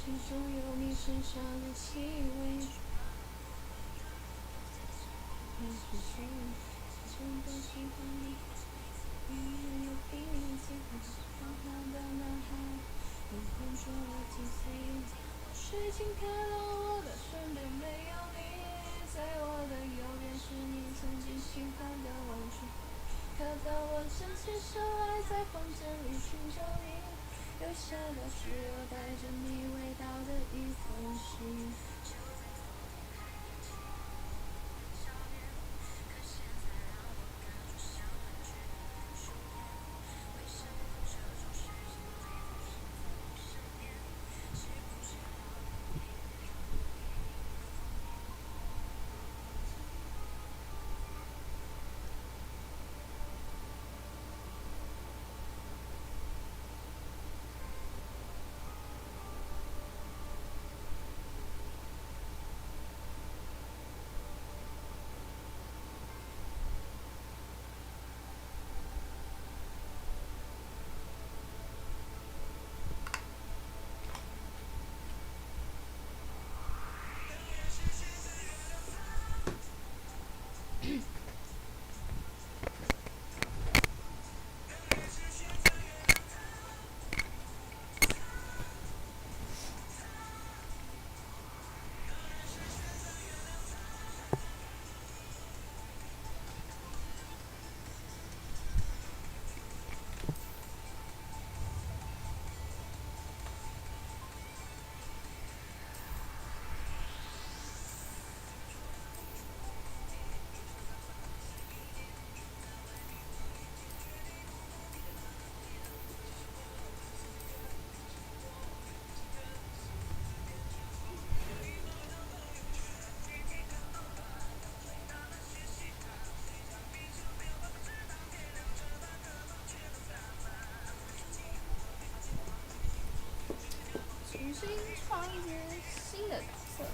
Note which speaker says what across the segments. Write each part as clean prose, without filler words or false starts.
Speaker 1: 心中有你身上的气味。还是谁真的喜欢你？永远有比你喜欢长大的男孩，你变做了几岁？水晶飘到我的身边，没有你，在我的右边是你曾经喜欢的玩具。可当我站起身来，在房间里寻找你，留下的只有带着你味道的一封信。重新创一些新的角色。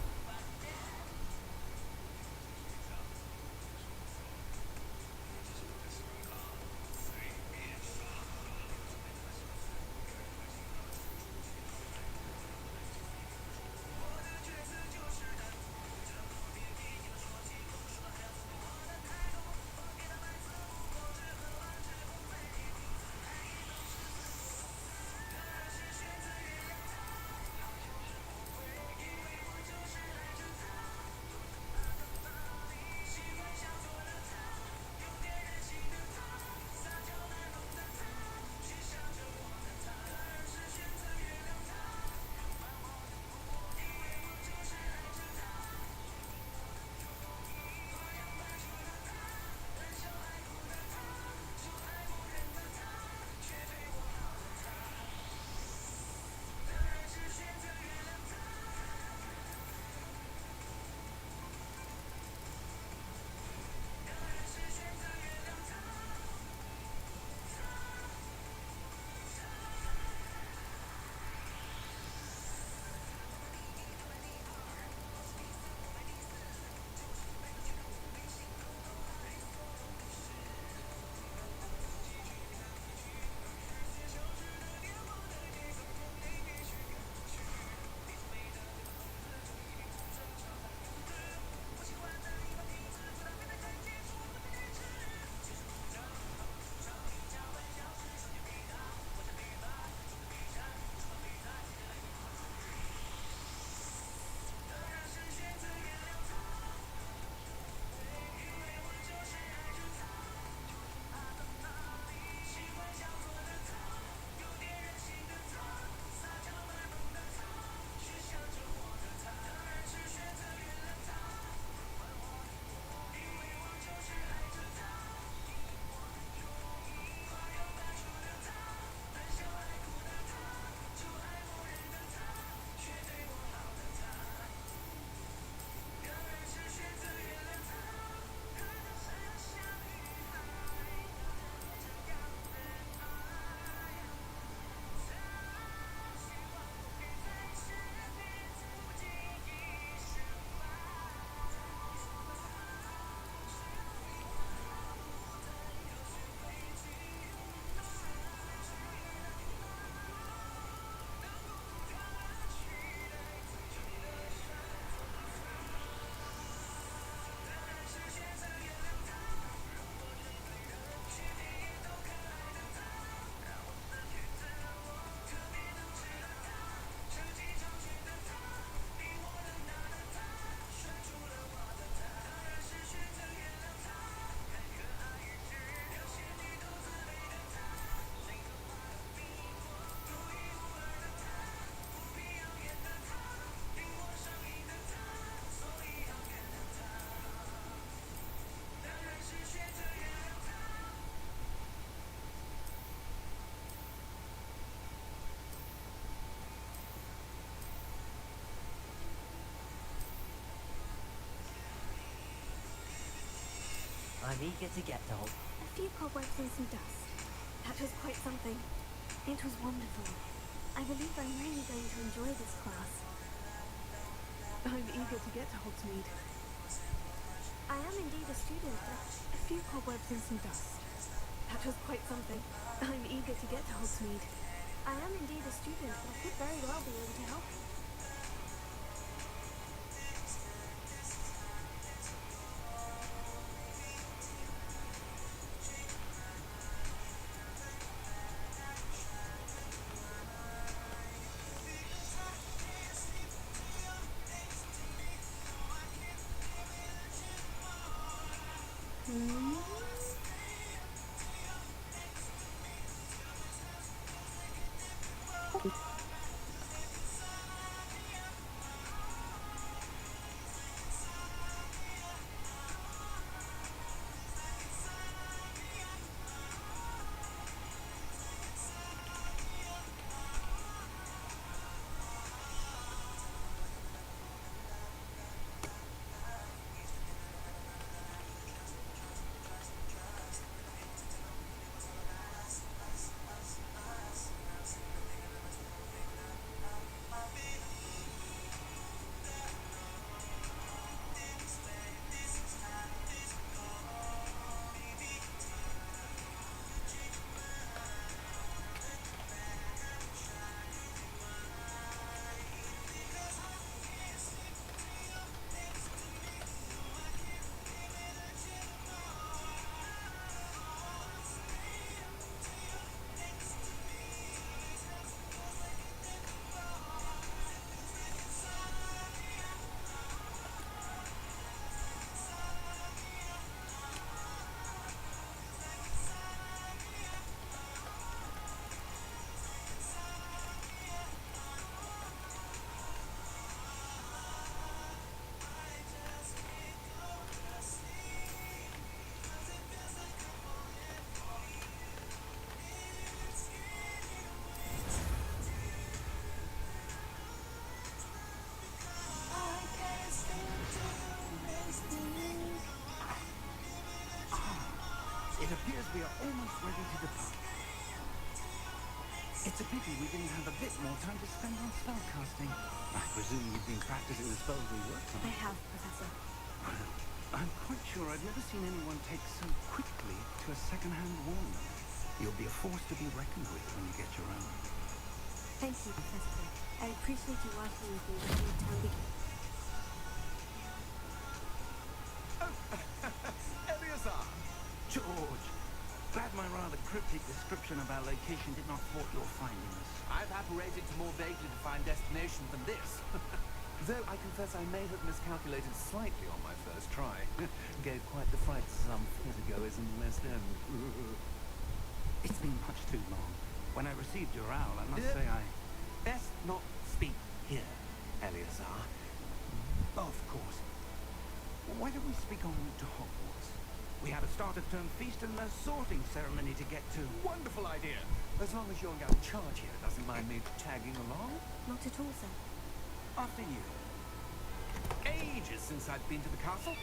Speaker 2: I'm eager to get to hold.
Speaker 1: A few cobwebs and some dust. That was quite something. It was wonderful. I believe I'm really going to enjoy this class.
Speaker 3: I'm eager to get to Hogsmeade.
Speaker 1: I am indeed a student. A few cobwebs and some dust.
Speaker 3: That was quite something. I'm eager to get to Hogsmeade.
Speaker 1: I am indeed a student, but I could very well be able to help you.
Speaker 4: It appears we are almost ready to depart. It's a pity we didn't have a bit more time to spend on spellcasting. I presume you've been practicing the spells we worked on.
Speaker 1: I have, Professor.
Speaker 4: I'm quite sure I've never seen anyone take so quickly to a second-hand warning. You'll be a force to be reckoned with when you get your own.
Speaker 1: Thank you, Professor. I appreciate you watching with me when your time begins.
Speaker 4: Eleazar! George! Glad my rather cryptic description of our location did not thwart your findings.
Speaker 5: I've apparated to more vaguely defined destination than this. Though I confess I may have miscalculated slightly on my first try. Gave quite the fright to some theatergoers in the West End.
Speaker 4: It's been much too long. When I received your owl, I must say I...
Speaker 5: Best not speak here, Eleazar.
Speaker 4: Of course. Why don't we speak on route to Hogwarts? We have a start-of-term feast and a sorting ceremony to get to.
Speaker 5: Wonderful idea! As long as your young charge here doesn't mind me tagging along.
Speaker 1: Not at all, sir.
Speaker 4: After you.
Speaker 5: Ages since I've been to the castle.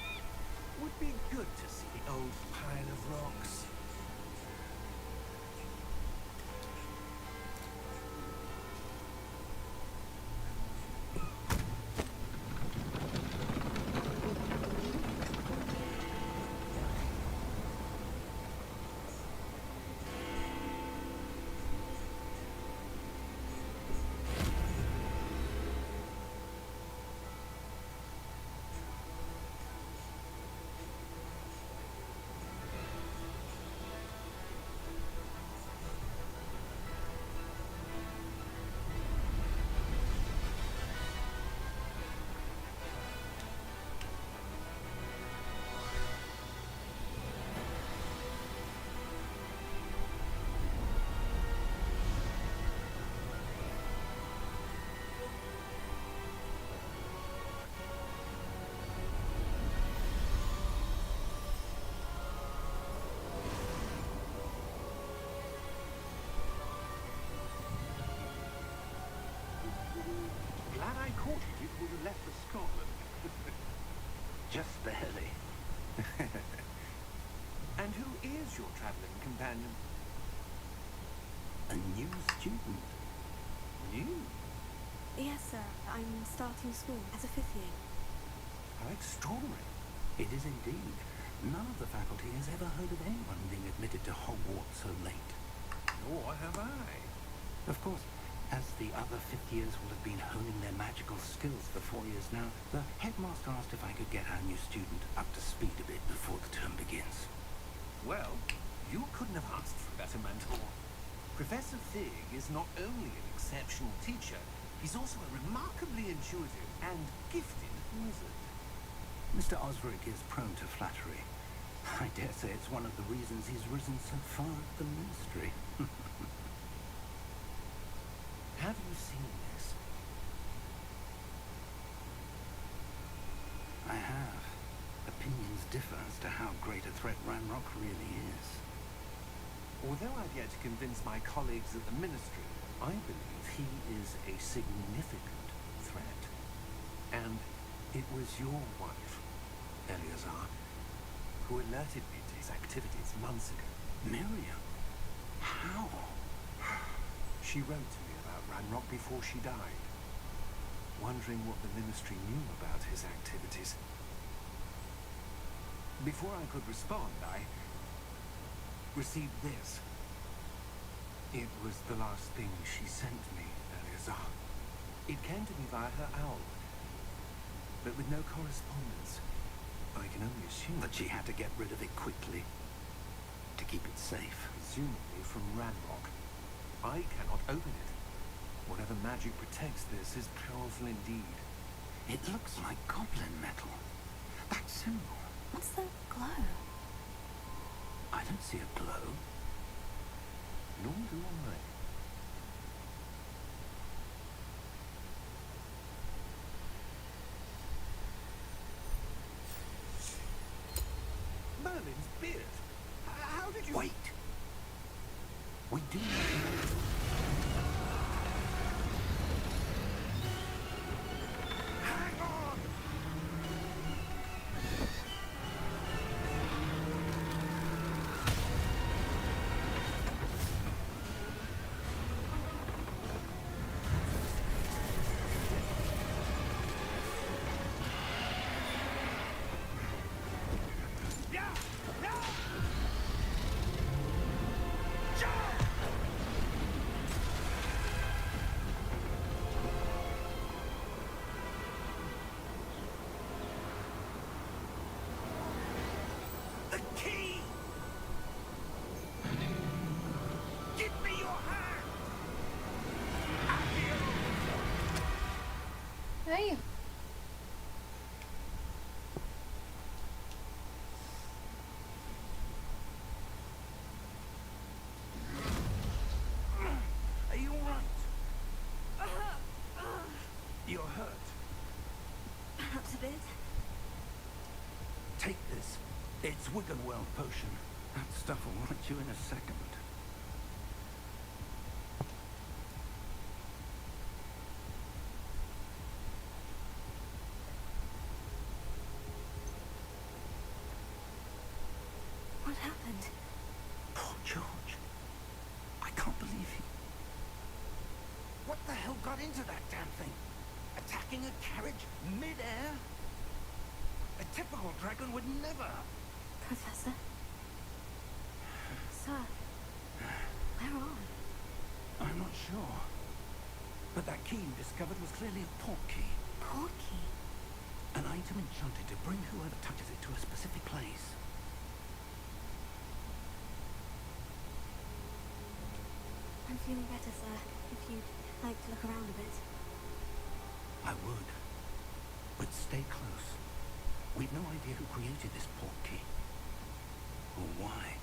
Speaker 5: Would be good to see the old pile of rocks.
Speaker 4: Glad I caught you before you left for Scotland. Just barely.
Speaker 5: And who is your traveling companion?
Speaker 4: A new student.
Speaker 5: You?
Speaker 3: Yes, sir. I'm starting school as a 5th year.
Speaker 5: How extraordinary.
Speaker 4: It is indeed. None of the faculty has ever heard of anyone being admitted to Hogwarts so late.
Speaker 5: Nor have I.
Speaker 4: Of course, as the other 5th years will have been honing their magical skills for 4 years now, the headmaster asked if I could get our new student up to speed a bit before the term begins.
Speaker 5: Well, you couldn't have asked for a better mentor. Professor Fig is not only an exceptional teacher, he's also a remarkably intuitive and gifted wizard.
Speaker 4: Mr. Osric is prone to flattery. I dare say it's one of the reasons he's risen so far up the ministry.
Speaker 5: Have you seen this?
Speaker 4: I have. Opinions differ as to how great a threat Ranrock really is.
Speaker 5: Although I've yet to convince my colleagues at the Ministry, I believe he is a significant threat. And it was your wife, Eleazar, who alerted me to his activities months ago.
Speaker 4: Miriam? How?
Speaker 5: She wrote to me about Ranrock before she died, wondering what the Ministry knew about his activities. Before I could respond, I received this. It was the last thing she sent me, Eleazar. It came to me via her owl, but with no correspondence. I can only assume
Speaker 4: But she had to get rid of it quickly. To keep it safe.
Speaker 5: presumably from Ranrock. I cannot open it. Whatever magic protects this is powerful indeed.
Speaker 4: It looks like goblin metal. That symbol.
Speaker 3: What's the glow?
Speaker 4: I don't see a glow.
Speaker 5: Nor do I. Merlin's beard. How did you...
Speaker 4: Wait. We do need to know.
Speaker 5: Hang on! The key! Give me your hand!
Speaker 1: Aí.
Speaker 4: Are you all right? You're hurt.
Speaker 3: Perhaps a bit.
Speaker 4: Take this. It's Wiggenweld potion. That stuff will right you in a second.
Speaker 3: What happened?
Speaker 4: Poor George. I can't believe he... What the hell got into that damn thing? Attacking a carriage mid-air? A typical dragon would never...
Speaker 3: Professor? Sir? Where are we?
Speaker 4: I'm not sure. But that key you discovered was clearly a port key.
Speaker 3: Port key?
Speaker 4: An item enchanted to bring whoever touches it to a specific place.
Speaker 3: I'm feeling better, sir. If you'd like to look around a bit.
Speaker 4: I would. But stay close. We've no idea who created this port key. Or why.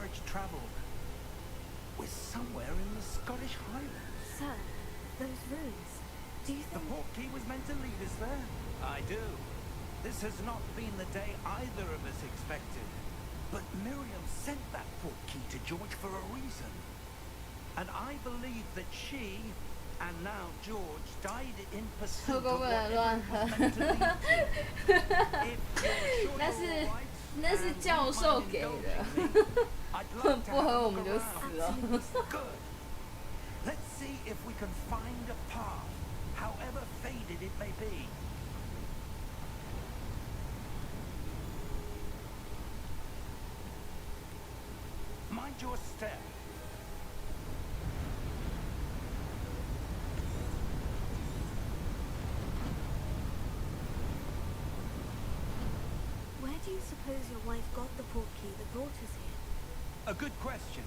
Speaker 4: carriage traveled. We're somewhere in the Scottish Highlands.
Speaker 3: Sir, those ruins. Do you
Speaker 4: The
Speaker 3: think...
Speaker 4: portkey was meant to lead us there? I do. This has not been the day either of us expected. But Miriam sent that portkey to George for a reason. And I believe that she, and now George, died in pursuit of what everyone was meant to lead to. If you're sure
Speaker 1: 那是
Speaker 4: you're all right,
Speaker 1: 那是
Speaker 4: and
Speaker 1: 教
Speaker 4: you
Speaker 1: 授
Speaker 4: mind
Speaker 1: 给的
Speaker 4: indulging me, I'd like to
Speaker 1: 不合
Speaker 4: have
Speaker 1: 我
Speaker 4: a
Speaker 1: 们
Speaker 4: look
Speaker 1: 就
Speaker 4: around.
Speaker 1: 死了。
Speaker 4: Good. Let's see if we can find a path, however faded it may be. Mind your step.
Speaker 3: Where do you suppose your wife got the portkey that brought us here?
Speaker 4: A good question.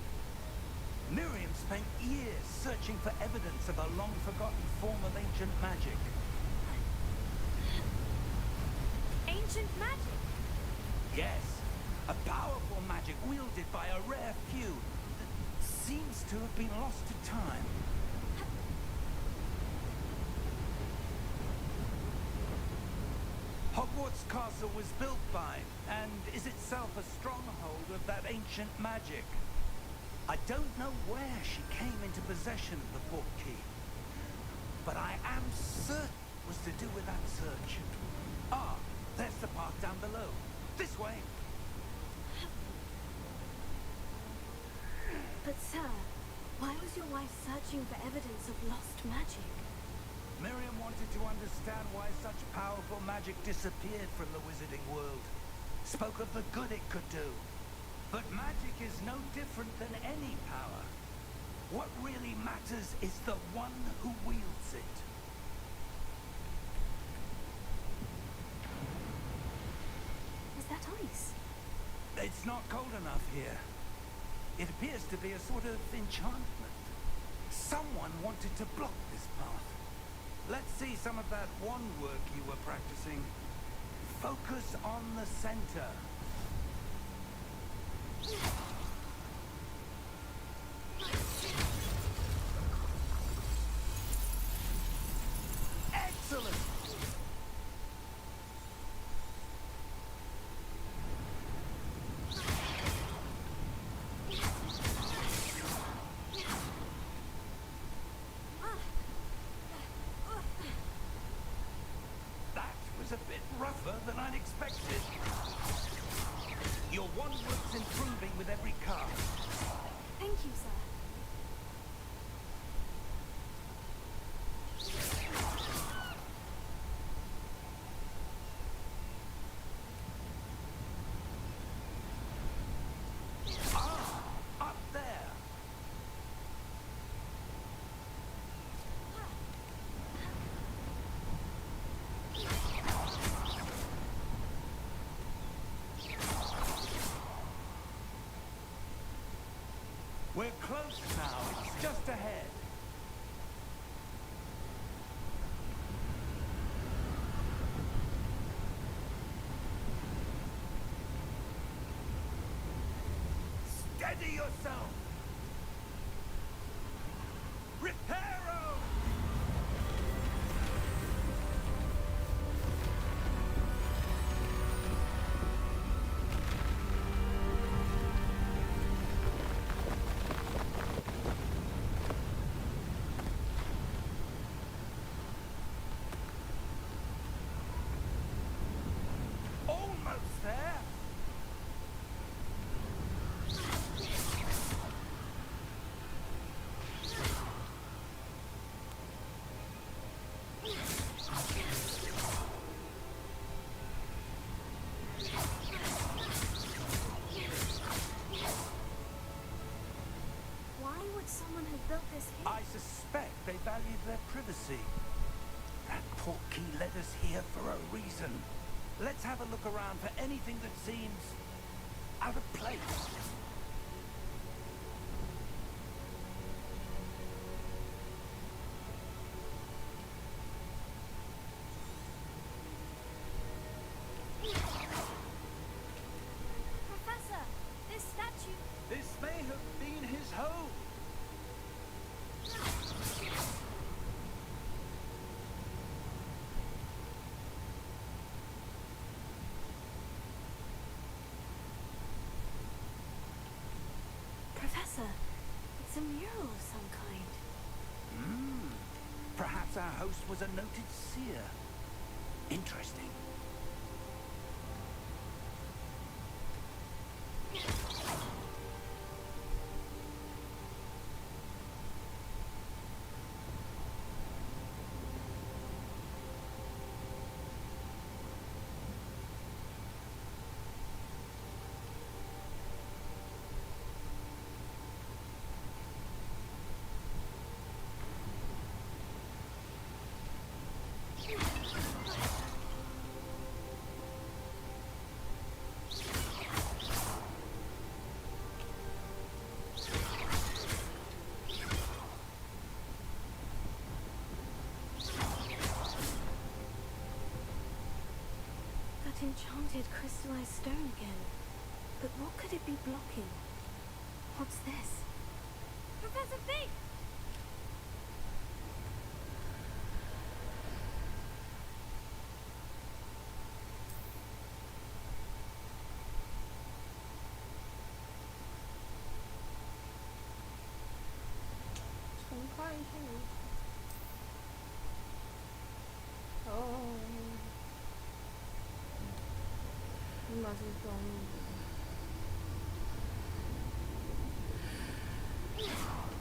Speaker 4: Miriam spent years searching for evidence of a long-forgotten form of ancient magic.
Speaker 3: Ancient magic?
Speaker 4: Yes, a powerful magic wielded by a rare few that seems to have been lost to time. Hogwarts Castle was built by, and is itself a stronghold of that ancient magic. I don't know where she came into possession of the portkey, but I am certain it was to do with that search. Ah, there's the path down below. This way.
Speaker 3: But sir, why was your wife searching for evidence of lost magic?
Speaker 4: Miriam wanted to understand why such powerful magic disappeared from the wizarding world. Spoke of the good it could do. But magic is no different than any power. What really matters is the one who wields it.
Speaker 3: Is that ice?
Speaker 4: It's not cold enough here. It appears to be a sort of enchantment. Someone wanted to block this path. Let's see some of that wand work you were practicing. Focus on the center. Excellent! That was a bit rougher than I'd expected. Your wand work's improving with every cast.
Speaker 3: Thank you, sir.
Speaker 4: Ah, up there. We're close now. It's just ahead. Steady yourself. Reparo! Almost there.
Speaker 3: Why would someone have built this here?
Speaker 4: I suspect they valued their privacy. That portkey led us here for a reason. Let's have a look around for anything that seems out of place.
Speaker 3: Professor, this statue...
Speaker 4: This
Speaker 3: It's a mural of some kind.
Speaker 4: Perhaps our host was a noted seer. Interesting.
Speaker 3: Enchanted crystallized stone again. But what could it be blocking? What's this? Professor Fig!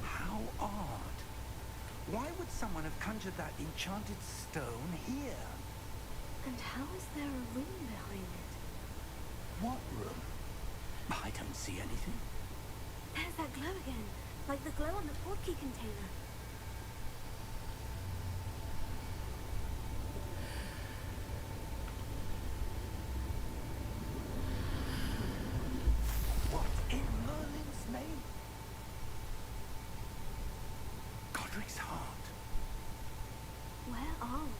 Speaker 4: How odd. Why would someone have conjured that enchanted stone here?
Speaker 3: And how is there a room behind it?
Speaker 4: What room? I don't see anything.
Speaker 3: There's that glow again, like the glow on the portkey container.
Speaker 4: What in Merlin's name? Godric's heart.
Speaker 3: Where are we?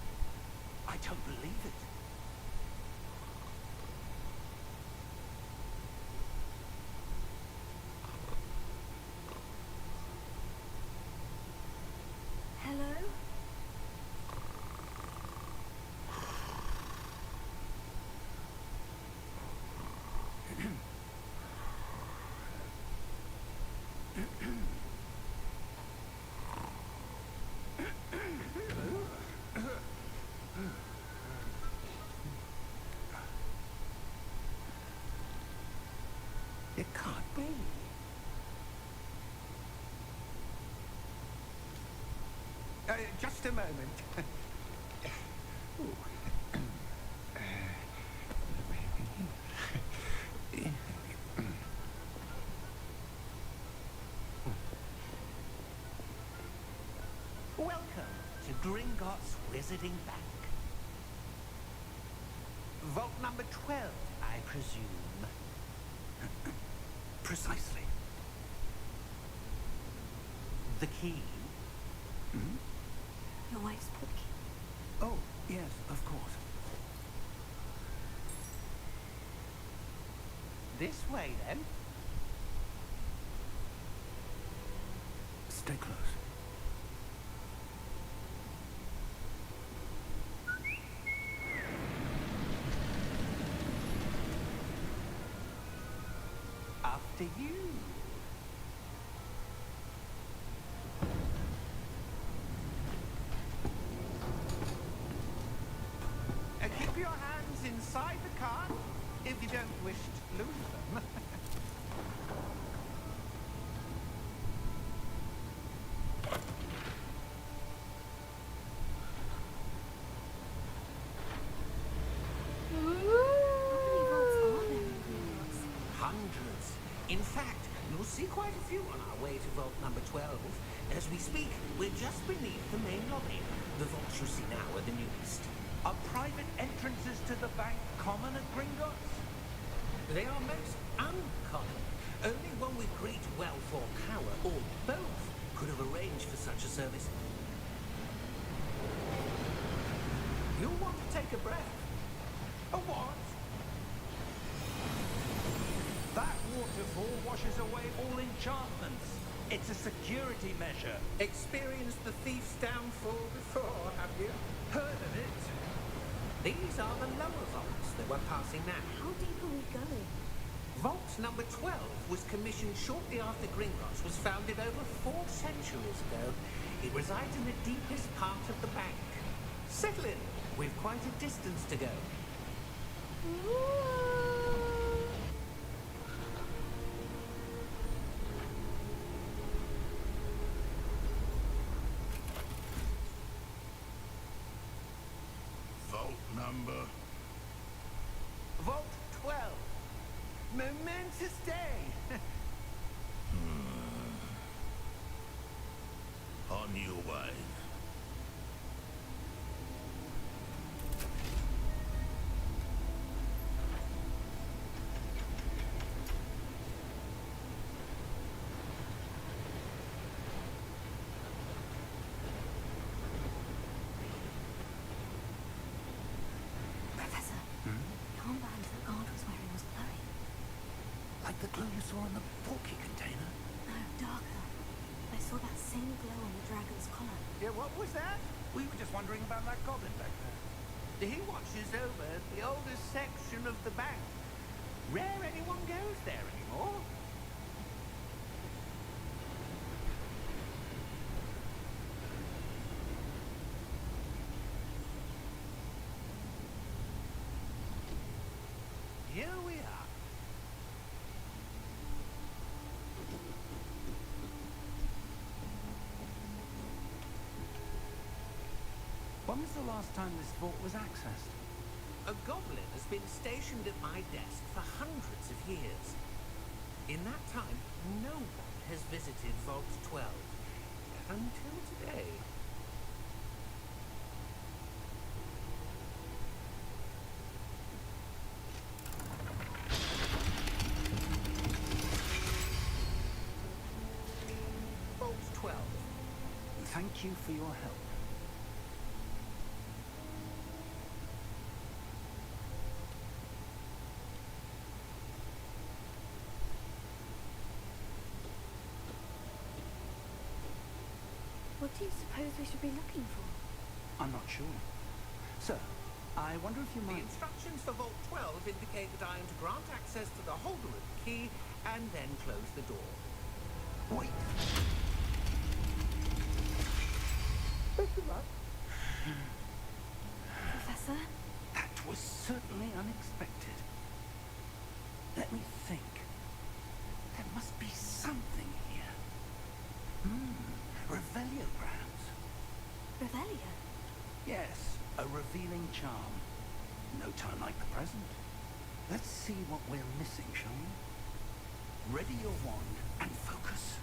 Speaker 4: I don't believe it.
Speaker 3: Hello?
Speaker 4: It can't be. Just a moment. Welcome to Gringotts Wizarding Bank. Vault number 12, I presume. Precisely. The key?
Speaker 3: Your wife's portkey.
Speaker 4: Oh, yes, of course. This way, then. Stay close. After you. Keep your hands inside the cart if you don't wish to lose them.
Speaker 3: How many vaults are there in Gringotts?
Speaker 2: Hundreds. In fact, you'll see quite a few on our way to vault number 12. As we speak, we're just beneath the main lobby. The vaults you see now are the newest.
Speaker 4: Are private entrances to the bank common at Gringotts?
Speaker 2: They are most uncommon. Only one with great wealth or power, or both, could have arranged for such a service. You'll want to take a breath.
Speaker 4: A what? That waterfall washes away all enchantments. It's a security measure.
Speaker 2: Experienced the thief's downfall before, have you?
Speaker 4: Heard of it?
Speaker 2: These are the lower vaults that we're passing now.
Speaker 3: How deep are we going?
Speaker 2: Vault number 12 was commissioned shortly after Gringotts was founded over 4 centuries ago. It resides in the deepest part of the bank. Settle in. We've quite a distance to go.
Speaker 4: Vault number.
Speaker 2: Vault 12. Momentous day.
Speaker 4: On your way.
Speaker 3: Professor, the armband the guard was wearing was glowing.
Speaker 4: Like the glue you saw in the porky container?
Speaker 3: No, darker. I saw that same glow on the dragon's collar.
Speaker 2: Yeah, what was that?
Speaker 4: We were just wondering about that goblin back there.
Speaker 2: He watches over the oldest section of the bank. Rare anyone goes there anymore. Here we are.
Speaker 5: When was the last time this vault was accessed?
Speaker 2: A goblin has been stationed at my desk for hundreds of years. In that time, no one has visited Vault 12. Until today. Vault 12.
Speaker 5: Thank you for your help.
Speaker 3: What do you suppose we should be looking for?
Speaker 5: I'm not sure. Sir, I wonder if you
Speaker 2: The
Speaker 5: might...
Speaker 2: instructions for Vault 12 indicate that I am to grant access to the holder of the key and then close the door.
Speaker 5: Wait.
Speaker 3: Professor?
Speaker 5: That was certainly unexpected. Let me think. There must be something here. Revelio-grams.
Speaker 3: Revelio?
Speaker 5: Yes, a revealing charm. No time like the present. Let's see what we're missing, shall we? Ready your wand and focus.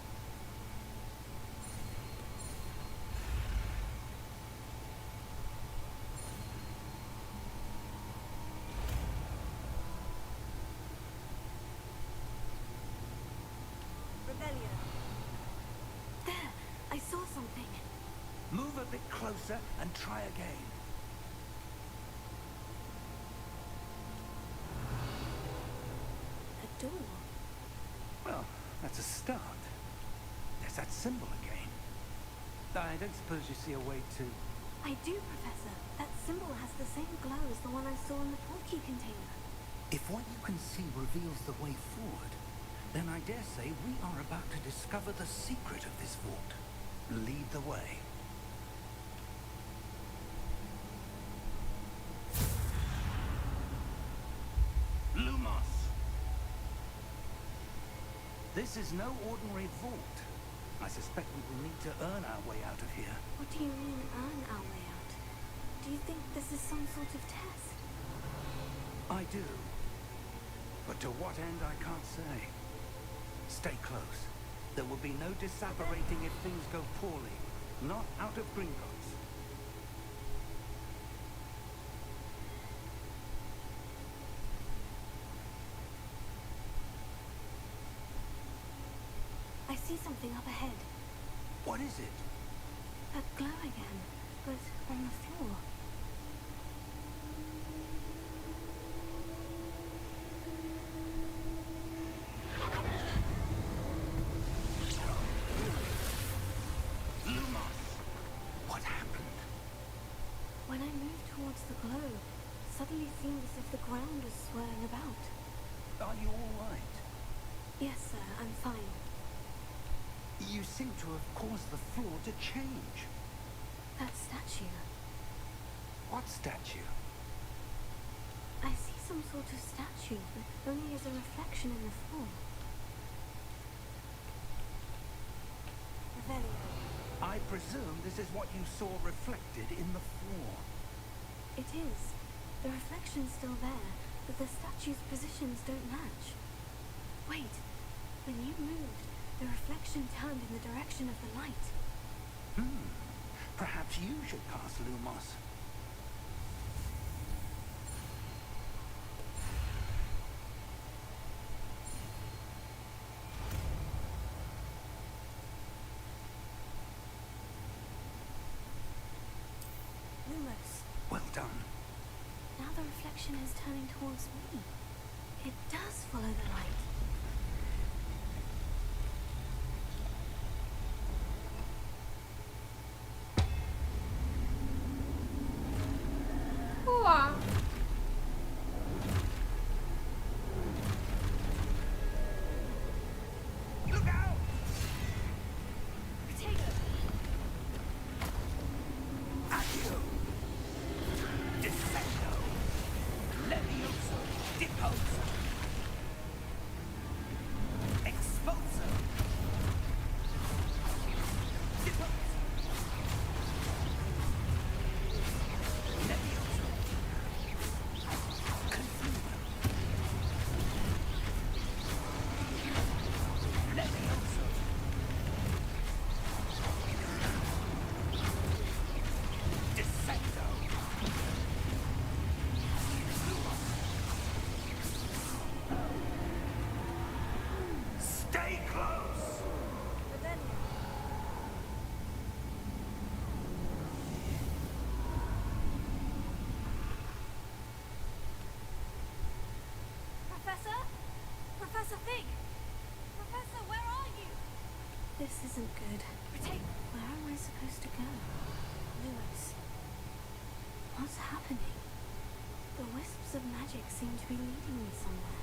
Speaker 3: Revelio. There! I saw something.
Speaker 5: Move a bit closer and try again.
Speaker 3: A door.
Speaker 5: Well, that's a start. There's that symbol again. I don't suppose you see a way to...
Speaker 3: I do, Professor. That symbol has the same glow as the one I saw in the portkey container.
Speaker 4: If what you can see reveals the way forward, then I dare say we are about to discover the secret of this vault. Lead the way.
Speaker 5: Lumos! This is no ordinary vault. I suspect we will need to earn our way out of here.
Speaker 3: What do you mean, earn our way out? Do you think this is some sort of test?
Speaker 5: I do. But to what end, I can't say. Stay close. There will be no disapparating if things go poorly. Not out of Gringotts.
Speaker 3: I see something up ahead.
Speaker 5: What is it?
Speaker 3: That glow again, but on the floor.
Speaker 5: Lumos! What happened?
Speaker 3: When I moved towards the glow, suddenly it seemed as if the ground was swirling about.
Speaker 4: Are you all right?
Speaker 3: Yes, sir, I'm fine.
Speaker 4: You seem to have caused the floor to change.
Speaker 3: That statue.
Speaker 4: What statue?
Speaker 3: I see some sort of statue, but only as a reflection in the floor. Revelio.
Speaker 4: I presume this is what you saw reflected in the floor.
Speaker 3: It is. The reflection's still there, but the statue's positions don't match. Wait. When you moved, the reflection turned in the direction of the light.
Speaker 4: Perhaps you should cast Lumos.
Speaker 3: Lumos.
Speaker 4: Well done.
Speaker 3: Now the reflection is turning towards me. It does follow the light.
Speaker 1: 우와.
Speaker 4: Look out!
Speaker 3: Potato.
Speaker 4: Accio! Descendo! Levioso! Deposo! Expulso! Deposo! Levioso! Confumo! Levioso! Descendo! Stay close!
Speaker 3: Professor? Professor Fig! Professor, where are you? This isn't good. Where am I supposed to go? Lumos. What's happening? The wisps of magic seem to be leading me somewhere.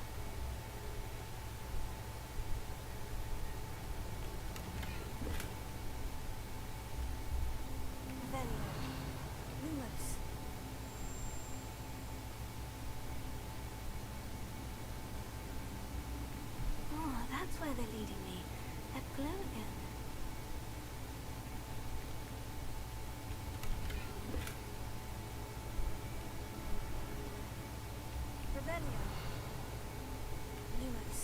Speaker 3: Revelio. Lumos. Oh, that's where they're leading me. That glow again. Revelio. Lumos.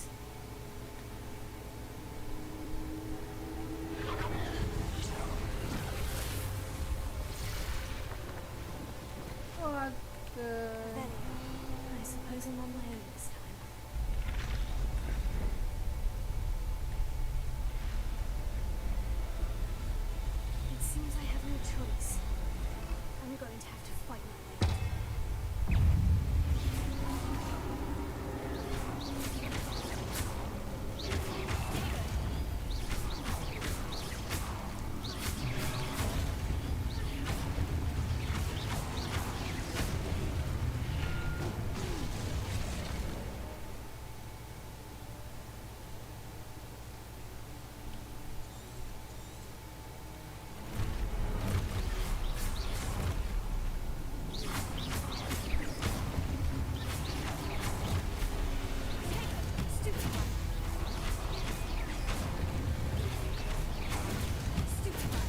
Speaker 1: What the...
Speaker 3: Revelio. I suppose I'm on my own this time. It seems I have no choice. I'm going to have to fight my way out. Stupid one. Stupid one.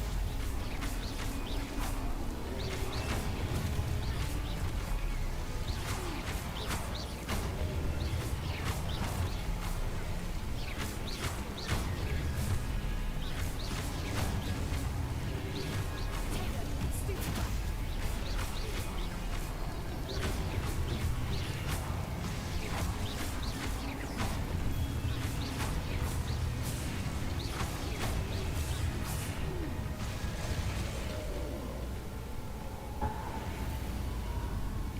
Speaker 3: Stupid one.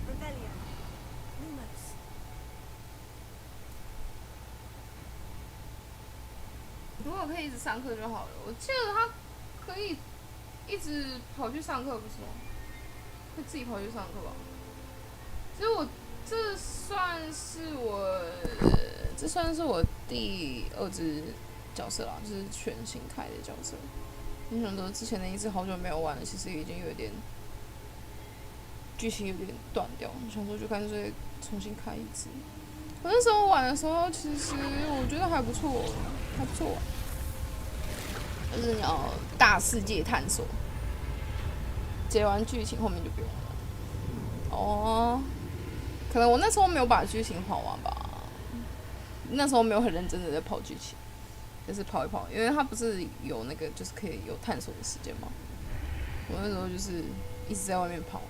Speaker 3: Revelio. Lumos.
Speaker 1: 如果可以一直上课就好了。我记得他可以一直跑去上课，不是吗？会自己跑去上课吧？其实我
Speaker 6: 这算是我第2只角色啦，就是全新开的角色。你想说之前的一只好久没有玩了，其实已经有点剧情有点断掉，想说就干脆重新开一只。我那时候玩的时候，其实我觉得还不错，还不错玩。就是你要大世界探索，解完剧情后面就不用了。哦，可能我那时候没有把剧情跑完吧，那时候没有很认真的在跑剧情，就是跑一跑，因为它不是有那个就是可以有探索的时间嘛。我那时候就是一直在外面跑，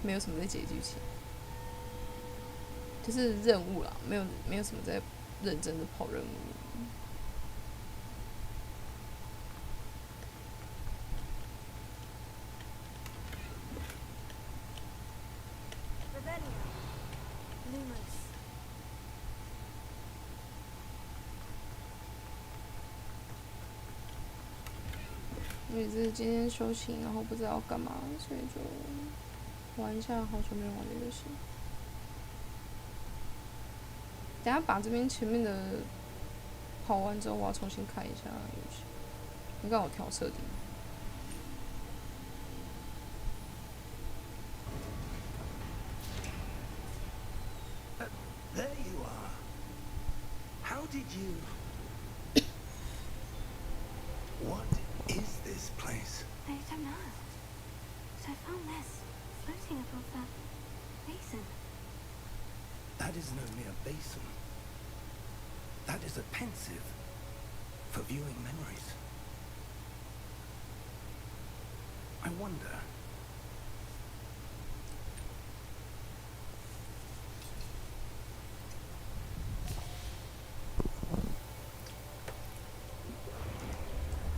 Speaker 6: 没有什么在解剧情，就是任务啦，没有什么在认真的跑任务。因为是今天休息，然后不知道干嘛，所以就玩一下好久没有玩的游戏。等下把这边前面的跑完之后，我要重新开一下游戏。你看我调设定。
Speaker 4: There you are. How did you? What is this place?
Speaker 3: I don't know. But I found this floating above that basin.
Speaker 4: That is no mere basin. That is a pensive for viewing memories. I wonder.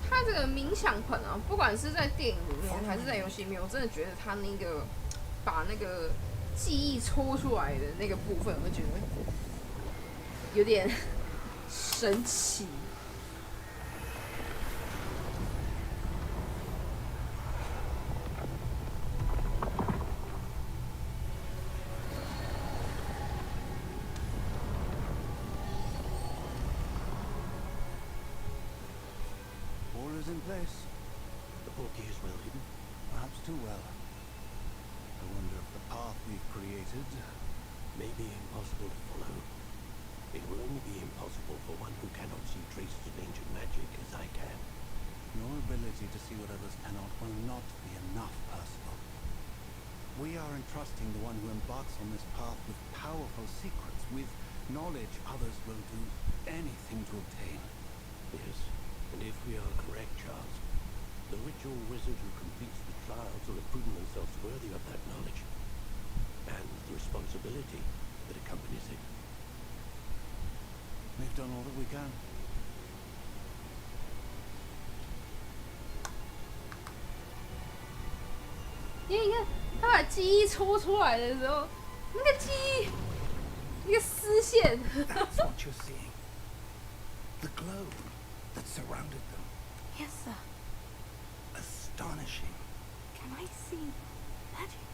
Speaker 6: 它这个冥想盆啊，不管是在电影里面还是在游戏里面，我真的觉得它那个把那个记忆抽出来的那个部分，我觉得有点神奇。
Speaker 4: In place.
Speaker 5: The portkey is well hidden.
Speaker 4: Perhaps too well. I wonder if the path we've created
Speaker 5: May be impossible to follow. It will only be impossible for one who cannot see traces of ancient magic as I can.
Speaker 4: Your ability to see what others cannot will not be enough, Percival. We are entrusting the one who embarks on this path with powerful secrets, with knowledge others will do anything to obtain.
Speaker 5: Yes, and if we are correct, Charles, the ritual wizard who completes the trials will have proven themselves worthy of that knowledge, and the responsibility that accompanies it.
Speaker 4: We've done all that we can.
Speaker 6: 因为你看，他把记忆抽出来的时候，那个记忆，那个丝线。
Speaker 4: That's what you're seeing. The glow that surrounded them.
Speaker 3: Yes, sir.
Speaker 4: Astonishing.
Speaker 3: Can I see magic?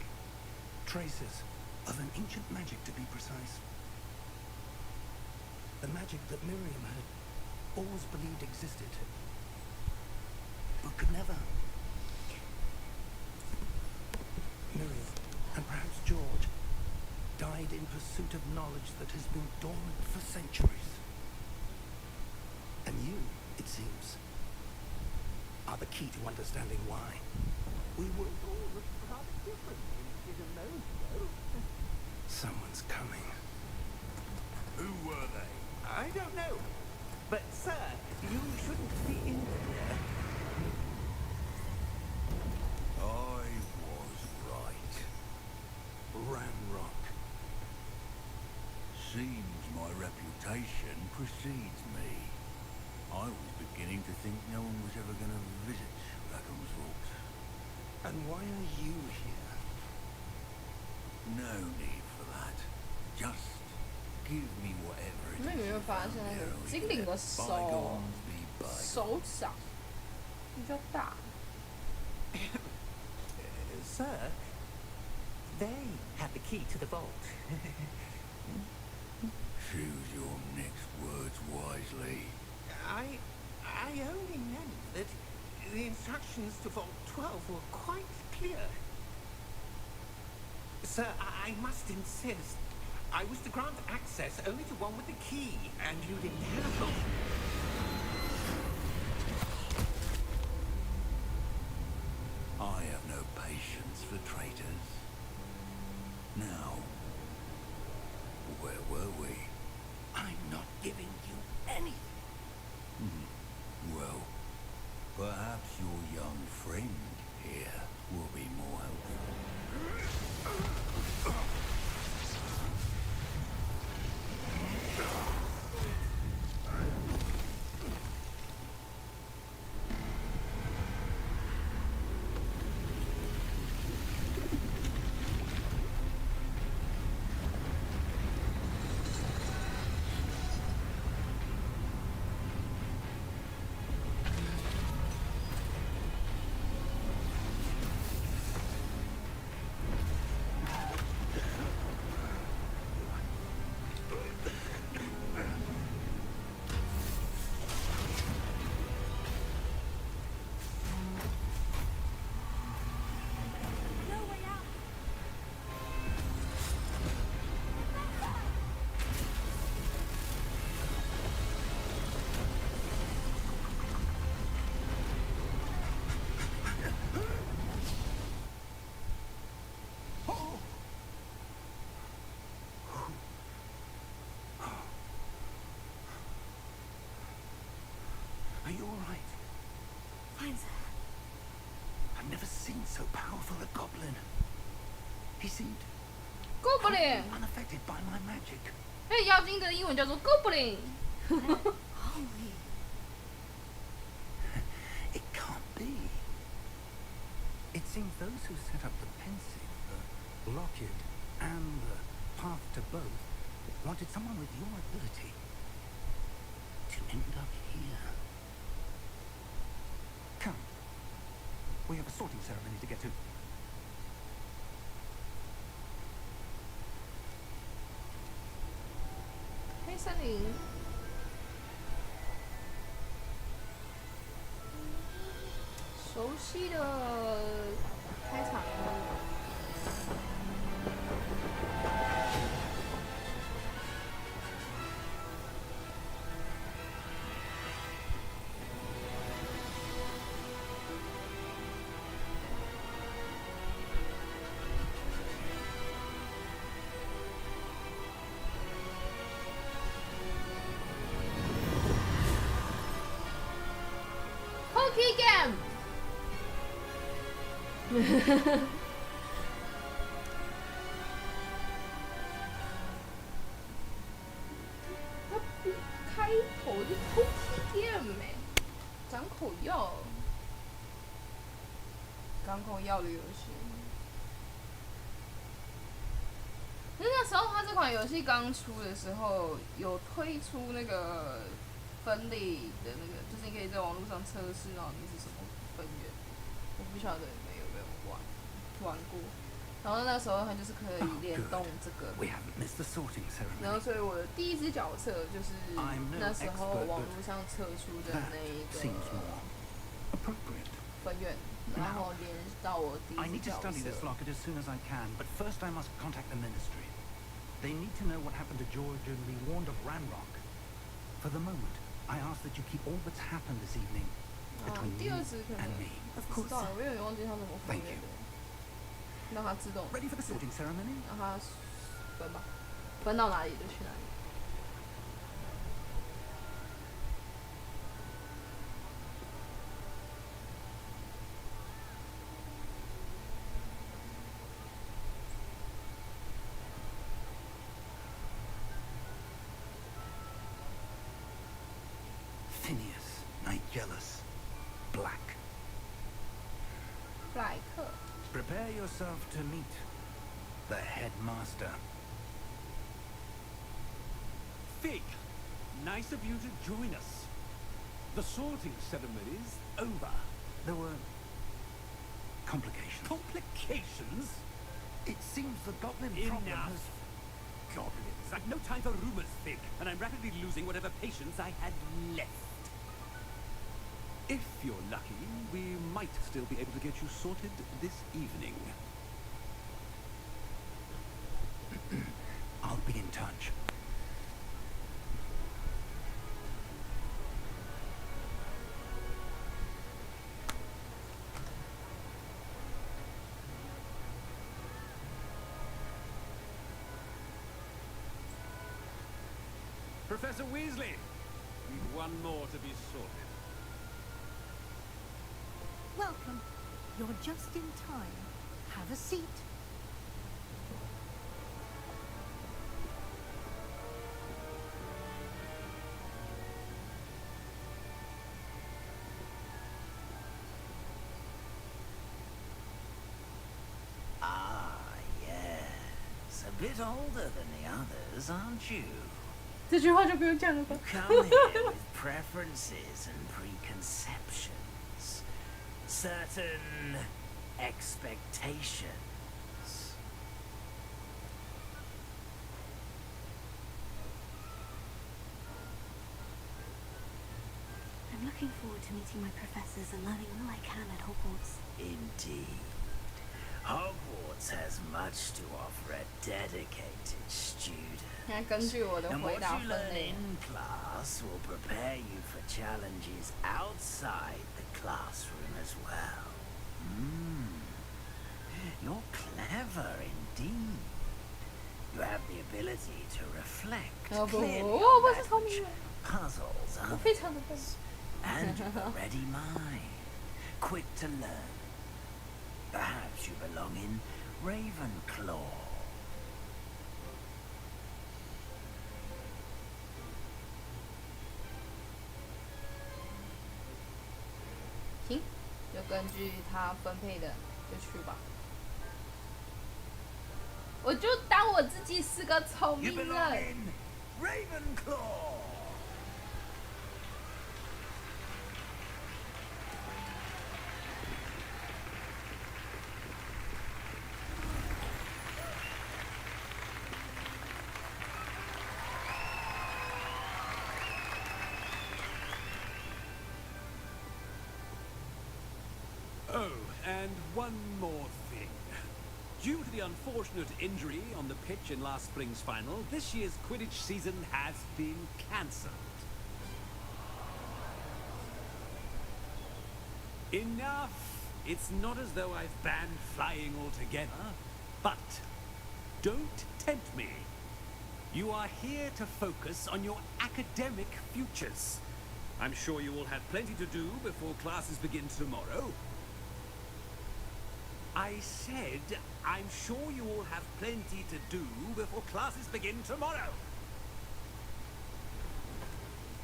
Speaker 4: Traces of an ancient magic, to be precise. The magic that Miriam had always believed existed, but could never. Miriam, and perhaps George, died in pursuit of knowledge that has been dormant for centuries. And you, it seems, are the key to understanding why.
Speaker 2: We would all look rather different when we didn't know ago.
Speaker 4: Someone's coming.
Speaker 2: Who were they? I don't know. But, sir, you shouldn't be in here.
Speaker 4: I was right. Ramrock.
Speaker 7: Seems my reputation precedes me. I was beginning to think no one was ever going to visit Rackham's Vault.
Speaker 4: And why are you here?
Speaker 7: No need for that. Just give me whatever it
Speaker 6: 你们有没有
Speaker 7: is.
Speaker 6: 发现那个精灵的手
Speaker 7: Bygones be bygones.
Speaker 6: 手掌比较大？
Speaker 2: Sir, They have the key to the vault.
Speaker 7: Choose your next words wisely.
Speaker 2: I only meant that the instructions to Vault 12 were quite clear. Sir, I must insist. I was to grant access only to one with the key, and you didn't have them.
Speaker 7: I have no patience for traitors. Now, where were we?
Speaker 4: I'm not giving you anything.
Speaker 7: Well, perhaps your young friend here will be more helpful.
Speaker 3: No way out.
Speaker 4: Are you all right?
Speaker 3: Fine, sir.
Speaker 4: I've never seen so powerful a goblin. He seemed
Speaker 6: Goblin，
Speaker 4: unaffected by my magic.
Speaker 6: 那妖精的英文叫做 Goblin。
Speaker 3: Holy.
Speaker 4: It can't be. It seems those who set up the pensive, the locket, and the path to both wanted someone with your ability to end up here. Come. We have a sorting ceremony to get to.
Speaker 6: 黑森林，熟悉的开场音。Hockey game。他不开头就 Hockey game 哎，港口药，港口药的游戏。那时候他这款游戏刚出的时候，有推出那个分类的那个，就是你可以在网络上测试，然后你是什么分源。我不晓得你们有没有玩过。然后那时候它就是可以联动这个。
Speaker 4: We haven't missed the sorting
Speaker 6: 然后
Speaker 4: ceremony.
Speaker 6: 所以我的第一只角色就是那时候网络上测出的
Speaker 4: That
Speaker 6: 那一
Speaker 4: seems
Speaker 6: 个
Speaker 4: more appropriate.
Speaker 6: 分源，然后连到我第
Speaker 4: I
Speaker 6: 一
Speaker 4: need
Speaker 6: 只
Speaker 4: to
Speaker 6: 角
Speaker 4: study this
Speaker 6: 色。
Speaker 4: locket as soon as I can, but first I must contact the ministry. They need to know what happened to George and be warned of Ranrock. For the moment, I ask that you keep all that's happened this evening
Speaker 6: 啊，
Speaker 4: between
Speaker 6: 第
Speaker 4: you
Speaker 6: 二只可能
Speaker 4: and me.
Speaker 6: 不知道，我有点忘记它怎么分
Speaker 4: Thank
Speaker 6: 源
Speaker 4: you.
Speaker 6: 的。让它自动，
Speaker 4: Ready for the sorting ceremony?
Speaker 6: 让它分吧，分到哪里就去哪里。
Speaker 4: Phineas, Nigellus, Black.
Speaker 6: 布莱克，
Speaker 4: Prepare yourself to meet the headmaster.
Speaker 5: Fig, nice of you to join us. The sorting ceremony's over.
Speaker 4: There were complications.
Speaker 5: Complications?
Speaker 4: It seems the goblin problem
Speaker 8: Enough.
Speaker 4: has...
Speaker 8: Goblins. I've no time for rumors, Fig, and I'm rapidly losing whatever patience I had left. If you're lucky, we might still be able to get you sorted this evening.
Speaker 4: I'll be in touch.
Speaker 8: Professor Weasley, we've one more to be sorted.
Speaker 9: Welcome. You're just in time. Have a seat.
Speaker 10: Ah, yes. A bit older than the others, aren't you?
Speaker 6: 这句话就不用讲了吧。
Speaker 10: Come here with preferences and preconceptions. Certain expectations.
Speaker 3: I'm looking forward to meeting my professors and learning all I can at Hogwarts.
Speaker 10: Indeed. Hogwarts has much to offer a dedicated student.
Speaker 6: 现在根据我的
Speaker 10: And
Speaker 6: 回
Speaker 10: what
Speaker 6: 答
Speaker 10: you
Speaker 6: 分
Speaker 10: learn
Speaker 6: 类，
Speaker 10: in class will prepare you for challenges outside the classroom as well. You're clever indeed. You have the ability to reflect
Speaker 6: 不，
Speaker 10: clearly
Speaker 6: 我
Speaker 10: on
Speaker 6: 不是
Speaker 10: that
Speaker 6: 聪
Speaker 10: which
Speaker 6: 明人，
Speaker 10: puzzles
Speaker 6: 我
Speaker 10: others.
Speaker 6: 非常的笨。
Speaker 10: And you've a ready mind, quick to learn. Perhaps you belong in Ravenclaw.
Speaker 6: 行，就根据他分配的就去吧。我就当我自己是个聪
Speaker 10: You
Speaker 6: 明
Speaker 10: belong
Speaker 6: 人。
Speaker 10: in Ravenclaw.
Speaker 8: Oh, and one more thing. Due to the unfortunate injury on the pitch in last spring's final, this year's Quidditch season has been cancelled. Enough! It's not as though I've banned flying altogether, but don't tempt me. You are here to focus on your academic futures. I'm sure you will have plenty to do before classes begin tomorrow. I said, I'm sure you all have plenty to do before classes begin tomorrow.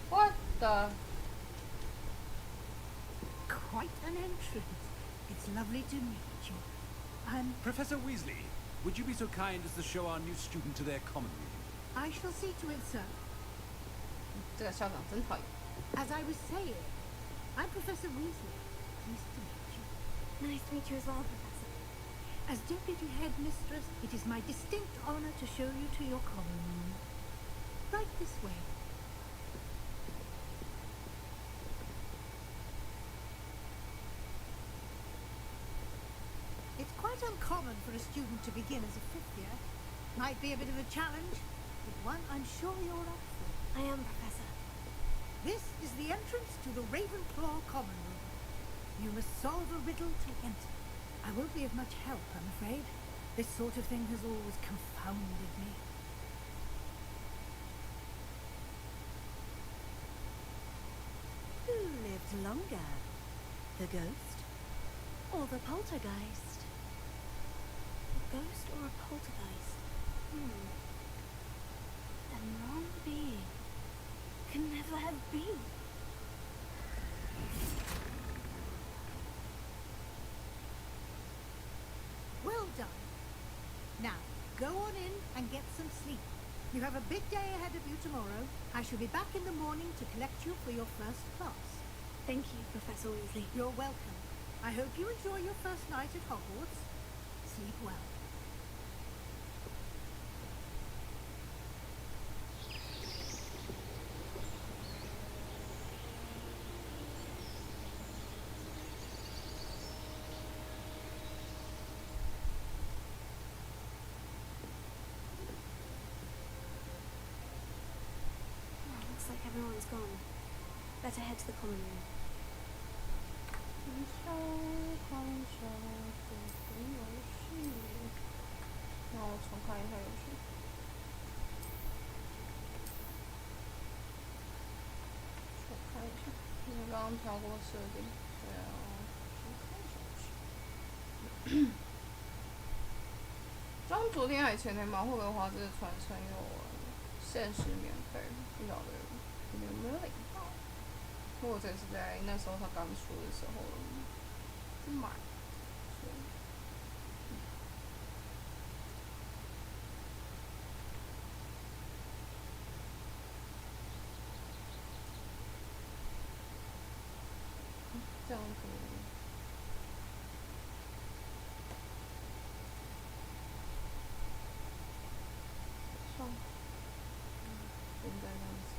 Speaker 6: What the?
Speaker 9: Quite an entrance. It's lovely to meet you.
Speaker 8: Professor Weasley, would you be so kind as to show our new student to their common room?
Speaker 9: I shall see to it, sir.
Speaker 6: 这个校长真讨厌。
Speaker 9: As I was saying, I'm Professor Weasley. Pleased to meet you.
Speaker 3: Nice to meet you as well, Professor.
Speaker 9: As Deputy Headmistress, it is my distinct honor to show you to your common room. Right this way. It's quite uncommon for a student to begin as a fifth year. Might be a bit of a challenge, but one I'm sure you're up for.
Speaker 3: I am, Professor.
Speaker 9: This is the entrance to the Ravenclaw common room. You must solve a riddle to enter. I won't be of much help, I'm afraid. This sort of thing has always confounded me.
Speaker 3: Who lived longer? The ghost? Or the poltergeist? A ghost or a poltergeist? The wrong being can never have been.
Speaker 9: Well done. Now, go on in and get some sleep. You have a big day ahead of you tomorrow. I shall be back in the morning to collect you for your first class.
Speaker 3: Thank you, Professor Weasley.
Speaker 9: You're welcome. I hope you enjoy your first night at Hogwarts. Sleep well.
Speaker 3: like everyone's gone. Better head to the common room.
Speaker 6: 那我重看一下游戏。重看一下，因为刚刚调过设定，对啊，重看一下游戏。刚昨天还前天吧，霍格华兹的传承有限时免费，不晓得有没有领到。因为我这是在那时候他刚出的时候买，所以这样子。上，现在这样子。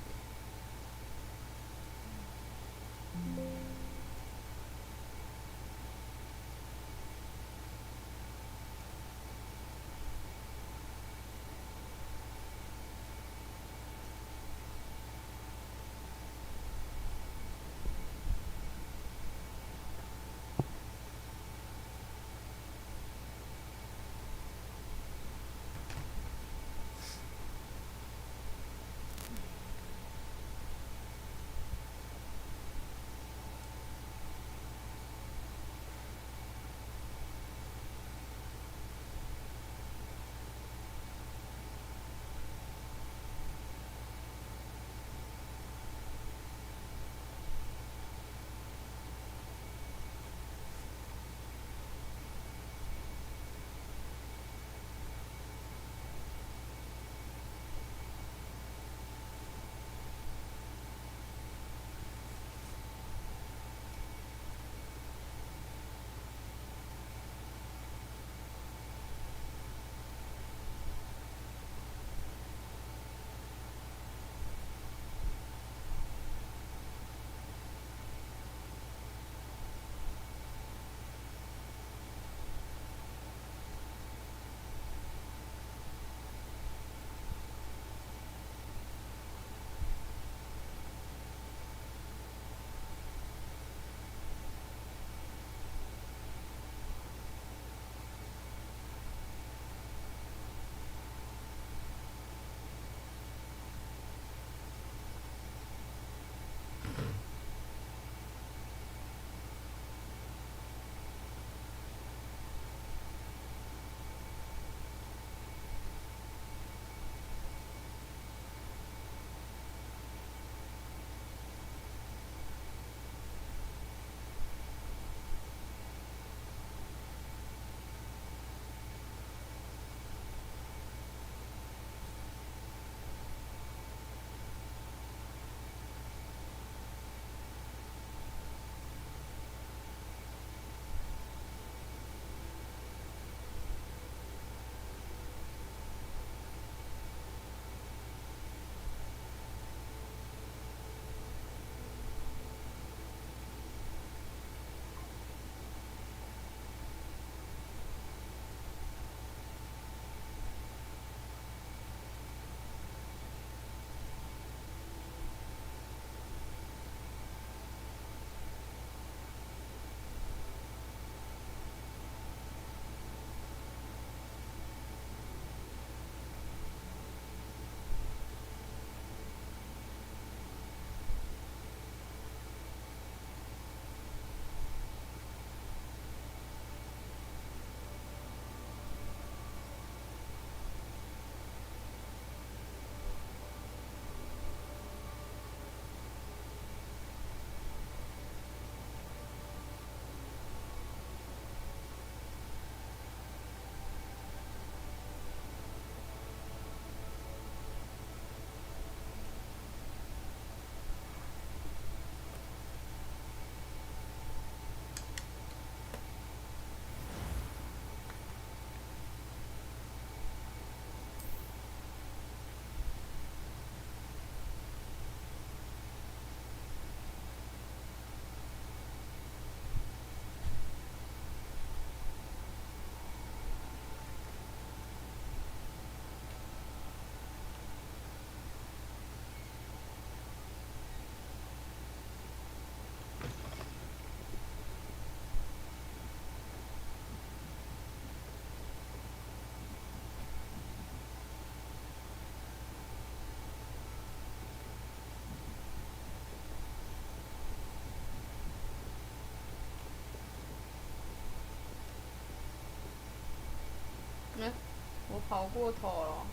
Speaker 6: 我跑过头了。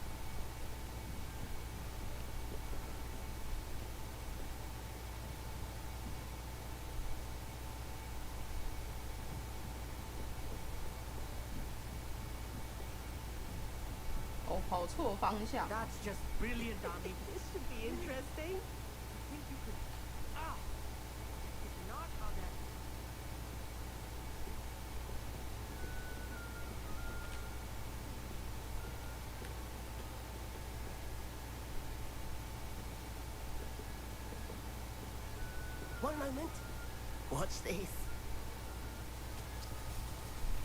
Speaker 6: 我跑错方向。
Speaker 2: That's just brilliant, Army. This should be interesting. I think you could. Ah! It's not how that. One moment. Watch this.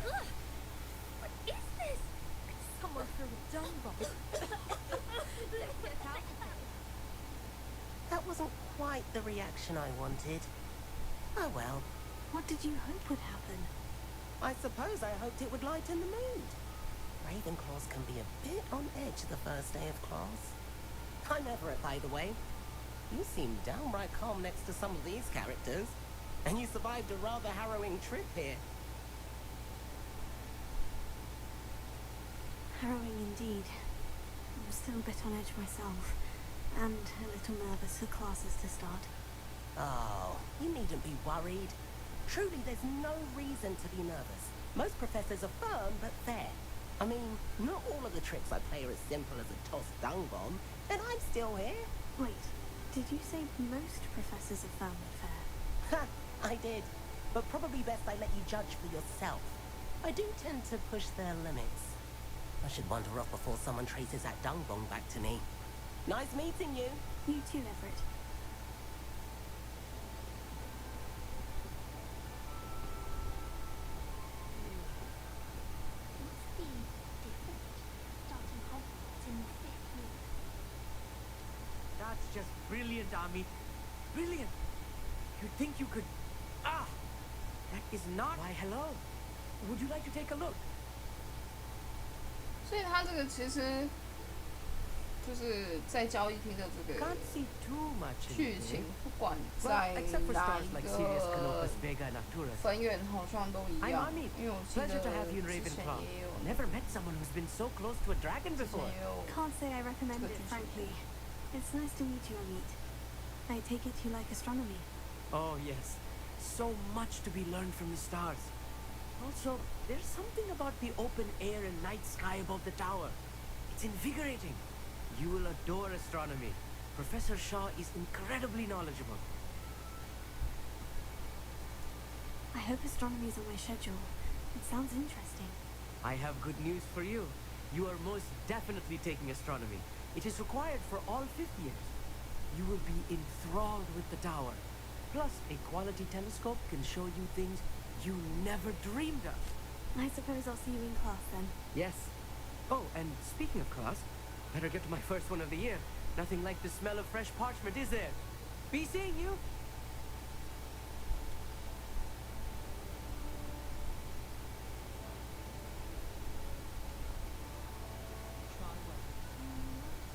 Speaker 3: Ugh! What is this?
Speaker 1: Someone threw a dung bomb.
Speaker 3: Let's get out of here.
Speaker 11: That wasn't quite the reaction I wanted. Oh well.
Speaker 1: What did you hope would happen?
Speaker 11: I suppose I hoped it would lighten the mood. Ravenclaws can be a bit on edge the first day of class. I'm Everett, by the way. You seem downright calm next to some of these characters. And you survived a rather harrowing trip here.
Speaker 1: Harrowing indeed. I was still a bit on edge myself, and a little nervous for classes to start.
Speaker 11: Oh, you needn't be worried. Truly, there's no reason to be nervous. Most professors are firm but fair. I mean, not all of the tricks I play are as simple as a tossed dung bomb, and I'm still here.
Speaker 1: Wait, did you say most professors are firm but fair?
Speaker 11: Ha! I did. But probably best I let you judge for yourself. I do tend to push their limits. I should wander off before someone traces that dung bomb back to me. Nice meeting you.
Speaker 1: You too, Everett.
Speaker 3: Must be different. Starting Hogwarts in the 5th year.
Speaker 2: That's just brilliant, Army. Brilliant. You'd think you could. Ah! That is not. Why, hello. Would you like to take a look?
Speaker 6: 所以他这个其实就是在交易厅的这个
Speaker 2: Can't see too much.
Speaker 6: 剧情，不管
Speaker 2: Well,
Speaker 6: 在
Speaker 2: except for
Speaker 6: 哪
Speaker 2: stars
Speaker 6: 一
Speaker 2: like Sirius,
Speaker 6: 个
Speaker 2: Canopus, Vega, and Arcturus.
Speaker 6: 分院好像都一
Speaker 2: I'm
Speaker 6: 样，
Speaker 2: Army.
Speaker 6: 因为我记得
Speaker 2: Pleasure to have you in
Speaker 6: 之前
Speaker 2: Ravenclaw.
Speaker 6: 也有
Speaker 2: Never met someone who's been so close to a dragon
Speaker 6: 之前
Speaker 2: before.
Speaker 6: 也有
Speaker 1: Can't say I recommend it, frankly. It's nice to meet you, Amit. I take it you like astronomy.
Speaker 2: Oh, yes. So much to be learned from the stars. Also, there's something about the open air and night sky above the tower. It's invigorating. You will adore astronomy. Professor Shaw is incredibly knowledgeable.
Speaker 1: I hope astronomy's on my schedule. It sounds interesting.
Speaker 2: I have good news for you. You are most definitely taking astronomy. It is required for all 5th years. You will be enthralled with the tower. Plus, a quality telescope can show you things you never dreamed of.
Speaker 1: I suppose I'll see you in class then.
Speaker 2: Yes. Oh, and speaking of class, better get to my first one of the year. Nothing like the smell of fresh parchment, is there? Be seeing you.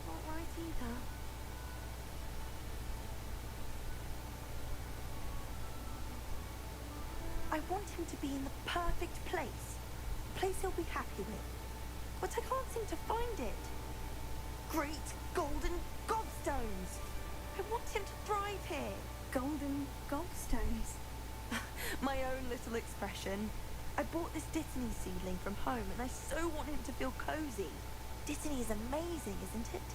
Speaker 1: Not right either.
Speaker 12: I want him to be in the perfect place. A place he'll be happy with. But I can't seem to find it. Great golden gobstones! I want him to thrive here.
Speaker 1: Golden gobstones.
Speaker 12: My own little expression. I bought this Dittany seedling from home and I so want him to feel cozy. Dittany is amazing, isn't it?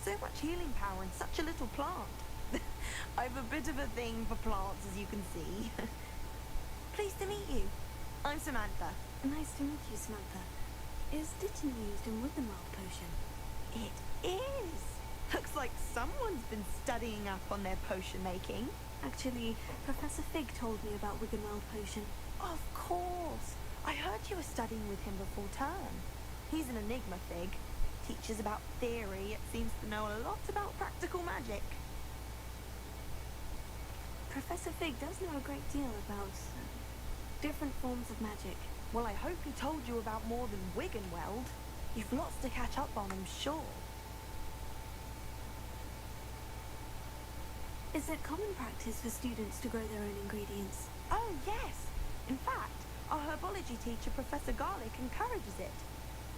Speaker 12: So much healing power in such a little plant. I've a bit of a thing for plants, as you can see. Pleased to meet you. I'm Samantha.
Speaker 1: Nice to meet you, Samantha. Is Dittany used in Wiggenweld potion?
Speaker 12: It is. Looks like someone's been studying up on their potion making.
Speaker 1: Actually, Professor Fig told me about Wiggenweld potion.
Speaker 12: Of course. I heard you were studying with him before term. He's an enigma, Fig. Teaches about theory, it seems to know a lot about practical magic.
Speaker 1: Professor Fig does know a great deal about different forms of magic.
Speaker 12: Well, I hope he told you about more than Wiggenweld. You've lots to catch up on, I'm sure.
Speaker 1: Is it common practice for students to grow their own ingredients?
Speaker 12: Oh, yes. In fact, our herbology teacher, Professor Garlick, encourages it.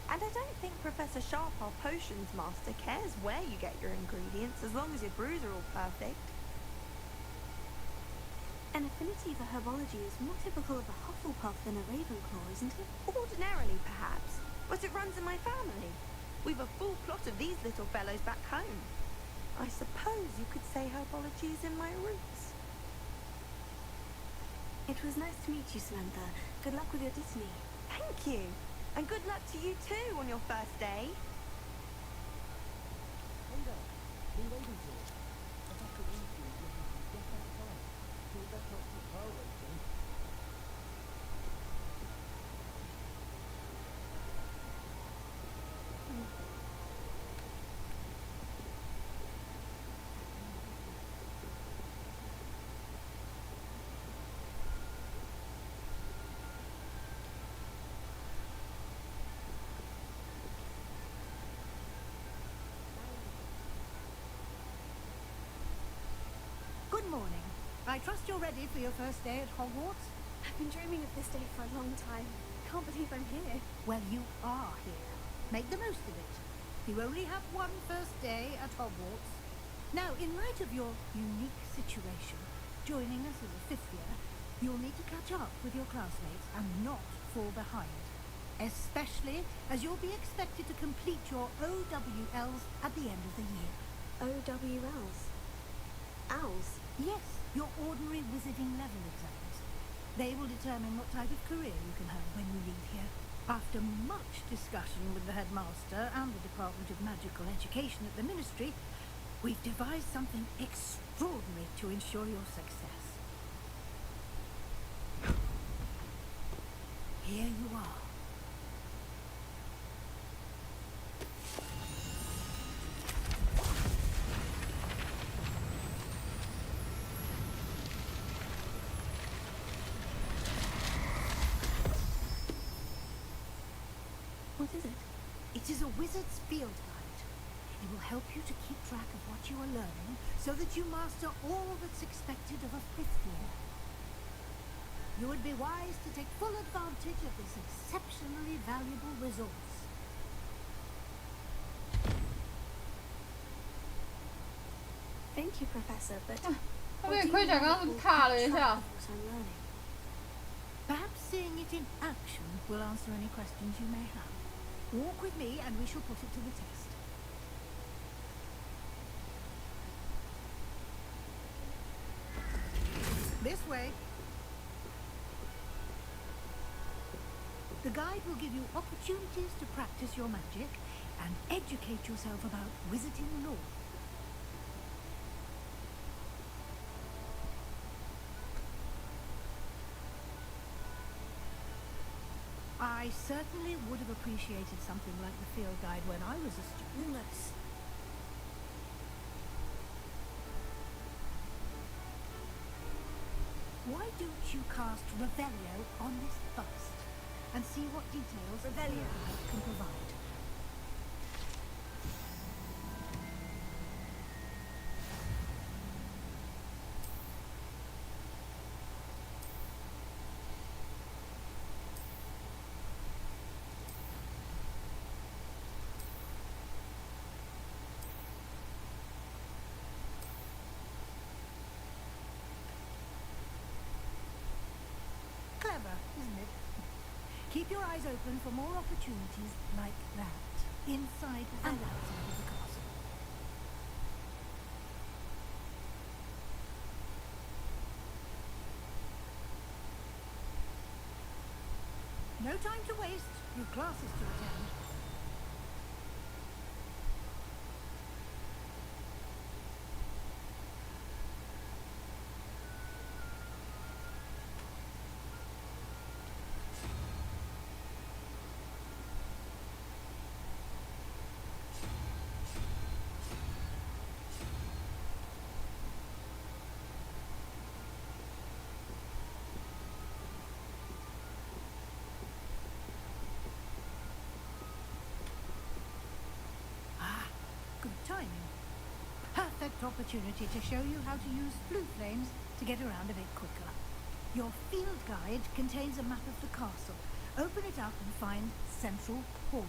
Speaker 12: And And I don't think Professor Sharp, our potions master, cares where you get your ingredients as long as your brews are all perfect.
Speaker 3: An affinity for herbology is more typical of a Hufflepuff than a Ravenclaw, isn't it?
Speaker 12: Ordinarily, perhaps, but it runs in my family. We've a full plot of these little fellows back home. I suppose you could say herbology is in my roots.
Speaker 3: It was nice to meet you, Samantha. Good luck with your Disney.
Speaker 12: Thank you. And good luck to you too on your first day.
Speaker 9: Good morning. I trust you're ready for your first day at Hogwarts?
Speaker 3: I've been dreaming of this day for a long time. Can't believe I'm here.
Speaker 9: Well, you are here. Make the most of it. You only have one first day at Hogwarts. Now, in light of your unique situation, joining us as a fifth year, you'll need to catch up with your classmates and not fall behind. Especially as you'll be expected to complete your OWLs at the end of the year.
Speaker 3: OWLs? Owls?
Speaker 9: Yes, your ordinary wizarding level exams. They will determine what type of career you can have when you leave here. After much discussion with the headmaster and the Department of Magical Education at the Ministry, we've devised something extraordinary to ensure your success. Here you are.
Speaker 3: What is it?
Speaker 9: It is a wizard's field guide. It will help you to keep track of what you are learning so that you master all that's expected of a fifth year. You would be wise to take full advantage of this exceptionally valuable resource.
Speaker 3: Thank you, Professor, but
Speaker 6: 他被盔甲刚刚踏了一下。
Speaker 3: what I'm learning.
Speaker 9: Perhaps seeing it in action will answer any questions you may have. Walk with me and we shall put it to the test. This way. The guide will give you opportunities to practice your magic and educate yourself about wizarding lore. I certainly would have appreciated something like the field guide when I was a student.
Speaker 3: Lumos.
Speaker 9: Why don't you cast Revelio on this bust and see what details Revelio can provide? Clever, isn't it? Keep your eyes open for more opportunities like that, inside and outside of the castle. No time to waste. You've classes to attend. Good timing. Perfect opportunity to show you how to use blue flames to get around a bit quicker. Your field guide contains a map of the castle. Open it up and find Central Hall.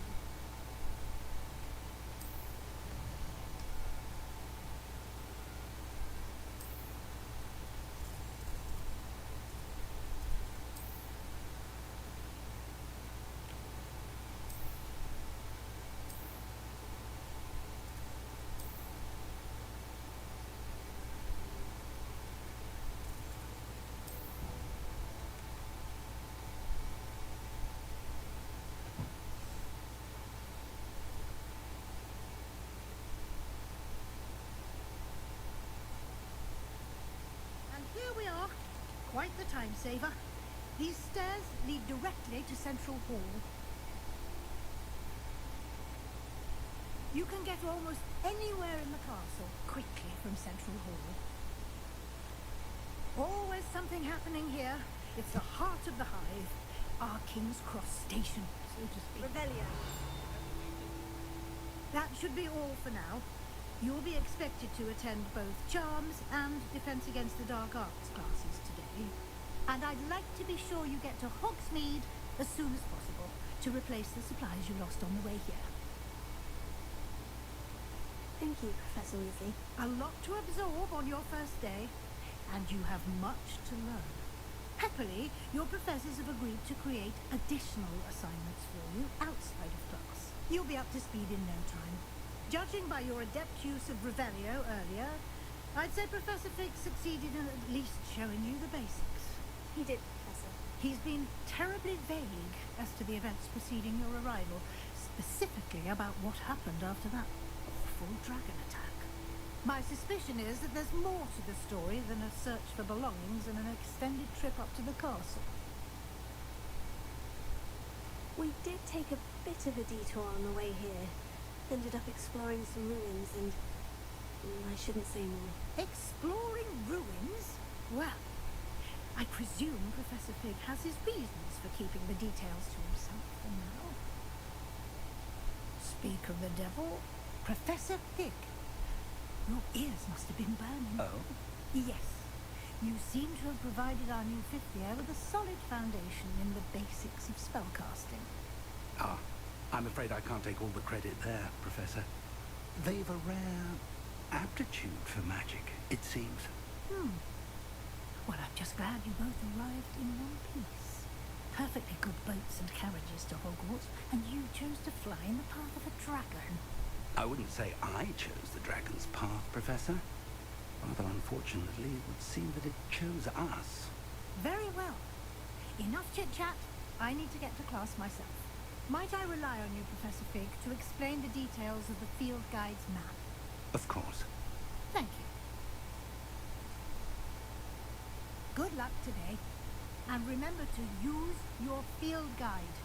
Speaker 9: quite the time saver. These stairs lead directly to Central Hall. You can get almost anywhere in the castle quickly from Central Hall. Always something happening here. It's the heart of the hive. Our King's Cross station, so to speak.
Speaker 3: Revelio.
Speaker 9: That should be all for now. You'll be expected to attend both Charms and Defense Against the Dark Arts classes today. And I'd like to be sure you get to Hogsmeade as soon as possible to replace the supplies you lost on the way here.
Speaker 3: Thank you, Professor Weasley.
Speaker 9: A lot to absorb on your first day, and you have much to learn. Happily, your professors have agreed to create additional assignments for you outside of class. You'll be up to speed in no time. Judging by your adept use of Revelio earlier, I'd say Professor Fig succeeded in at least showing you the basics.
Speaker 3: He did, Professor.
Speaker 9: He's been terribly vague as to the events preceding your arrival, specifically about what happened after that awful dragon attack. My suspicion is that there's more to the story than a search for belongings and an extended trip up to the castle.
Speaker 3: We did take a bit of a detour on the way here. Ended up exploring some ruins and... I shouldn't say more.
Speaker 9: Exploring ruins? Well, I presume Professor Fig has his reasons for keeping the details to himself for now. Speak of the devil, Professor Fig. Your ears must have been burning.
Speaker 10: Oh?
Speaker 9: Yes. You seem to have provided our new fifth year with a solid foundation in the basics of spellcasting.
Speaker 4: Ah, I'm afraid I can't take all the credit there, Professor. They've a rare aptitude for magic, it seems.
Speaker 9: Well, I'm just glad you both arrived in one piece. Perfectly good boats and carriages to Hogwarts, and you chose to fly in the path of a dragon.
Speaker 4: I wouldn't say I chose the dragon's path, Professor. Rather unfortunately, it would seem that it chose us.
Speaker 9: Very well. Enough chit-chat. I need to get to class myself. Might I rely on you, Professor Fig, to explain the details of the field guide's map?
Speaker 4: Of course.
Speaker 9: Thank you. Good luck today. And remember to use your field guide.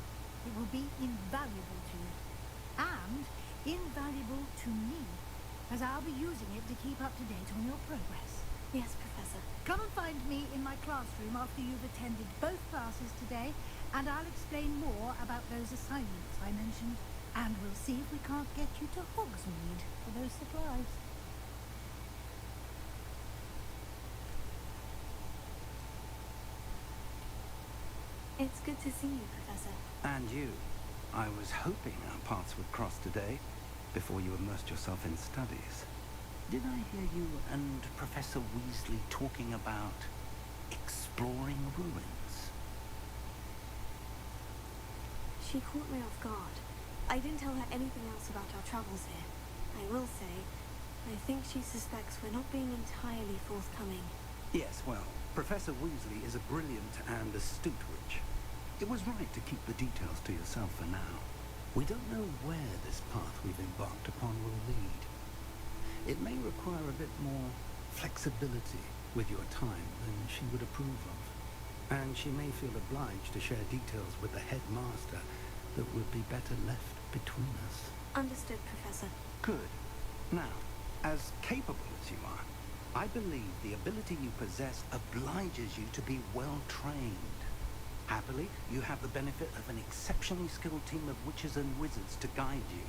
Speaker 9: It will be invaluable to you. And invaluable to me, as I'll be using it to keep up to date on your progress.
Speaker 3: Yes, Professor.
Speaker 9: Come and find me in my classroom after you've attended both classes today, and I'll explain more about those assignments I mentioned, and we'll see if we can't get you to Hogsmeade for those supplies.
Speaker 3: It's good to see you, Professor.
Speaker 4: And you. I was hoping our paths would cross today, before you immersed yourself in studies. Did I hear you and Professor Weasley talking about exploring ruins?
Speaker 3: She caught me off guard. I didn't tell her anything else about our travels here. I will say, I think she suspects we're not being entirely forthcoming.
Speaker 4: Yes, well, Professor Weasley is a brilliant and astute witch. It was right to keep the details to yourself for now. We don't know where this path we've embarked upon will lead. It may require a bit more flexibility with your time than she would approve of. And she may feel obliged to share details with the headmaster that would be better left between us.
Speaker 3: Understood, Professor.
Speaker 4: Good. Now, as capable as you are, I believe the ability you possess obliges you to be well trained. Happily, you have the benefit of an exceptionally skilled team of witches and wizards to guide you.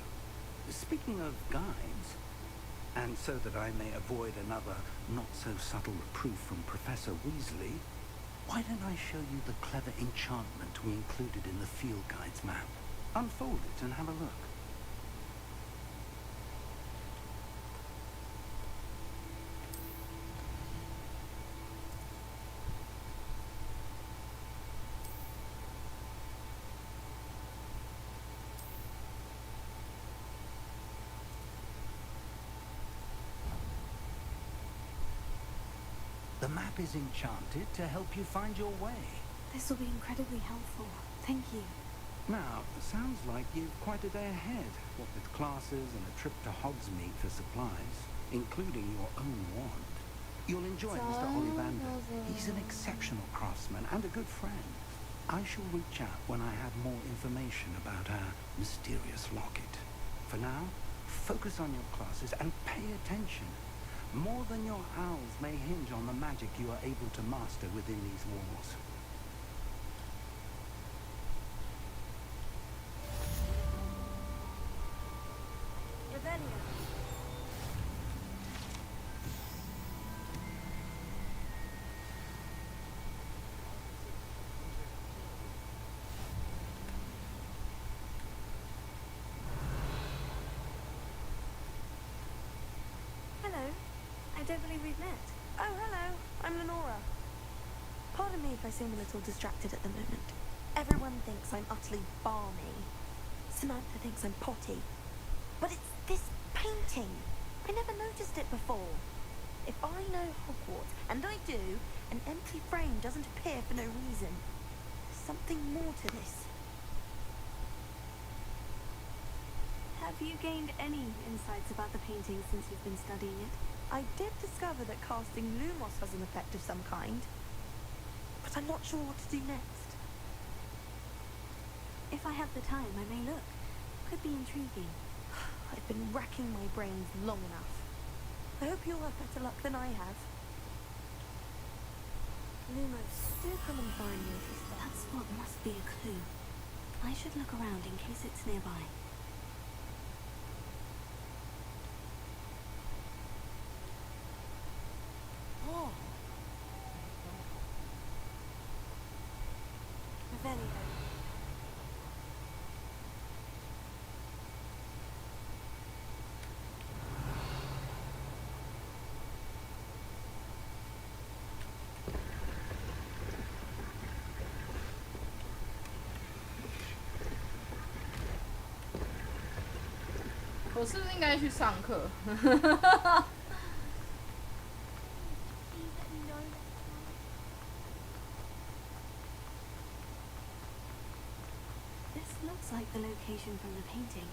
Speaker 4: Speaking of guides, and so that I may avoid another not-so-subtle reproof from Professor Weasley, why don't I show you the clever enchantment we included in the field guide's map? Unfold it and have a look. The map is enchanted to help you find your way.
Speaker 3: This will be incredibly helpful. Thank you.
Speaker 4: Now, it sounds like you've quite a day ahead, what with classes and a trip to Hogsmeade for supplies, including your own wand. You'll enjoy Mr. Ollivander. He's an exceptional craftsman and a good friend. I shall reach out when I have more information about our mysterious locket. For now, focus on your classes and pay attention. More than your owls may hinge on the magic you are able to master within these walls.
Speaker 3: Revelio. Hello. I don't believe we've met.
Speaker 12: Oh, hello. I'm Lenora. Pardon me if I seem a little distracted at the moment. Everyone thinks I'm utterly balmy. Samantha thinks I'm potty. But it's this painting. I never noticed it before. If I know Hogwarts, and I do, an empty frame doesn't appear for no reason. There's something more to this.
Speaker 3: Have you gained any insights about the painting since you've been studying it?
Speaker 12: I did discover that casting Lumos has an effect of some kind. But I'm not sure what to do next.
Speaker 3: If I have the time, I may look. Could be intriguing.
Speaker 12: I've been racking my brains long enough. I hope you'll have better luck than I have.
Speaker 3: Lumos.
Speaker 12: Do come and find me if you stop.
Speaker 3: That spot must be a clue. I should look around in case it's nearby.
Speaker 12: Oh.
Speaker 3: Revelio.
Speaker 6: 我是不是应该去上课？
Speaker 3: This looks like the location from the painting.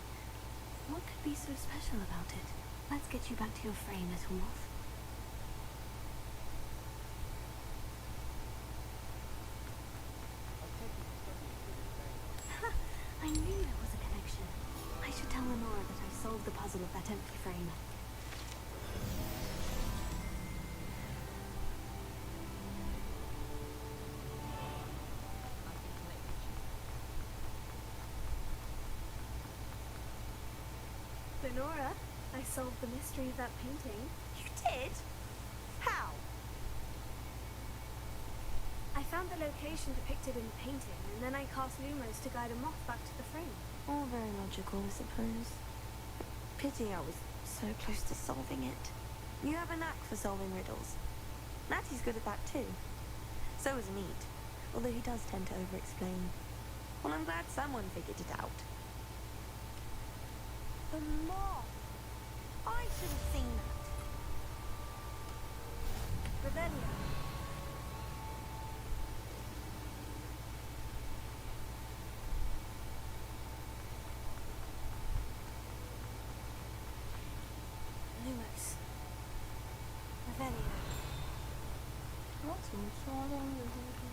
Speaker 3: What could be so special about it? Let's get you back to your frame, little moth. I knew there was a connection. I should tell Lenora that I solved the puzzle of that empty frame. Lenora, I solved the mystery of that painting.
Speaker 12: You did? How?
Speaker 3: I found the location depicted in the painting, and then I cast Lumos to guide a moth back to the frame.
Speaker 12: All very logical, I suppose. Pity I was so close to solving it. You have a knack for solving riddles. Natty's good at that too. So is Neat, although he does tend to over-explain. Well, I'm glad someone figured it out. The moth! I should have seen that.
Speaker 3: Revelio. Lumos. Revelio.
Speaker 6: 我要怎么抓到那个东西？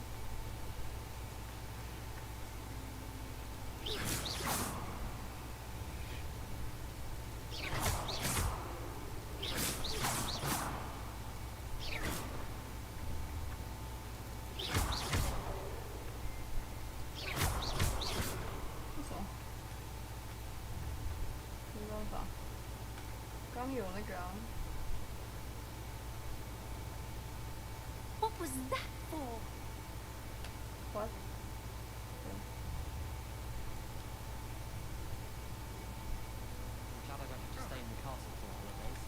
Speaker 6: 刚有那个啊。
Speaker 3: What was that for?
Speaker 6: What?
Speaker 13: I'm glad I don't have to stay in the castle for holidays.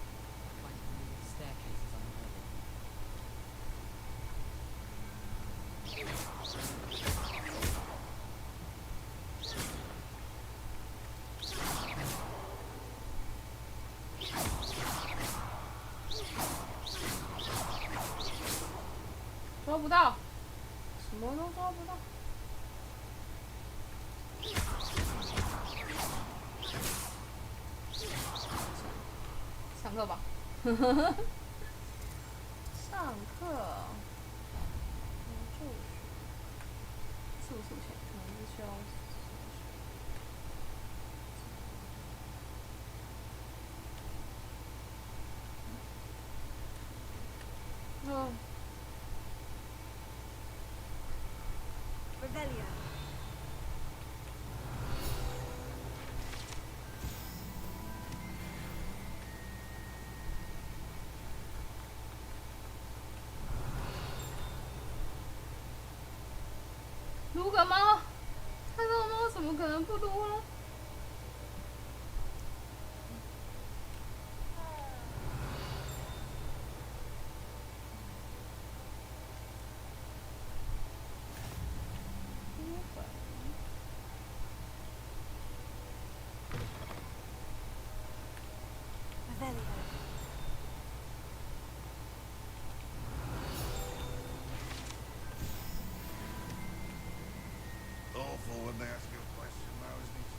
Speaker 13: Climbing the staircase is unheard of.
Speaker 6: 抓不到，什么都抓不到。上课吧。上课，就速前可能是需要。
Speaker 3: Revelio.
Speaker 6: 撸个猫，看到猫怎么可能不撸呢？Awful
Speaker 7: when they ask you a question, though, isn't it?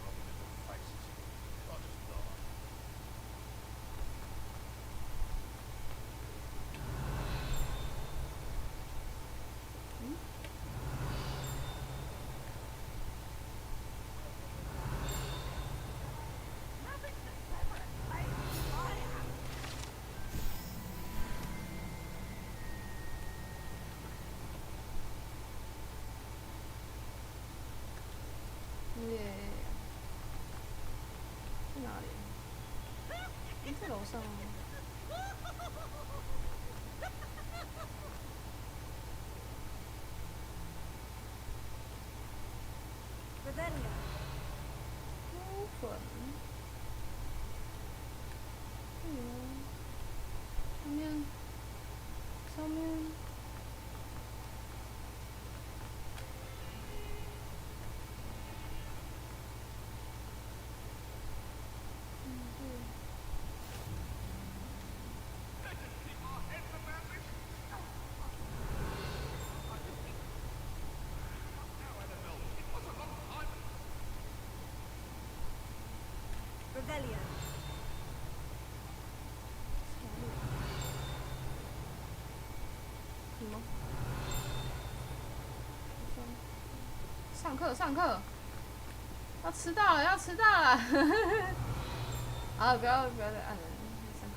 Speaker 7: Rubbing little faces. I just laugh.
Speaker 6: 去哪里？在楼上啊。
Speaker 3: Revelio.
Speaker 6: 猫粉。上面。
Speaker 3: Revelio.
Speaker 6: 什么？上课，要迟到了，啊，不要再按了，上课。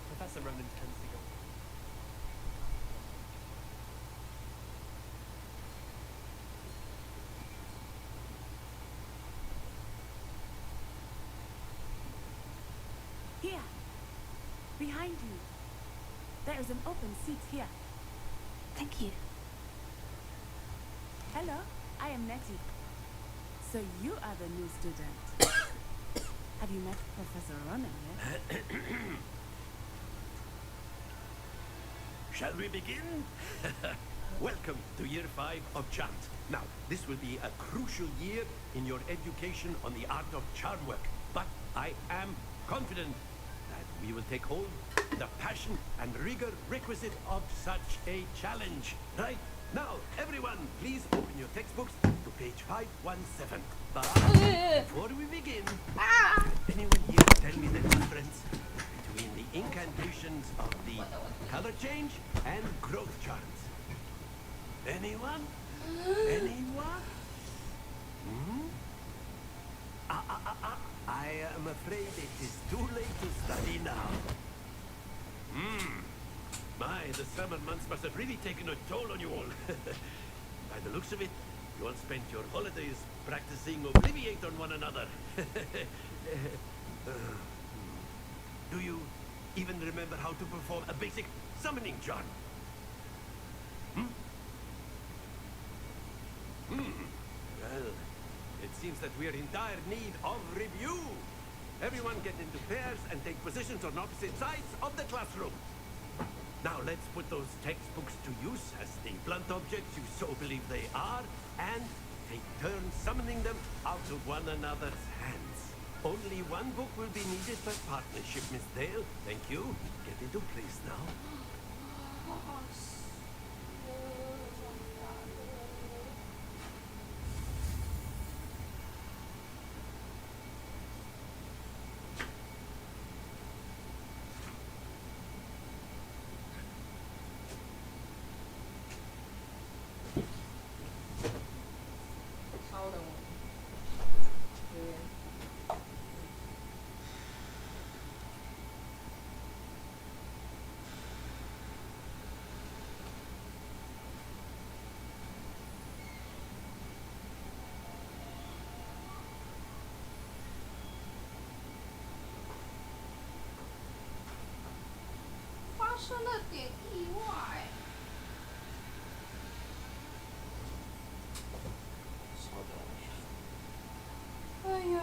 Speaker 13: Professor Ronan tends to go.
Speaker 14: Here, behind you. There is an open seat here.
Speaker 3: Thank you.
Speaker 14: Hello, I am Nettie. So you are the new student. Have you met Professor Ronan yet?
Speaker 5: Shall we begin? Welcome to Year 5 of Chant. Now, this will be a crucial year in your education on the art of charm work. But I am confident that we will take hold the passion and rigor requisite of such a challenge. Right? Now, everyone, please open your textbooks to page 517. But before we begin, can anyone here tell me the difference between the incantations of the color change and growth charts? Anyone? Anyone? I am afraid it is too late to study now. My, the summer months must have really taken a toll on you all. By the looks of it, you all spent your holidays practicing Obliviate on one another. Do you even remember how to perform a basic summoning charm? Well, it seems that we are in dire need of review. Everyone get into pairs and take positions on opposite sides of the classroom. Now let's put those textbooks to use as the blunt objects you so believe they are, and take turns summoning them out of one another's hands. Only one book will be needed per partnership, Miss Dale. Thank you. Get into place now.
Speaker 6: 生了点意外。稍等。哎呀。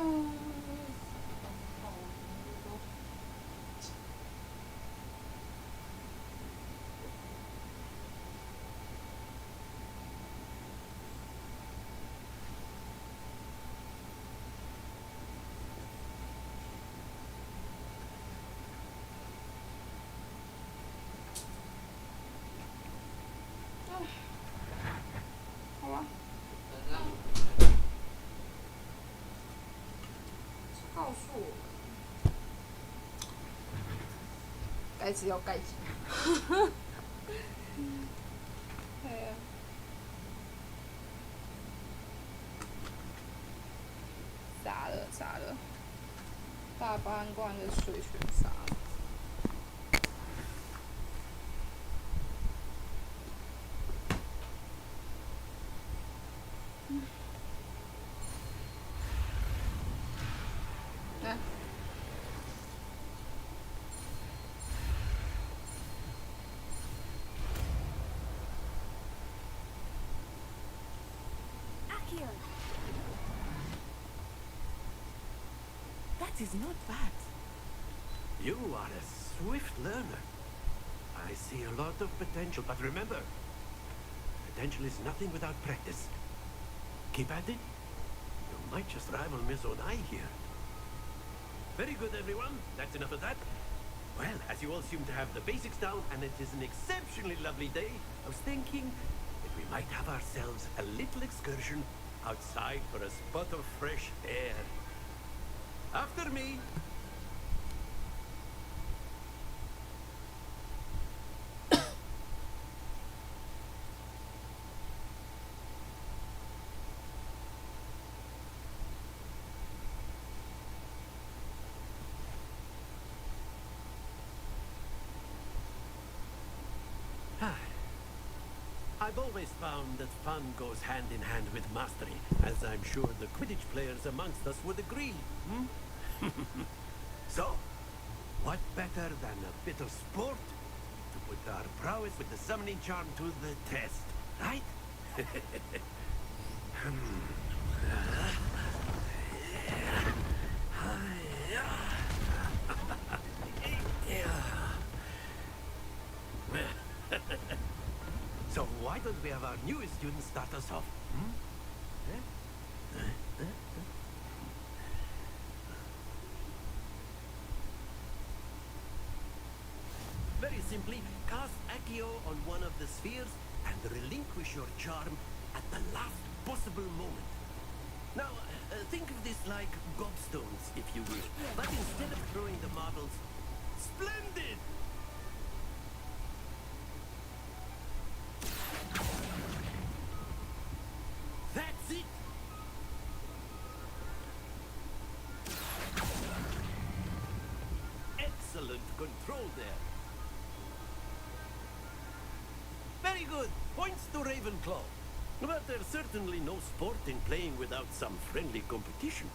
Speaker 6: 好吧，等等，告诉我，盖子要盖起来。哎呀，洒了，大半罐的水全洒了。
Speaker 14: That is not bad.
Speaker 5: You are a swift learner. I see a lot of potential, but remember, potential is nothing without practice. Keep at it. You might just rival Miss Onai here. Very good, everyone. That's enough of that. Well, as you all seem to have the basics down, and it is an exceptionally lovely day, I was thinking that we might have ourselves a little excursion outside for a spot of fresh air. After me. I've always found that fun goes hand in hand with mastery, as I'm sure the Quidditch players amongst us would agree. So, what better than a bit of sport to put our prowess with the summoning charm to the test, right? So why don't we have our newest student start us off? Very simply, cast Accio on one of the spheres and relinquish your charm at the last possible moment. Now, think of this like gobstones, if you will. But instead of throwing the marbles, splendid! That's it! Excellent control there. Very good. Points to Ravenclaw. But there's certainly no sport in playing without some friendly competition.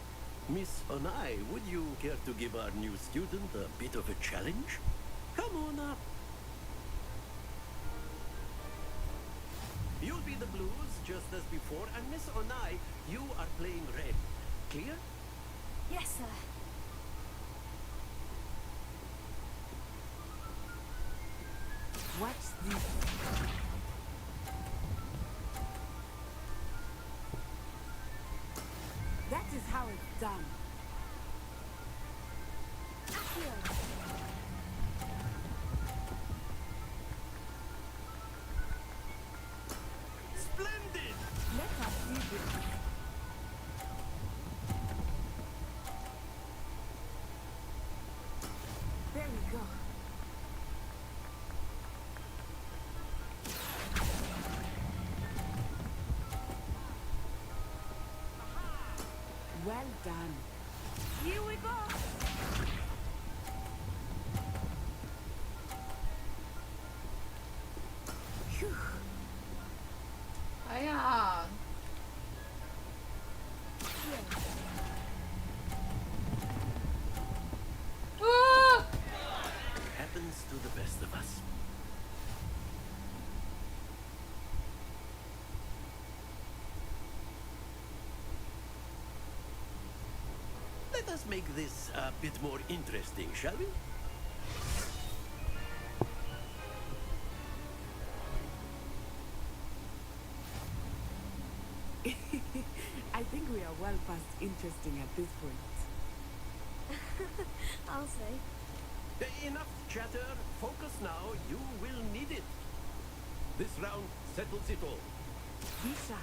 Speaker 5: Miss Onai, would you care to give our new student a bit of a challenge? Come on up. You'll be the blues, just as before, and Miss Onai, you are playing red. Clear?
Speaker 3: Yes, sir.
Speaker 14: Watch this. That is how it's done.
Speaker 5: Splendid!
Speaker 14: Let us see this. There we go. Well done.
Speaker 3: Here we go.
Speaker 14: Phew.
Speaker 6: 哎呀！
Speaker 5: Happens to the best of us.
Speaker 15: Let us make this a bit more interesting, shall we?
Speaker 14: I think we are well past interesting at this point.
Speaker 3: I'll say.
Speaker 15: Enough chatter. Focus now. You will need it. This round settles it all.
Speaker 14: Be sharp.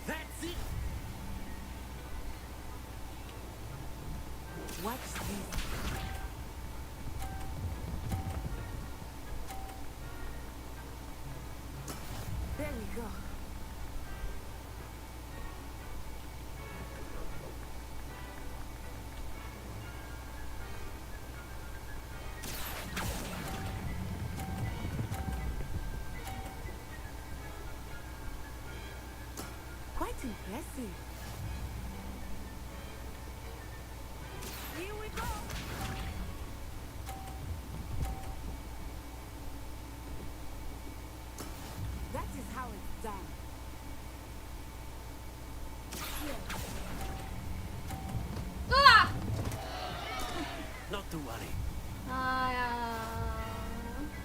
Speaker 15: That's it.
Speaker 14: Watch this. There we go. Quite impressive. Here we go. That is how it's done.
Speaker 15: Not to worry.
Speaker 6: 哎呀，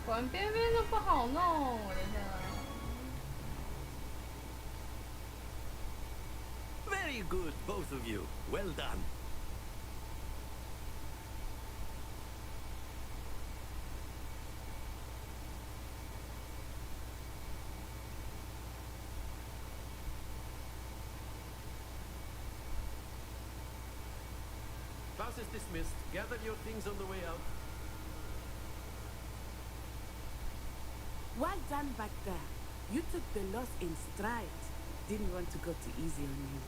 Speaker 6: 果然边边都不好弄，我的天啊！
Speaker 15: Very good, both of you. Well done. Class is dismissed. Gather your things on the way out.
Speaker 14: Well done back there. You took the loss in stride. Didn't want to go too easy on you.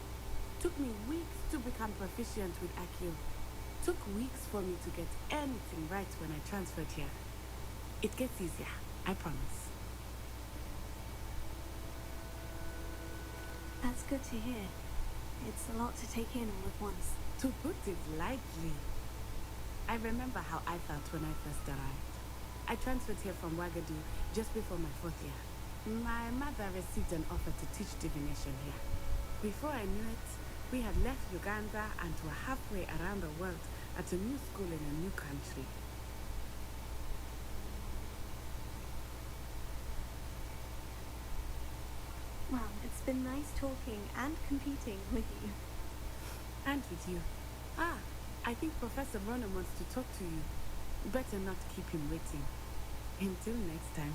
Speaker 14: Took me weeks to become proficient with Accio. Took weeks for me to get anything right when I transferred here. It gets easier, I promise.
Speaker 3: That's good to hear. It's a lot to take in all at once.
Speaker 14: To put it lightly, I remember how I felt when I first arrived. I transferred here from Wagadu just before my 4th year. My mother received an offer to teach divination here. Before I knew it, we had left Uganda and were halfway around the world at a new school in a new country.
Speaker 3: Well, it's been nice talking and competing with you.
Speaker 14: And with you. Ah, I think Professor Ronan wants to talk to you. Better not keep him waiting. Until next time.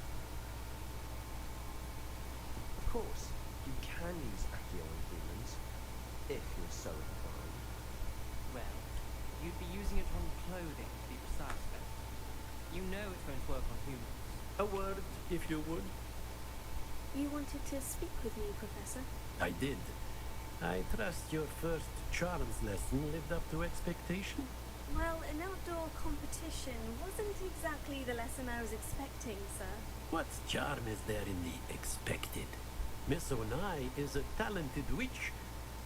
Speaker 16: Of course, you can use Accio on humans, if you're so inclined.
Speaker 13: Well, you'd be using it on clothing, to be precise, then. You know it's going to work on humans.
Speaker 15: A word, if you would.
Speaker 3: You wanted to speak with me, Professor?
Speaker 15: I did. I trust your first charms lesson lived up to expectation.
Speaker 3: Well, an outdoor competition wasn't exactly the lesson I was expecting, sir.
Speaker 15: What charm is there in the expected? Miss Onai is a talented witch.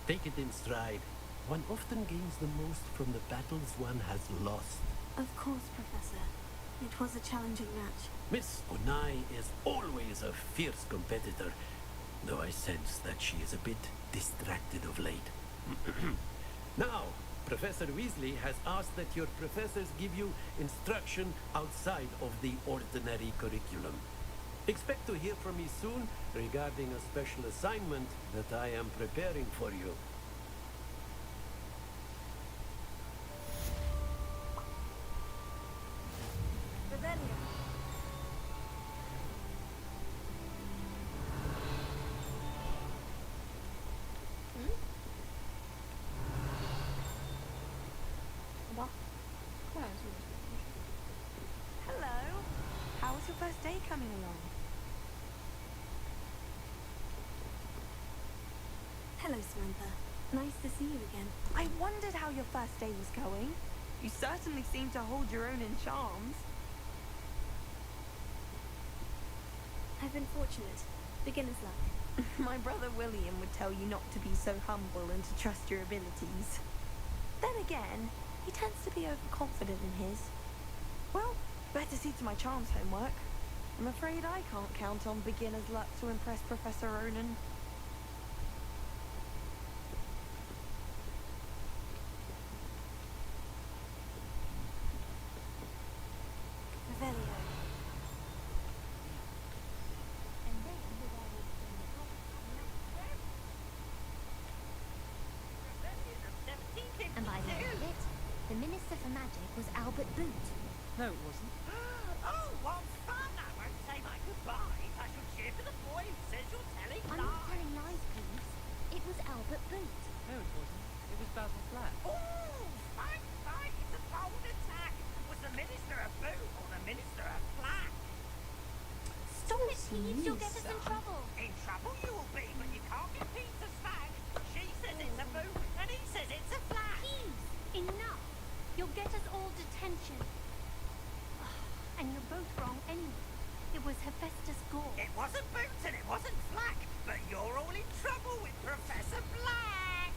Speaker 15: Take it in stride. One often gains the most from the battles one has lost.
Speaker 3: Of course, Professor. It was a challenging match.
Speaker 15: Miss Onai is always a fierce competitor, though I sense that she is a bit distracted of late. Now, Professor Weasley has asked that your professors give you instruction outside of the ordinary curriculum. Expect to hear from me soon regarding a special assignment that I am preparing for you.
Speaker 3: Rebellion.
Speaker 12: Hello. How's your first day coming along?
Speaker 3: Hello, Samantha. Nice to see you again.
Speaker 12: I wondered how your first day was going. You certainly seem to hold your own in charms.
Speaker 3: I've been fortunate. Beginner's luck.
Speaker 12: My brother William would tell you not to be so humble and to trust your abilities. Then again, he tends to be overconfident in his. Well, better see to my charms homework. I'm afraid I can't count on beginner's luck to impress Professor Ronan. Revelio.
Speaker 17: And by the end of it, the Minister for Magic was Albert Boot.
Speaker 13: No, it wasn't.
Speaker 10: Oh, what fun! I won't say my goodbyes. I shall cheer for the boy who says you're telling
Speaker 17: I'm
Speaker 10: lies.
Speaker 17: not telling lies, please. It was Albert Boot.
Speaker 13: No, it wasn't. It was Basil Flack.
Speaker 10: Oh, fight! It's a bold attack. Was the Minister a boot or the Minister a flack?
Speaker 17: Stop it, Peeves. You'll get us in trouble.
Speaker 10: In trouble you will be, but you can't get Peter's flag. She says it's a boot and he says it's a flack.
Speaker 17: Peeves, enough. You'll get us all detention. And you're both wrong anyway. It was Hephaestus Gore.
Speaker 10: It wasn't boot and it wasn't flack, but you're all in trouble with Professor Black.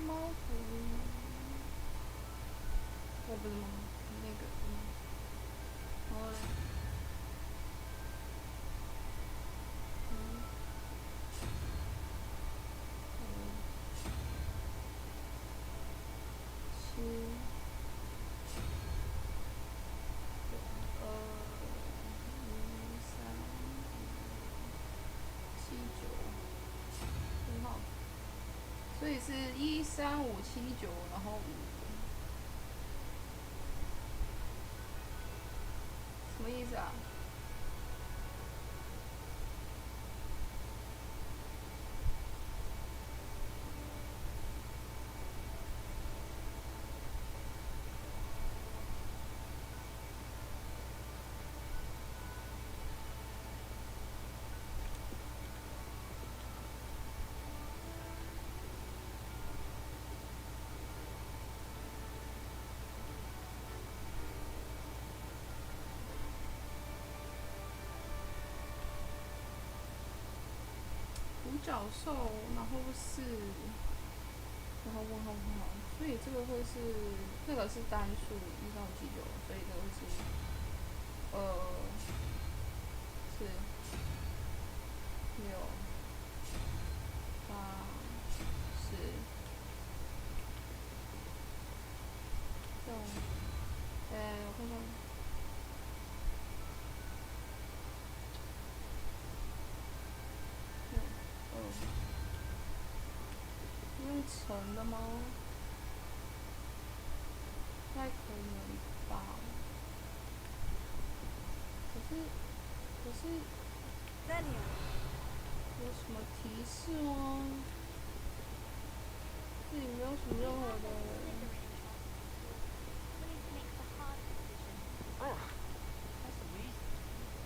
Speaker 6: 猫头鹰，我不是猫，那个，然后嘞，所以是13579，然后5，什么意思啊？角兽，然后是，然后问号，所以这个会是，这个是单数13579，所以这个会是4、6、8、10、我看看。用乘的吗？不太可能吧。可是，有什么提示吗？这里没有什么任何的。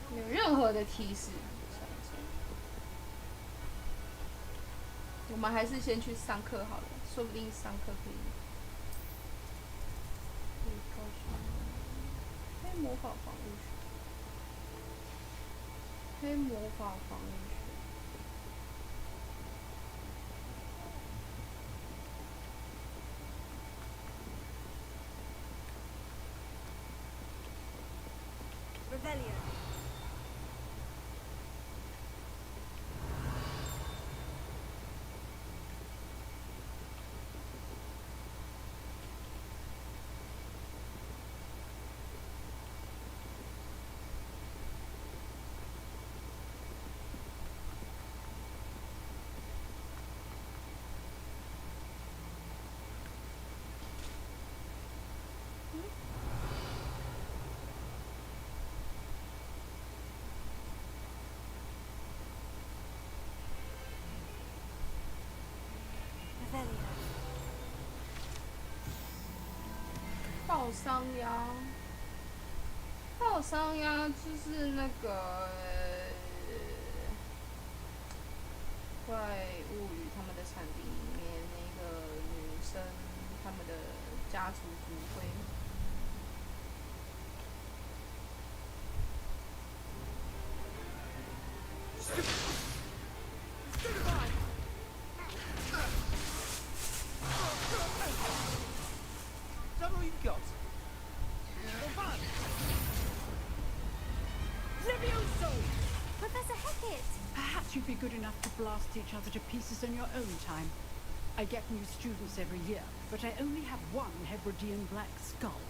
Speaker 6: 没有任何的提示。我们还是先去上课好了，说不定上课可以告诉我。黑魔法防御学，黑魔法防御学。
Speaker 12: Revelio. Revelio.
Speaker 6: 爆伤鸭，爆伤鸭就是那个怪物语他们的长家族族徽。
Speaker 4: Is that all you've got?
Speaker 9: Levioso!
Speaker 17: Professor Hecat!
Speaker 9: Perhaps you'd be good enough to blast each other to pieces in your own time. I get new students every year, but I only have one Hebridean black skull.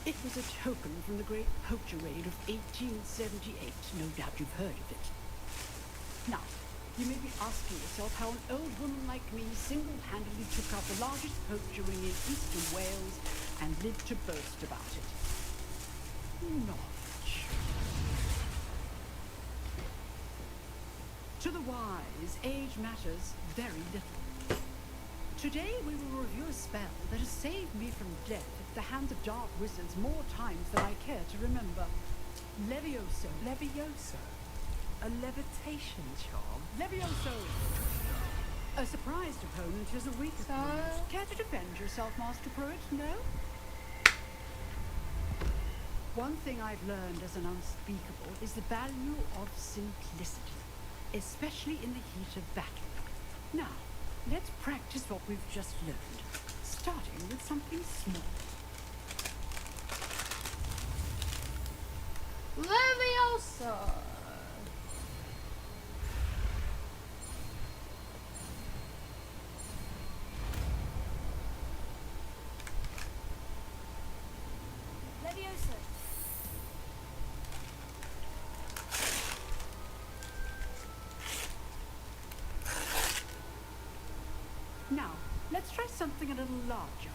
Speaker 9: It was a token from the Great Poacher Raid of 1878. No doubt you've heard of it. Now, you may be asking yourself how an old woman like me single-handedly took out the largest poacher ring in eastern Wales and lived to boast about it. Knowledge. To the wise, age matters very little. Today we will review a spell that has saved me from death at the hands of dark wizards more times than I care to remember. Levioso.
Speaker 5: Levioso? A levitation charm?
Speaker 9: Levioso! A surprised opponent is a weak opponent. Care to defend yourself, Master Pruitt? No? One thing I've learned as an unspeakable is the value of simplicity, especially in the heat of battle. Now, let's practice what we've just learned, starting with something small.
Speaker 6: Leviosa!
Speaker 17: Leviosa!
Speaker 9: Now, let's try something a little larger.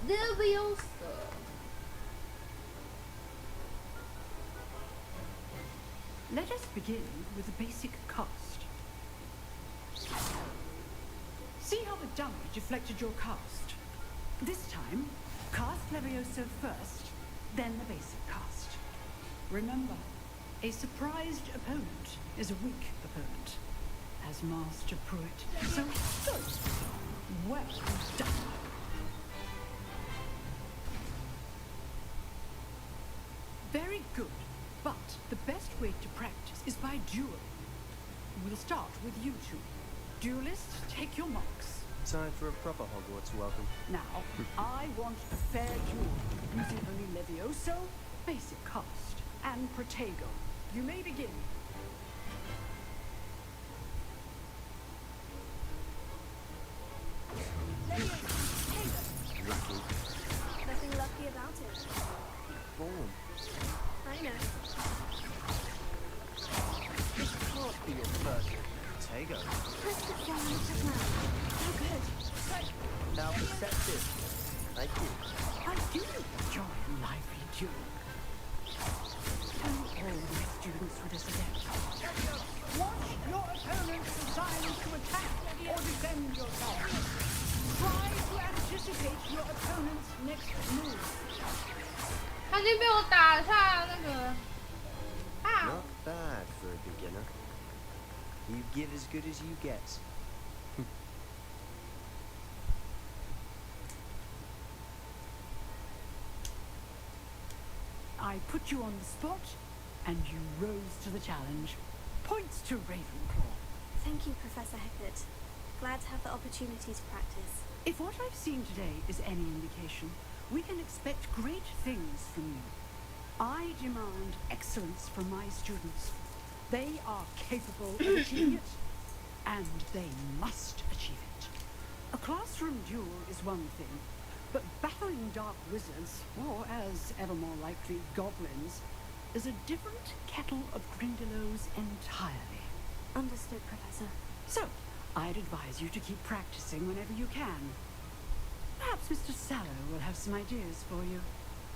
Speaker 6: Leviosa!
Speaker 9: Let us begin with a basic cast. See how the dummy deflected your cast? This time, cast Levioso first, then the basic cast. Remember, a surprised opponent is a weak opponent. As Master Pruitt, so good. Well done. Very good, but the best way to practice is by duel. We'll start with you two. Duelists, take your marks.
Speaker 16: Time for a proper Hogwarts welcome.
Speaker 9: Now, I want a fair duel, using only Levioso, basic cast, and Protego. You may begin.
Speaker 17: Nothing lucky about it.
Speaker 16: Born.
Speaker 17: I know.
Speaker 16: This can't be your first Tego.
Speaker 17: Press the phone to plan. How good.
Speaker 16: How perceptive. Thank you.
Speaker 9: I do enjoy a lively duel. Don't all my students with us again. Watch your opponents decide to attack or defend yourself. Try to anticipate your opponent's next move.
Speaker 6: 他已经被我打下那个。
Speaker 16: Not bad for a beginner. You give as good as you get.
Speaker 9: I put you on the spot, and you rose to the challenge. Points to Ravenclaw.
Speaker 17: Thank you, Professor Hecat. Glad to have the opportunity to practice.
Speaker 9: If what I've seen today is any indication, we can expect great things from you. I demand excellence from my students. They are capable of achieving it, and they must achieve it. A classroom duel is one thing, but battling dark wizards, or as ever more likely, goblins, is a different kettle of Grindylows entirely.
Speaker 17: Understood, Professor.
Speaker 9: So, I'd advise you to keep practicing whenever you can. Perhaps Mr. Sallow will have some ideas for you.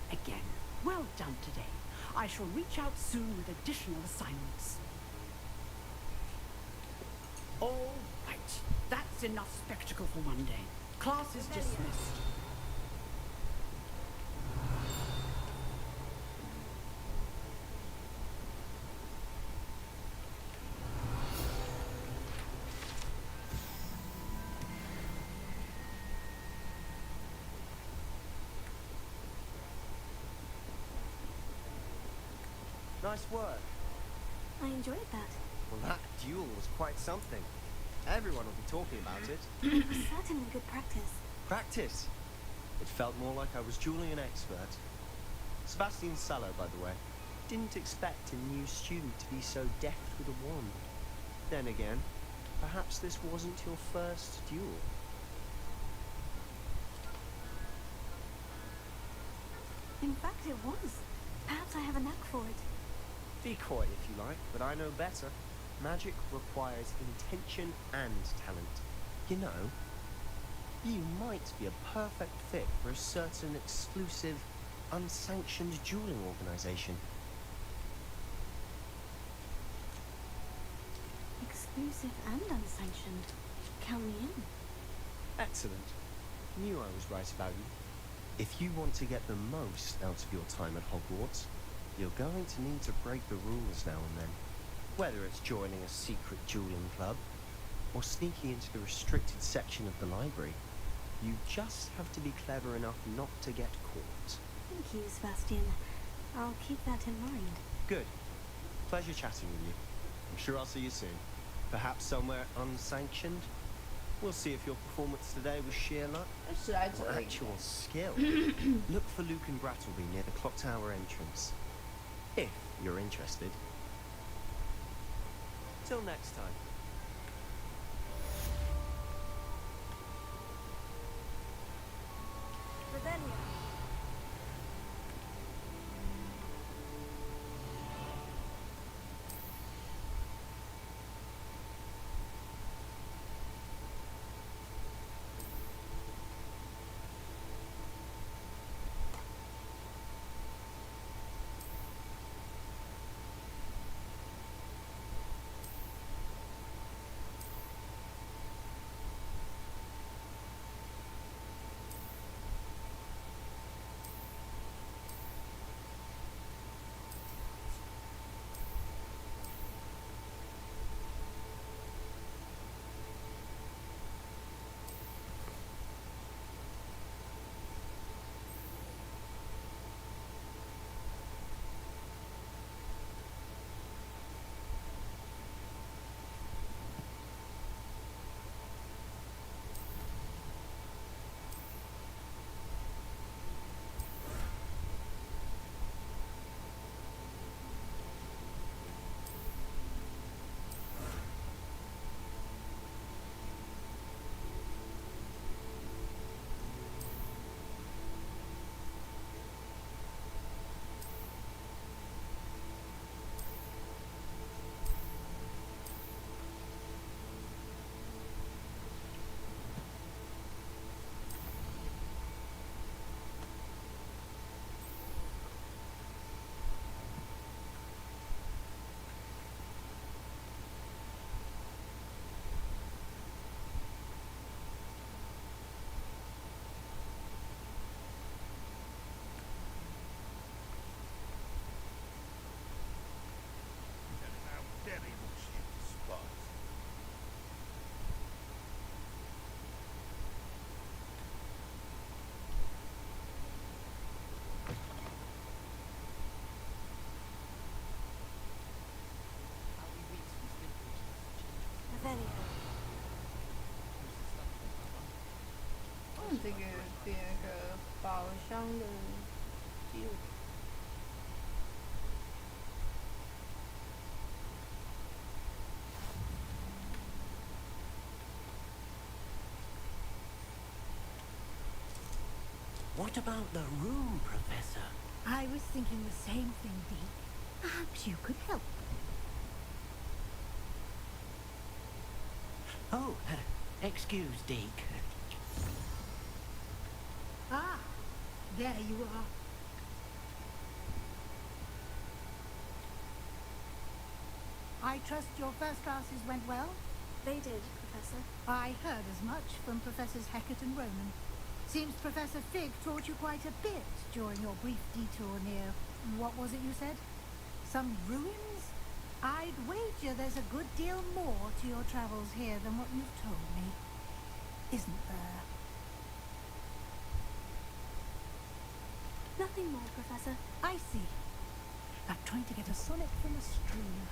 Speaker 9: Again, well done today. I shall reach out soon with additional assignments. All right. That's enough spectacle for one day. Class is dismissed.
Speaker 16: Nice work.
Speaker 3: I enjoyed that.
Speaker 16: Well, that duel was quite something. Everyone will be talking about it.
Speaker 3: Certainly good practice.
Speaker 16: Practice? It felt more like I was dueling an expert. Sebastian Sallow, by the way. Didn't expect a new student to be so deft with a wand. Then again, perhaps this wasn't your first duel.
Speaker 3: In fact, it was. Perhaps I have a knack for it.
Speaker 16: Be coy if you like, but I know better. Magic requires intention and talent. You know, you might be a perfect fit for a certain exclusive, unsanctioned dueling organization.
Speaker 3: Exclusive and unsanctioned. Count me in.
Speaker 16: Excellent. Knew I was right about you. If you want to get the most out of your time at Hogwarts, you're going to need to break the rules now and then. Whether it's joining a secret dueling club, or sneaking into the restricted section of the library, you just have to be clever enough not to get caught.
Speaker 3: Thank you, Sebastian. I'll keep that in mind.
Speaker 16: Good. Pleasure chatting with you. I'm sure I'll see you soon. Perhaps somewhere unsanctioned? We'll see if your performance today was sheer luck or actual skill. Look for Luke and Brattleby near the clock tower entrance. If you're interested. Till next time.
Speaker 3: Revelio. Revelio.
Speaker 6: 这个变个宝箱的记录。
Speaker 10: What about the room, Professor?
Speaker 9: I was thinking the same thing, Deke. Perhaps you could help.
Speaker 10: Oh, excuse, Deke.
Speaker 9: Ah, there you are. I trust your first classes went well?
Speaker 3: They did, Professor.
Speaker 9: I heard as much from Professors Hecat and Ronan. Seems Professor Fig taught you quite a bit during your brief detour near... what was it you said? Some ruins? I'd wager there's a good deal more to your travels here than what you've told me. Isn't there?
Speaker 3: Nothing more, Professor.
Speaker 9: I see. like trying to get a sonnet from a stream.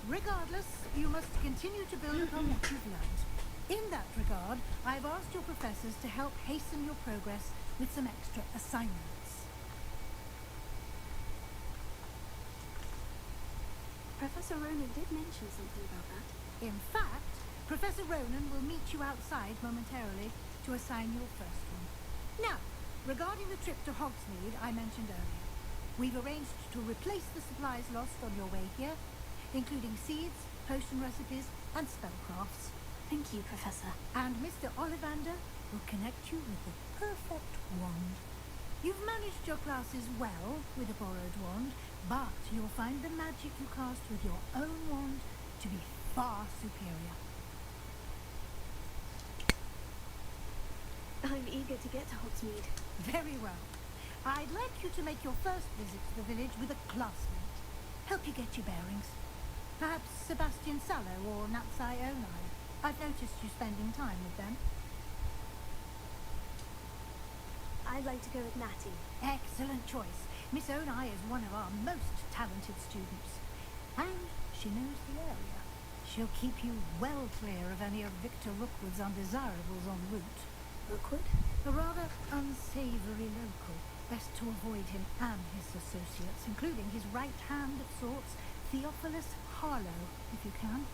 Speaker 9: Regardless, you must continue to build upon what you've learned. In that regard, I've asked your professors to help hasten your progress with some extra assignments.
Speaker 3: Professor Ronan did mention something about that.
Speaker 9: In fact, Professor Ronan will meet you outside momentarily to assign your first one. Now, regarding the trip to Hogsmeade I mentioned earlier, we've arranged to replace the supplies lost on your way here, including seeds, potion recipes, and spellcrafts.
Speaker 3: Thank you, Professor.
Speaker 9: And Mr. Ollivander will connect you with the perfect wand. You've managed your classes well with a borrowed wand, but you'll find the magic you cast with your own wand to be far superior.
Speaker 3: I'm eager to get to Hogsmeade.
Speaker 9: Very well. I'd like you to make your first visit to the village with a classmate. Help you get your bearings. Perhaps Sebastian Sallow or Natsai Onai. I've noticed you spending time with them.
Speaker 3: I'd like to go with Natty.
Speaker 9: Excellent choice. Miss Onai is one of our most talented students. And she knows the area. She'll keep you well clear of any of Victor Rookwood's undesirables en route.
Speaker 3: Rookwood?
Speaker 9: A rather unsavory local. Best to avoid him and his associates, including his right hand of sorts, Theophilus Harlow, if you can.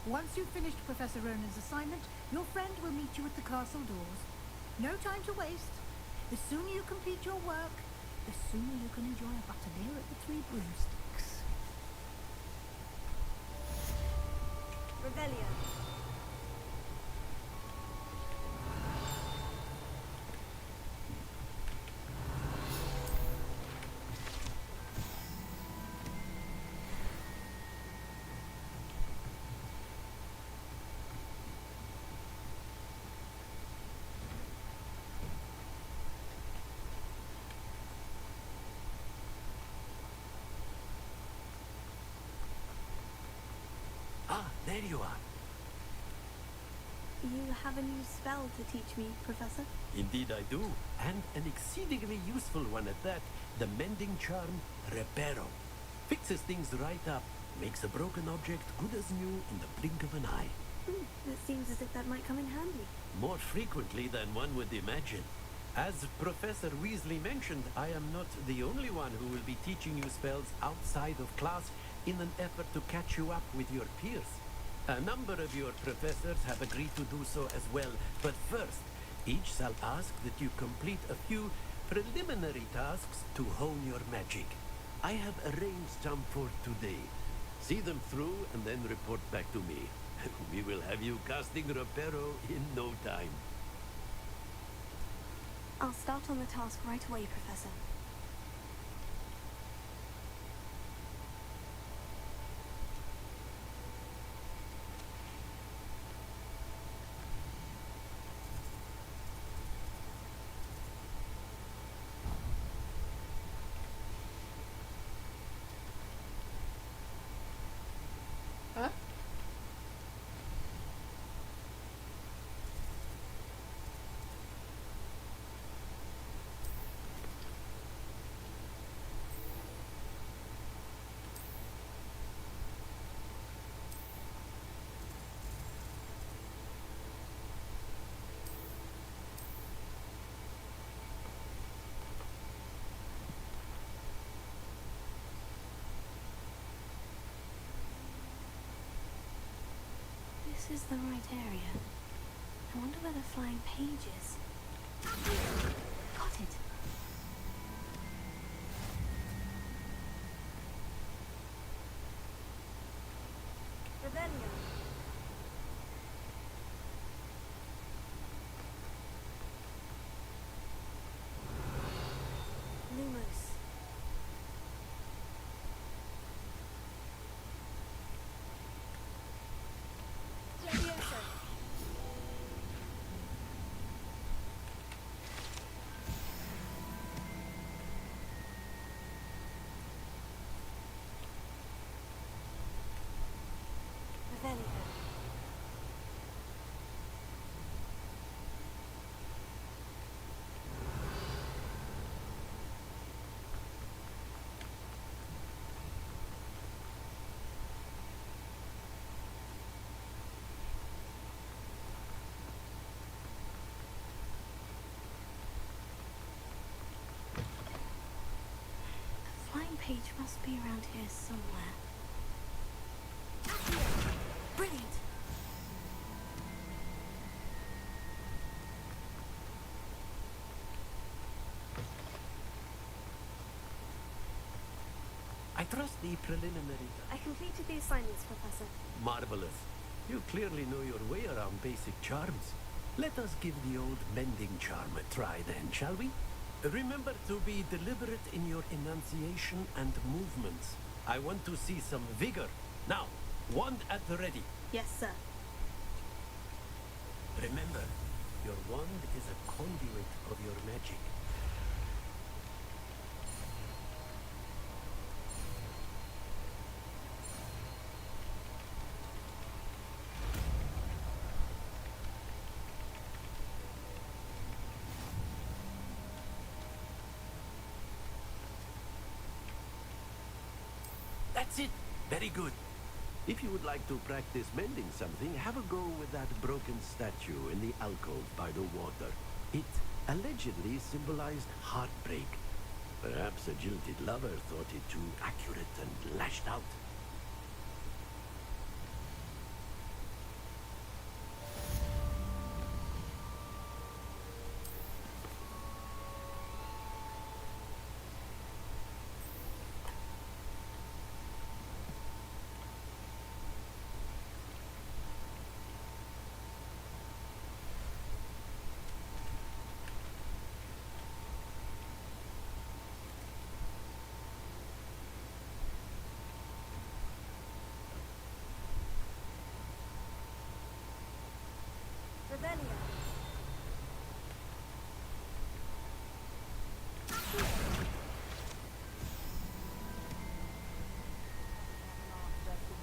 Speaker 9: Once you've finished Professor Ronan's assignment, your friend will meet you at the castle doors. No time to waste. The sooner you complete your work, the sooner you can enjoy a butterbeer at the Three Broomsticks.
Speaker 3: Revelio.
Speaker 15: Ah, there you are.
Speaker 3: You have a new spell to teach me, Professor?
Speaker 15: Indeed I do, and an exceedingly useful one at that. The mending charm, Reparo. Fixes things right up, makes a broken object good as new in the blink of an eye.
Speaker 3: It seems as if that might come in handy.
Speaker 15: More frequently than one would imagine. As Professor Weasley mentioned, I am not the only one who will be teaching you spells outside of class in an effort to catch you up with your peers. A number of your professors have agreed to do so as well, but first, each shall ask that you complete a few preliminary tasks to hone your magic. I have arranged some for today. See them through and then report back to me. We will have you casting Reparo in no time.
Speaker 3: I'll start on the task right away, Professor. This is the right area. I wonder where the flying page is. Got it. Revelio. Lumos.
Speaker 17: page must be around here somewhere.
Speaker 3: Brilliant.
Speaker 15: I trust the preliminary.
Speaker 3: I completed the assignments, Professor.
Speaker 15: Marvelous. You clearly know your way around basic charms. Let us give the old mending charm a try then, shall we? Remember to be deliberate in your enunciation and movements. I want to see some vigor. Now, wand at the ready.
Speaker 3: Yes, sir.
Speaker 15: Remember, your wand is a conduit of your magic. That's it. Very good. If you would like to practice mending something, have a go with that broken statue in the alcove by the water. It allegedly symbolized heartbreak. Perhaps a jilted lover thought it too accurate and lashed out.
Speaker 3: Revelio.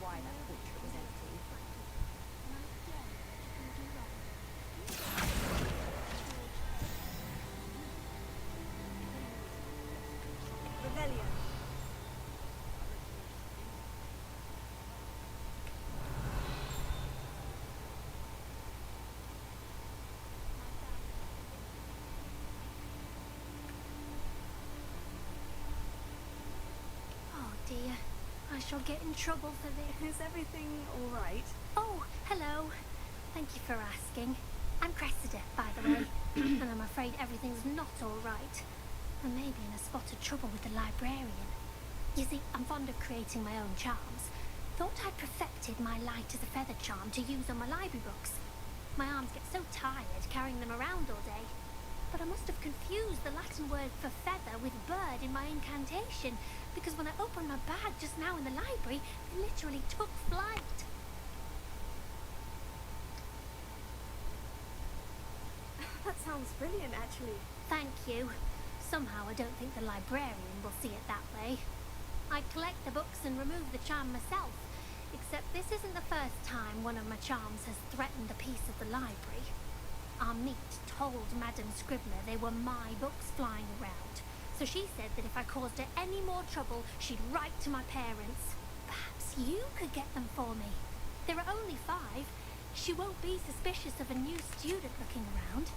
Speaker 12: Why that portrait was empty.
Speaker 3: Revelio.
Speaker 17: Oh dear. I shall get in trouble for this.
Speaker 3: Is everything all right?
Speaker 17: Oh, hello. Thank you for asking. I'm Cressida, by the way. And I'm afraid everything's not all right. I may be in a spot of trouble with the librarian. You see, I'm fond of creating my own charms. Thought I'd perfected my light as a feather charm to use on my library books. My arms get so tired carrying them around all day. But I must have confused the Latin word for feather with bird in my incantation, because when I opened my bag just now in the library, it literally took flight.
Speaker 3: That sounds brilliant, actually.
Speaker 17: Thank you. Somehow I don't think the librarian will see it that way. I collect the books and remove the charm myself, except this isn't the first time one of my charms has threatened a piece of the library. Our meet told Madame Scribner they were my books flying around, so she said that if I caused her any more trouble, she'd write to my parents. Perhaps you could get them for me. There are only 5. She won't be suspicious of a new student looking around.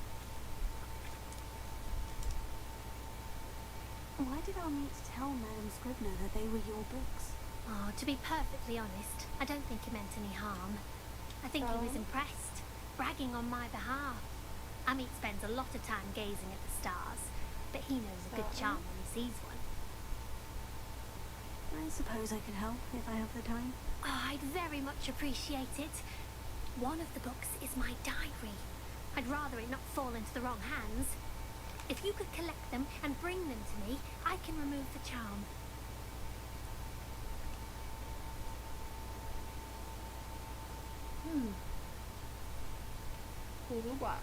Speaker 3: Why did our meet tell Madame Scribner that they were your books?
Speaker 17: Oh, to be perfectly honest, I don't think he meant any harm. I think he was impressed, bragging on my behalf. Amit spends a lot of time gazing at the stars, but he knows a good charm when he sees one.
Speaker 3: I suppose I could help if I have the time.
Speaker 17: Oh, I'd very much appreciate it. One of the books is my diary. I'd rather it not fall into the wrong hands. If you could collect them and bring them to me, I can remove the charm.
Speaker 6: Hmm. 图书馆。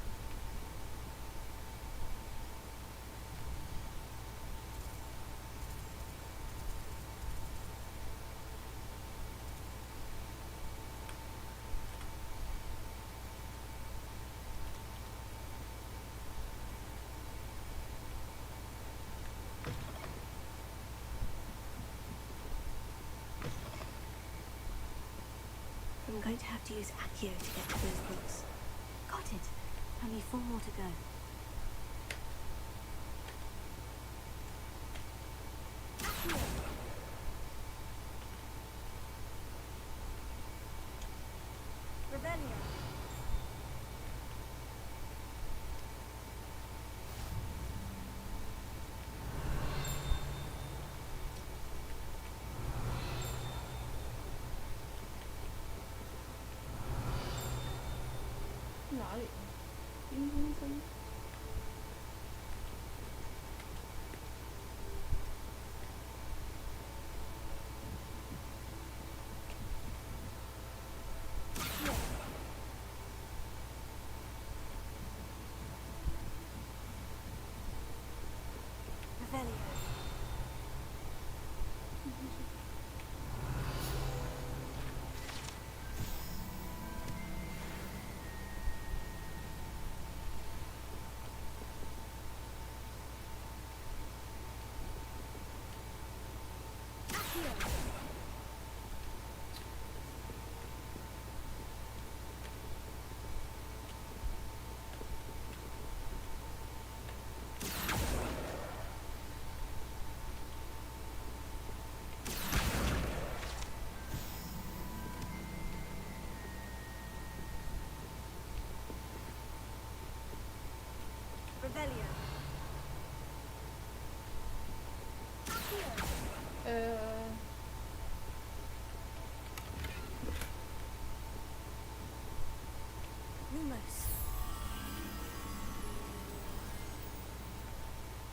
Speaker 3: I'm going to have to use Accio to get to those books. Got it. Only 4 more to go.
Speaker 6: 叮咚声。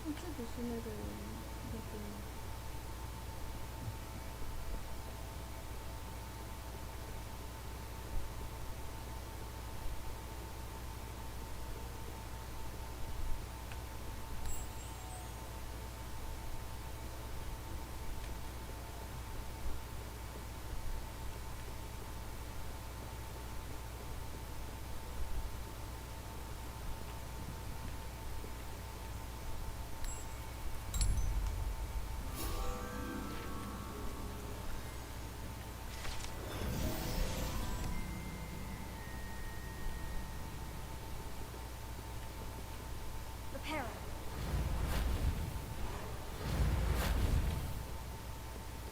Speaker 6: 这不是那个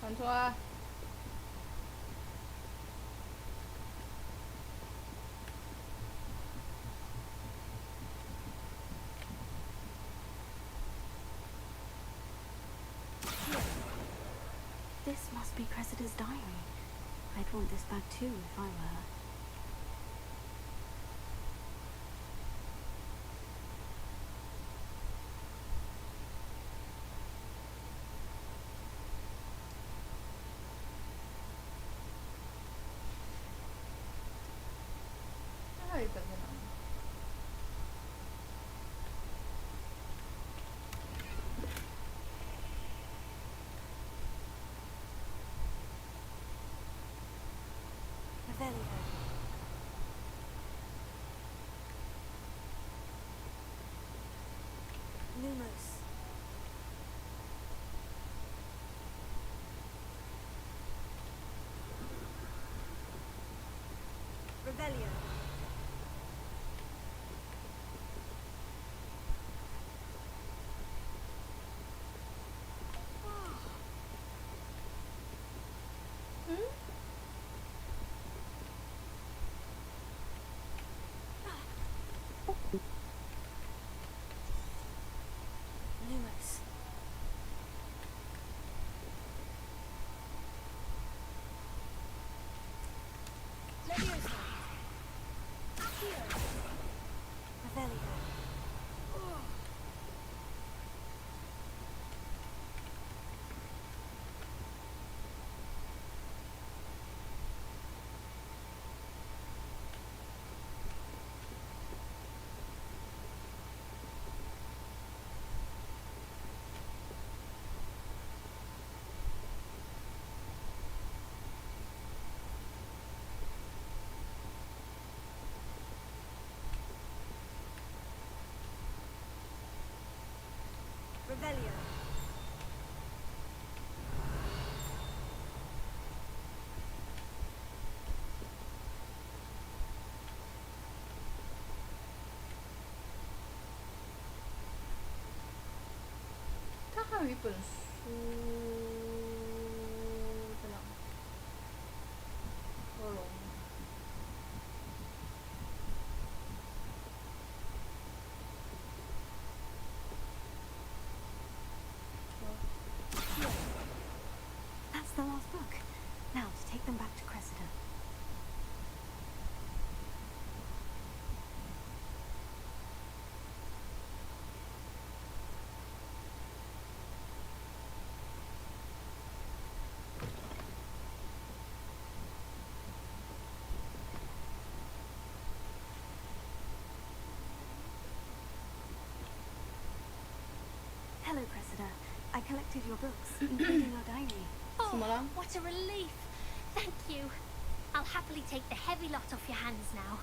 Speaker 6: 传出来。
Speaker 3: This must be Cressida's diary. I'd want this back too if I were her. Lumos. Revelio. Lumos. Leviosa. Accio. Revelio. Revelio.
Speaker 6: 它还有一本书，在哪？二楼。
Speaker 3: That's the last book. Now to take them back to Cressida. Hello, Cressida. I collected your books, including your diary.
Speaker 17: Oh, what a relief. Thank you. I'll happily take the heavy lot off your hands now.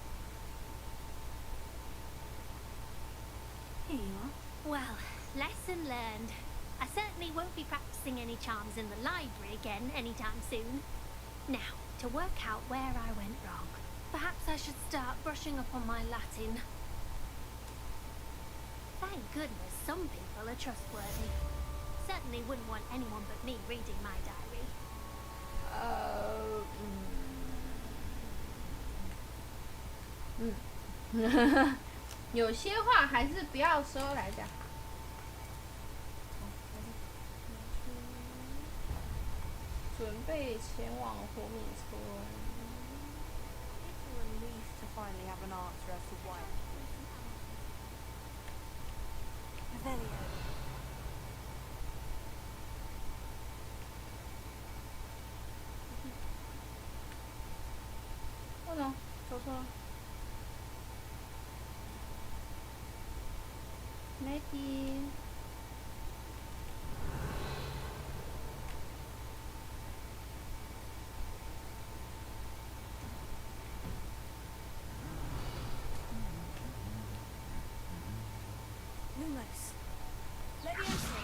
Speaker 3: Here you are.
Speaker 17: Well, lesson learned. I certainly won't be practicing any charms in the library again anytime soon. Now, to work out where I went wrong. Perhaps I should start brushing up on my Latin. Thank goodness some people are trustworthy. Certainly wouldn't want anyone but me reading my diary.
Speaker 6: 有些话还是不要说来讲。准备前往火米村。
Speaker 12: It's a relief to finally have an answer as to why.
Speaker 3: Revelio.
Speaker 6: Oh no，走错了。Maybe。
Speaker 3: Lumos. Leviosa.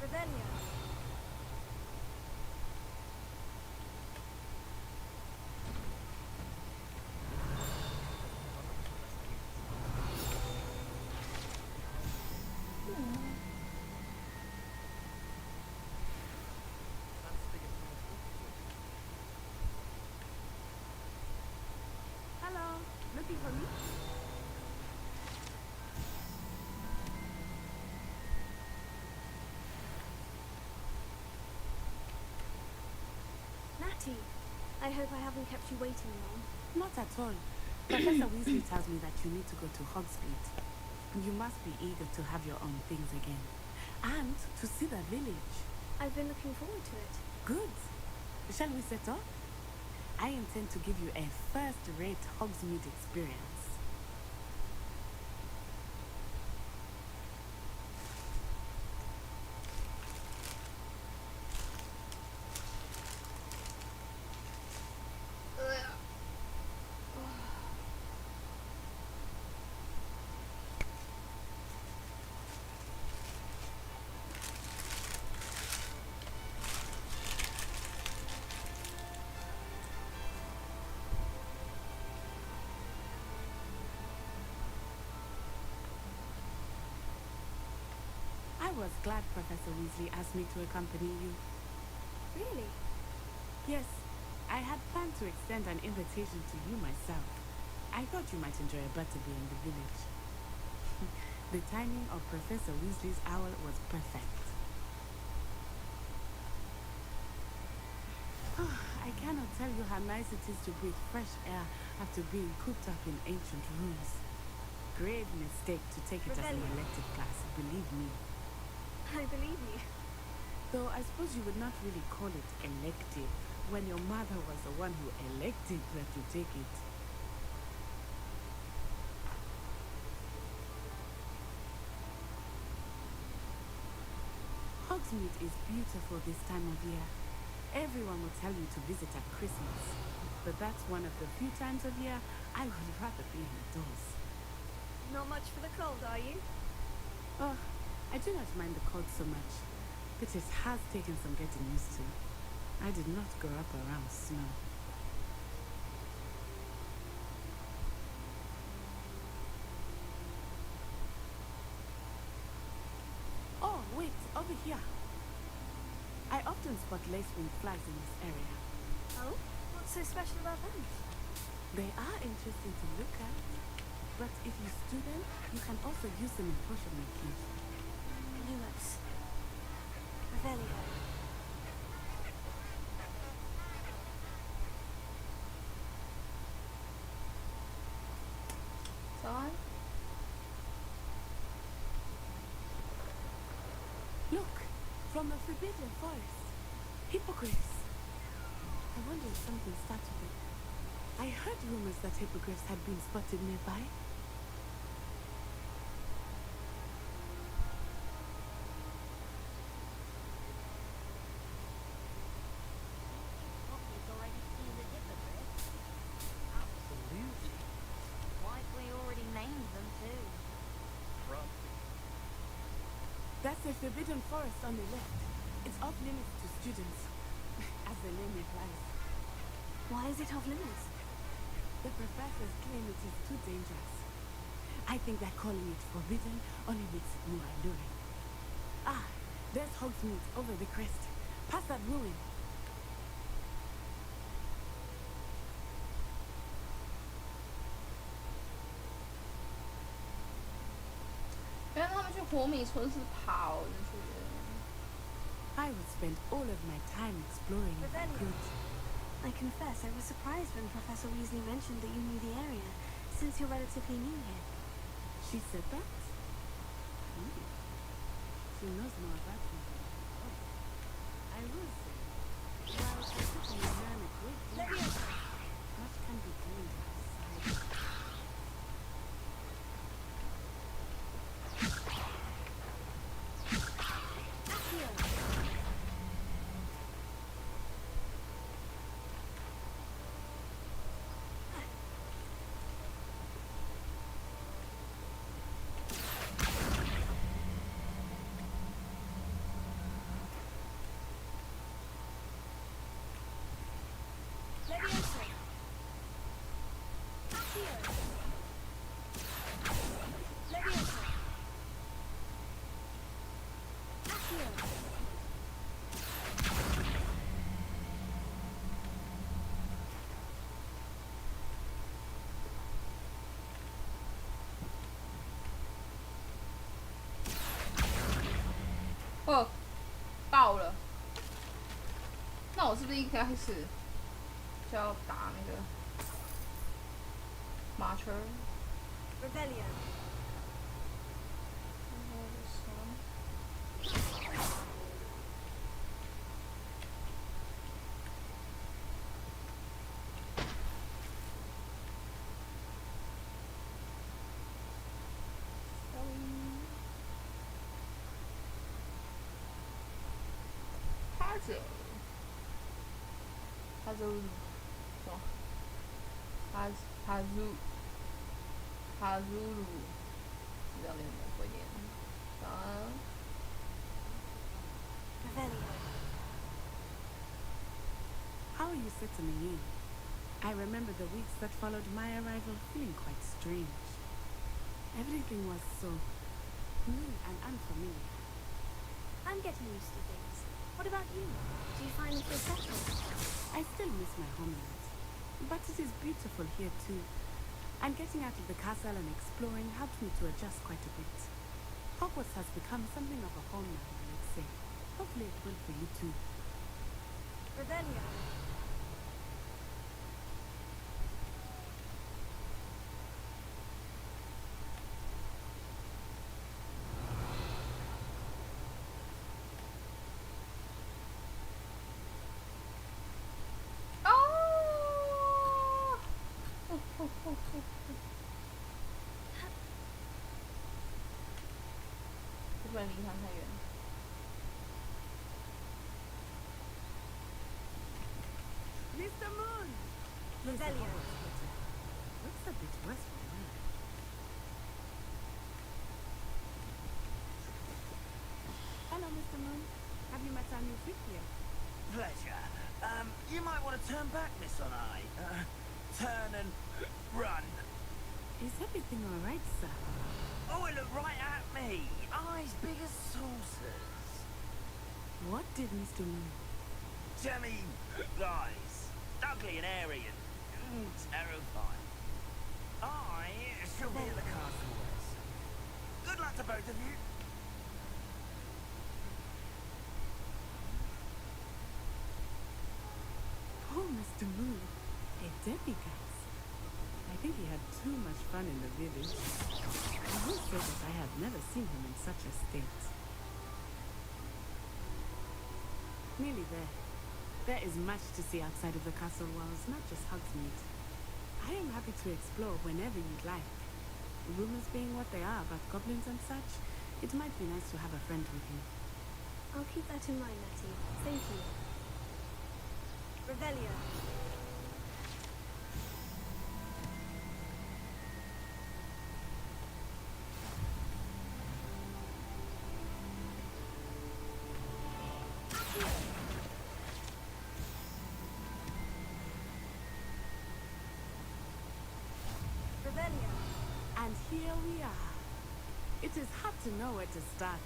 Speaker 3: Revelio.
Speaker 14: Hello, looking for me?
Speaker 3: Natty, I hope I haven't kept you waiting long.
Speaker 14: Not at all. Professor Weasley tells me that you need to go to Hogsmeade. You must be eager to have your own things again. And to see the village.
Speaker 3: I've been looking forward to it.
Speaker 14: Good. Shall we set off? I intend to give you a first-rate Hogsmeade experience. I was glad Professor Weasley asked me to accompany you.
Speaker 3: Really?
Speaker 14: Yes, I had planned to extend an invitation to you myself. I thought you might enjoy a butterbeer in the village. The timing of Professor Weasley's owl was perfect. I cannot tell you how nice it is to breathe fresh air after being cooped up in ancient rooms. Grave mistake to take it as an elective class, believe me.
Speaker 3: I believe you.
Speaker 14: Though I suppose you would not really call it elective when your mother was the one who elected that you take it. Hogsmeade is beautiful this time of year. Everyone will tell you to visit at Christmas, but that's one of the few times of year I would rather be indoors.
Speaker 3: Not much for the cold, are you?
Speaker 14: Oh, I do not mind the cold so much, but it has taken some getting used to. I did not grow up around snow. Oh, wait, over here. I often spot lacewing flies in this area.
Speaker 3: Oh? What's so special about them?
Speaker 14: They are interesting to look at, but if you stew them, you can also use them in potion making.
Speaker 3: Lumos. Revelio.
Speaker 6: Son?
Speaker 14: Look, from the Forbidden Forest. Hippogriffs. I wonder if something started with I heard rumors that hippogriffs had been spotted nearby.
Speaker 12: Poppy's already seen the hippogriff.
Speaker 8: Absolutely.
Speaker 12: Like we already named them too.
Speaker 8: Probably.
Speaker 14: That's a forbidden forest on the left. It's off limits to students, as the name implies.
Speaker 3: Why is it off limits?
Speaker 14: The professors claim it is too dangerous. I think that calling it forbidden only makes it more alluring. Ah, there's Hogsmeade over the crest. Past that ruin.
Speaker 6: 原来他们去火米村是跑着去的。
Speaker 14: I would spend all of my time exploring if I could.
Speaker 3: I confess, I was surprised when Professor Weasley mentioned that you knew the area, since you're relatively new here.
Speaker 14: She said that? She knows more about me than I know. I will say, while I certainly learn a great deal, much can be gained outside.
Speaker 3: Leviosa!
Speaker 6: 哦，爆了！那我是不是一开始就要打那个马车
Speaker 3: Rebellion.
Speaker 6: 哈鲁，什么？哈鲁鲁，是这样念的，会念。啊。
Speaker 3: Rebellion.
Speaker 14: How are you settling in? I remember the weeks that followed my arrival feeling quite strange. Everything was so new and unfamiliar.
Speaker 3: I'm getting used to things. What about you? Do you find it settled?
Speaker 14: I still miss my homeland, but it is beautiful here too. And getting out of the castle and exploring helped me to adjust quite a bit. Hogwarts has become something of a home now, I would say. Hopefully it will for you too.
Speaker 3: Rebellion.
Speaker 14: Mr. Moon!
Speaker 3: Rebellion.
Speaker 14: Looks a bit worse for wear. Hello, Mr. Moon. Have you met our new friend here?
Speaker 10: Pleasure. You might want to turn back, Miss Onai. Turn and run.
Speaker 14: Is everything all right, sir?
Speaker 10: Oh, it looked right at me. Eyes big as saucers.
Speaker 14: What did Mr. Moon?
Speaker 10: Jemmy guys. Ugly and airy and terrifying. I shall be at the castle very soon. Good luck to both of you.
Speaker 14: Poor Mr. Moon. A demiguise. I think he had too much fun in the village. I will say that I have never seen him in such a state. Nearly there. There is much to see outside of the castle walls, not just Hogsmeade. I am happy to explore whenever you'd like. Rumors being what they are about goblins and such, it might be nice to have a friend with you.
Speaker 3: I'll keep that in mind, Natty. Thank you.
Speaker 12: Revelio. Revelio.
Speaker 14: And here we are. It is hard to know where to start.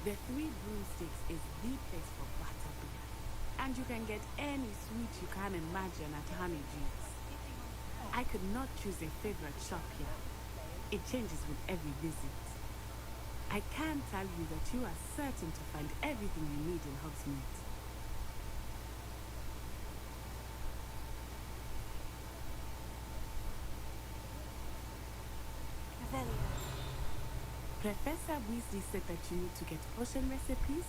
Speaker 14: The Three Broomsticks is the place for butterbeer. And you can get any sweet you can imagine at Honeydews. I could not choose a favorite shop here. It changes with every visit. I can tell you that you are certain to find everything you need in Hogsmeade.
Speaker 12: Revelio.
Speaker 14: Professor Weasley said that you need to get potion recipes,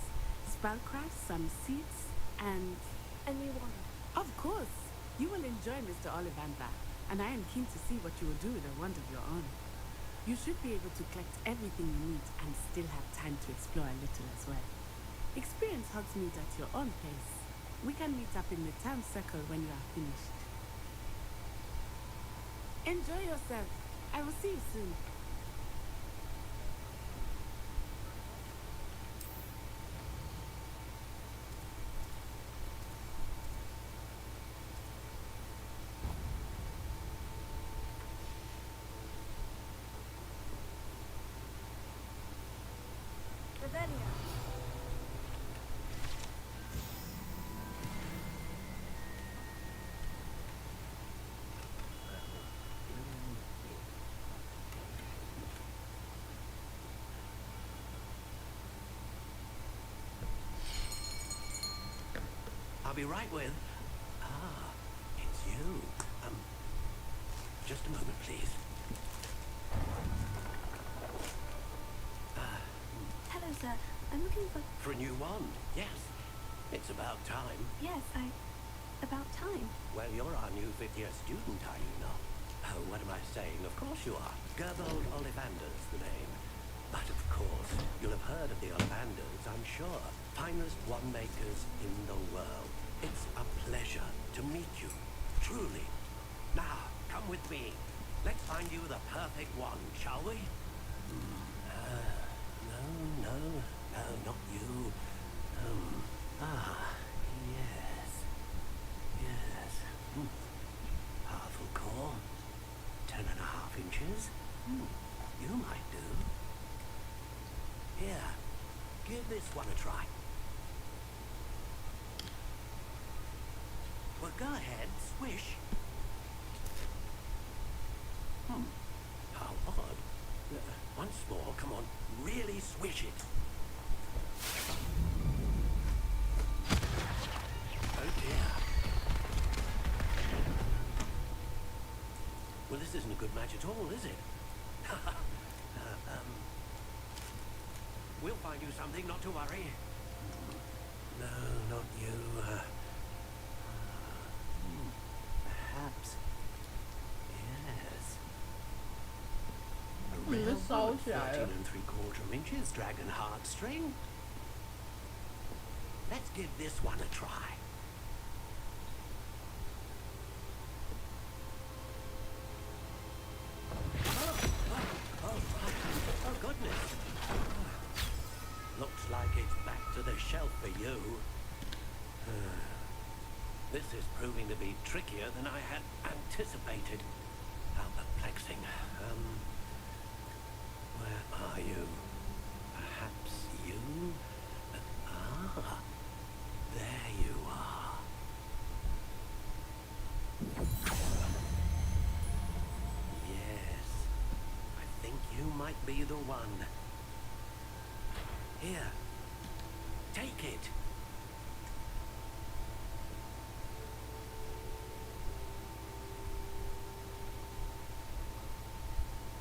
Speaker 14: spellcraft, some seeds, and...
Speaker 3: A new one.
Speaker 14: Of course! You will enjoy Mr. Ollivander, and I am keen to see what you will do with a wand of your own. You should be able to collect everything you need and still have time to explore a little as well. Experience Hogsmeade at your own pace. We can meet up in the town circle when you are finished. Enjoy yourself. I will see you soon.
Speaker 12: Revelio.
Speaker 15: I'll be right with... Ah, it's you. Just a moment, please.
Speaker 3: Hello, sir. I'm looking for...
Speaker 15: For a new wand, yes. It's about time.
Speaker 3: Yes, about time.
Speaker 15: Well, you're our new fifth-year student, are you not? Oh, what am I saying? Of course you are. Gerbold Ollivander's the name. But of course, you'll have heard of the Ollivanders, I'm sure. Finest wand makers in the world. It's a pleasure to meet you, truly. Now, come with me. Let's find you the perfect wand, shall we? No, not you. Yes. Powerful core. 10.5 inches. You might do. Here, give this one a try. Well, go ahead, swish. How odd. Once more, come on, really swish it. Oh dear. Well, this isn't a good match at all, is it? We'll find you something, not to worry. No, not you. Perhaps. Yes. A rare one, 13 3/4 inches, dragon heartstring. Let's give this one a try. Oh, goodness. Looks like it's back to the shelf for you. This is proving to be trickier than I had anticipated. How perplexing. Where are you? Perhaps you? There you are. Yes. I think you might be the one. Here. Take it.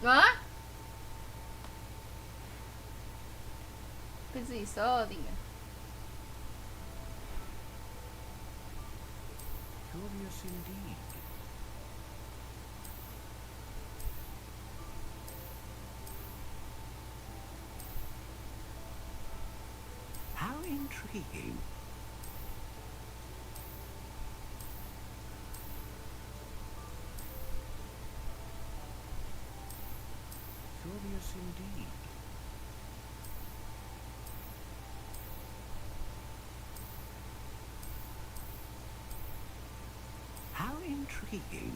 Speaker 6: 啊？被自己设定了。
Speaker 7: Curious indeed.
Speaker 15: intriguing. Curious indeed. How intriguing.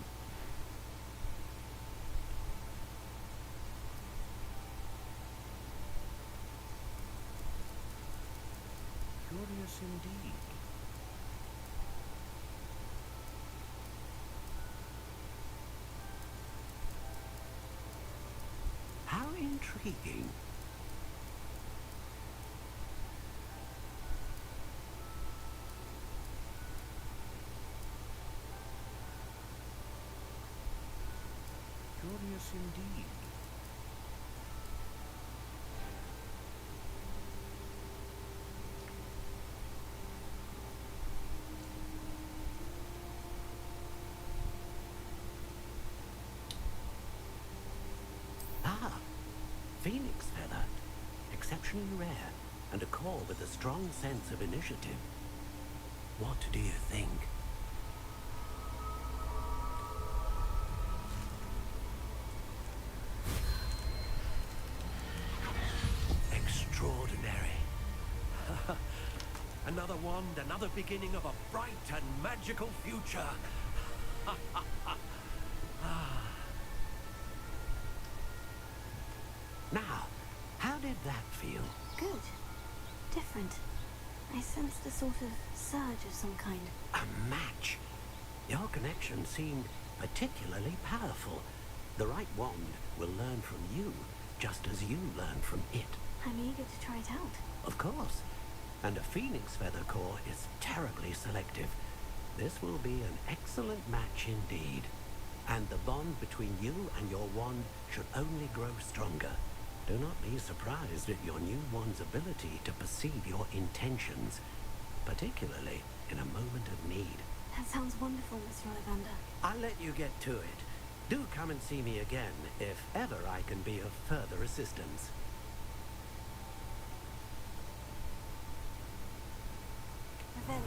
Speaker 15: Curious indeed. How intriguing. Curious indeed. Ah, Phoenix feather. Exceptionally rare, and a core with a strong sense of initiative. What do you think? Extraordinary. Another wand, another beginning of a bright and magical future. Now, how did that feel?
Speaker 3: Good. Different. I sensed a sort of surge of some kind.
Speaker 15: A match. Your connection seemed particularly powerful. The right wand will learn from you, just as you learn from it.
Speaker 3: I'm eager to try it out.
Speaker 15: Of course. And a phoenix feather core is terribly selective. This will be an excellent match indeed. And the bond between you and your wand should only grow stronger. Do not be surprised at your new wand's ability to perceive your intentions, particularly in a moment of need.
Speaker 3: That sounds wonderful, Mr. Ollivander.
Speaker 15: I'll let you get to it. Do come and see me again if ever I can be of further assistance.
Speaker 3: Revelio.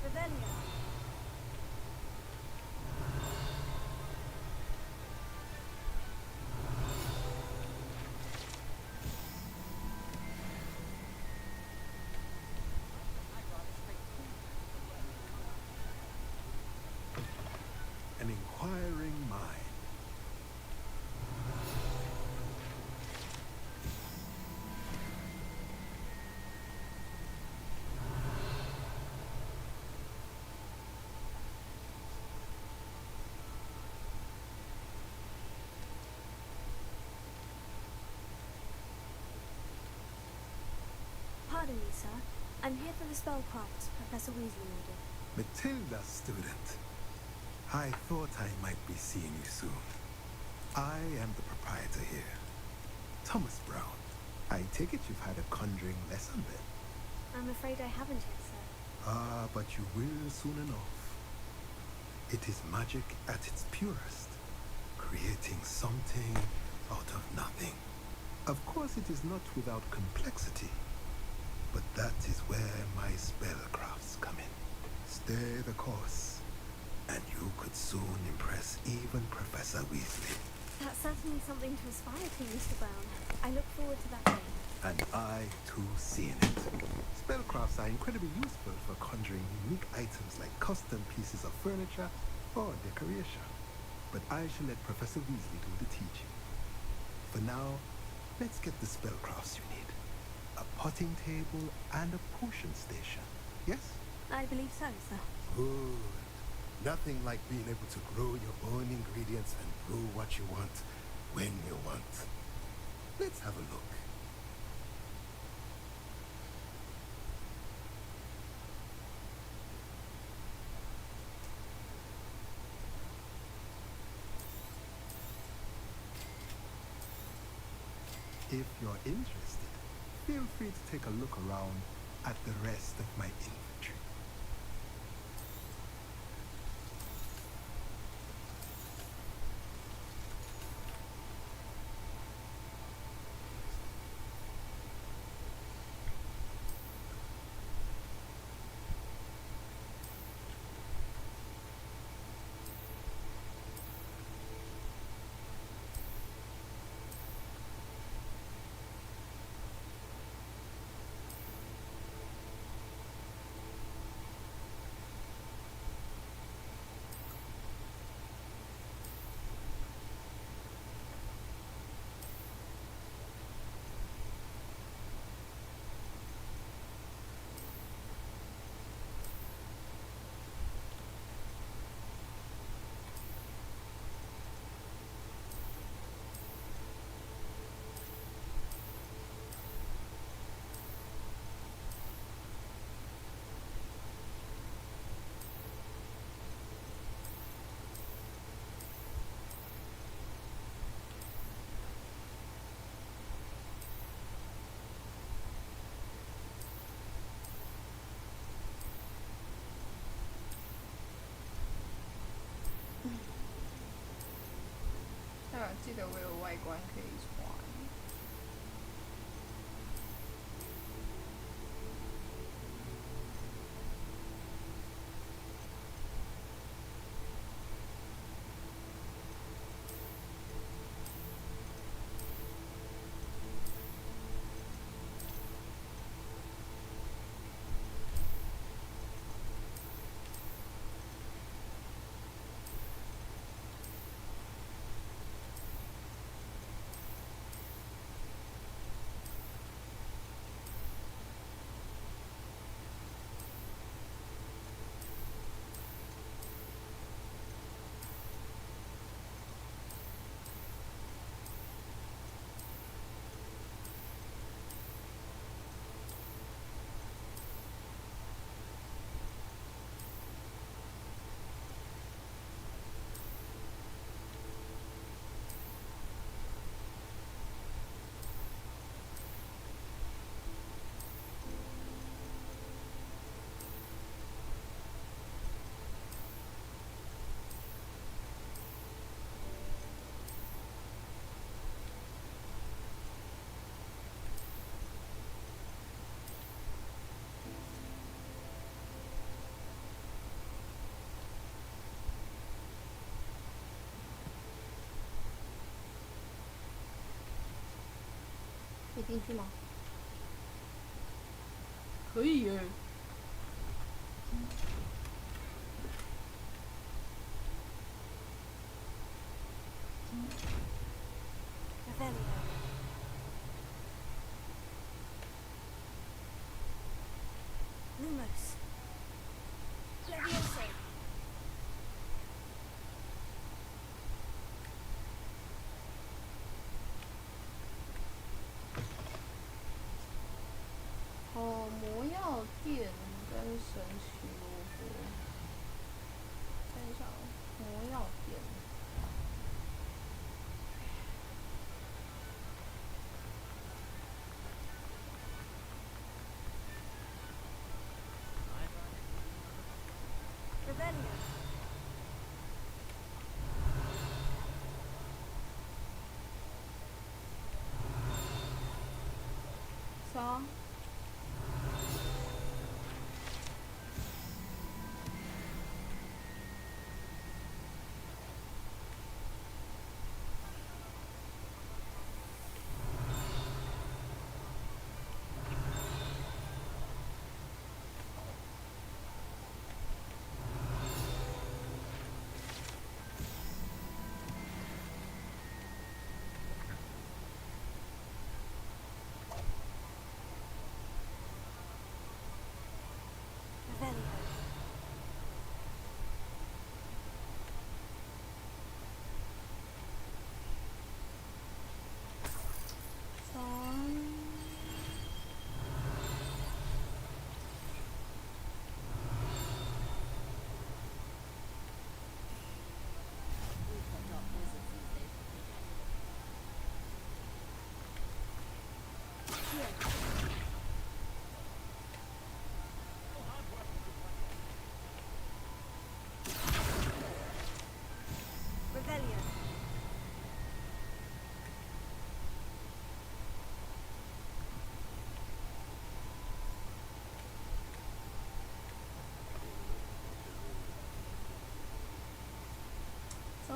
Speaker 3: Revelio.
Speaker 5: An inquiring mind.
Speaker 3: Pardon me, sir. I'm here for the spellcrafts Professor Weasley ordered.
Speaker 5: Matilda, student. I thought I might be seeing you soon. I am the proprietor here, Thomas Brown. I take it you've had a conjuring lesson then?
Speaker 3: I'm afraid I haven't yet, sir.
Speaker 5: Ah, but you will soon enough. It is magic at its purest, creating something out of nothing. Of course, it is not without complexity, but that is where my spellcrafts come in. Stay the course, and you could soon impress even Professor Weasley.
Speaker 3: That's certainly something to aspire to, Mr. Brown. I look forward to that day.
Speaker 5: And I, too, seeing it. Spellcrafts are incredibly useful for conjuring unique items like custom pieces of furniture or decoration. But I shall let Professor Weasley do the teaching. For now, let's get the spellcrafts you need. A potting table and a potion station. Yes?
Speaker 3: I believe so, sir.
Speaker 5: Good.
Speaker 18: Nothing like being able to grow your own ingredients and brew what you want, when you want. Let's have a look. If you're interested, feel free to take a look around at the rest of my inventory.
Speaker 6: 啊，记得我有外观可以穿。可以进去吗？可以耶。
Speaker 3: Lumos. Levioso.
Speaker 6: 哦，魔药店跟神奇萝卜。看一下哦，魔药店。
Speaker 3: Revelio.
Speaker 6: 啥？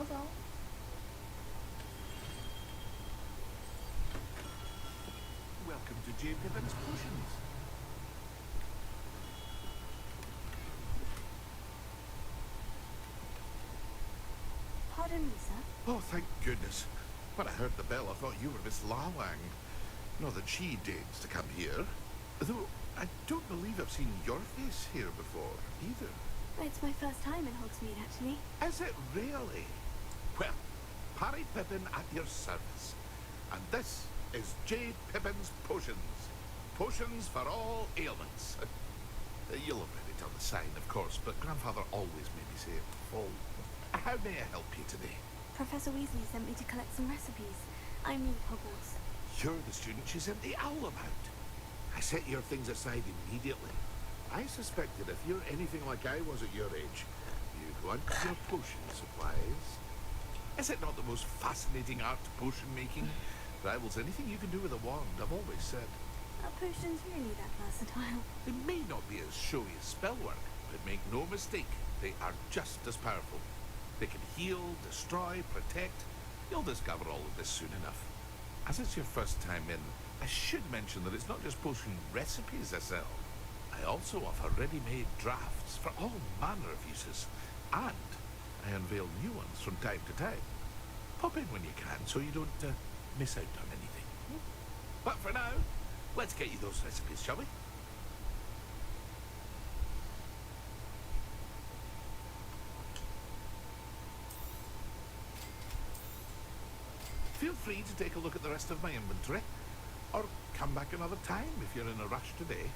Speaker 6: 走。
Speaker 7: Welcome to J. Pippin's Potions.
Speaker 3: Pardon me, sir.
Speaker 18: Oh, thank goodness. When I heard the bell, I thought you were Miss Lawang. Not that she deigns to come here. Though, I don't believe I've seen your face here before, either.
Speaker 3: It's my first time in Hogsmeade, actually.
Speaker 18: Is it really? Well, Parry Pippin at your service. And this is J. Pippin's Potions. Potions for all ailments. You'll have read it on the sign, of course, but Grandfather always made me say it full. How may I help you today?
Speaker 3: Professor Weasley sent me to collect some recipes. I'm new at Hogwarts.
Speaker 18: You're the student she sent the owl about. I set your things aside immediately. I suspected if you're anything like I was at your age, you'd want your potion supplies. Is it not the most fascinating art, potion making? Rivals anything you can do with a wand, I've always said.
Speaker 3: Are potions really that versatile?
Speaker 18: They may not be as showy as spellwork, but make no mistake, they are just as powerful. They can heal, destroy, protect. You'll discover all of this soon enough. As it's your first time in, I should mention that it's not just potion recipes I sell. I also offer ready-made drafts for all manner of uses. And I unveil new ones from time to time. Pop in when you can so you don't miss out on anything. But for now, let's get you those recipes, shall we? Feel free to take a look at the rest of my inventory, or come back another time if you're in a rush today.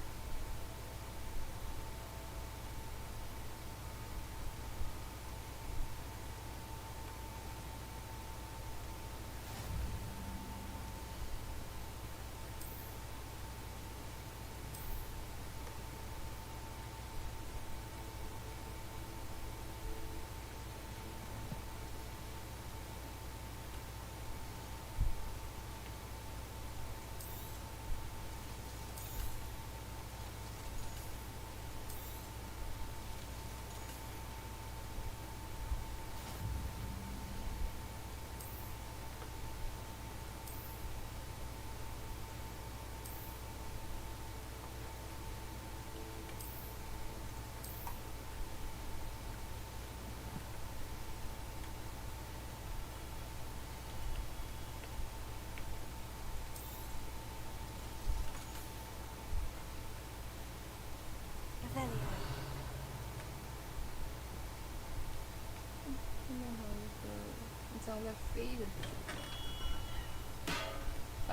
Speaker 6: 这样在飞的。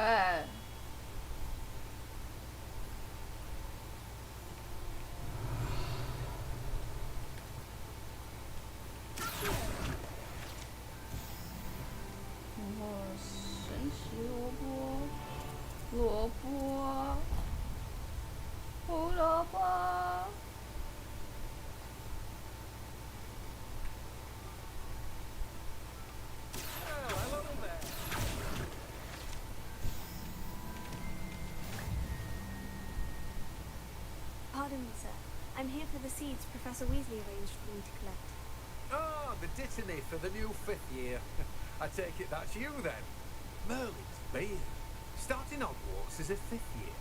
Speaker 6: 哎。然后神奇萝卜，萝卜，胡萝卜。
Speaker 3: Pardon me, sir. I'm here for the seeds Professor Weasley arranged for me to collect.
Speaker 8: Ah, the dittany for the new 5th year. I take it that's you then. Merlin's beard. Starting Hogwarts as a 5th year.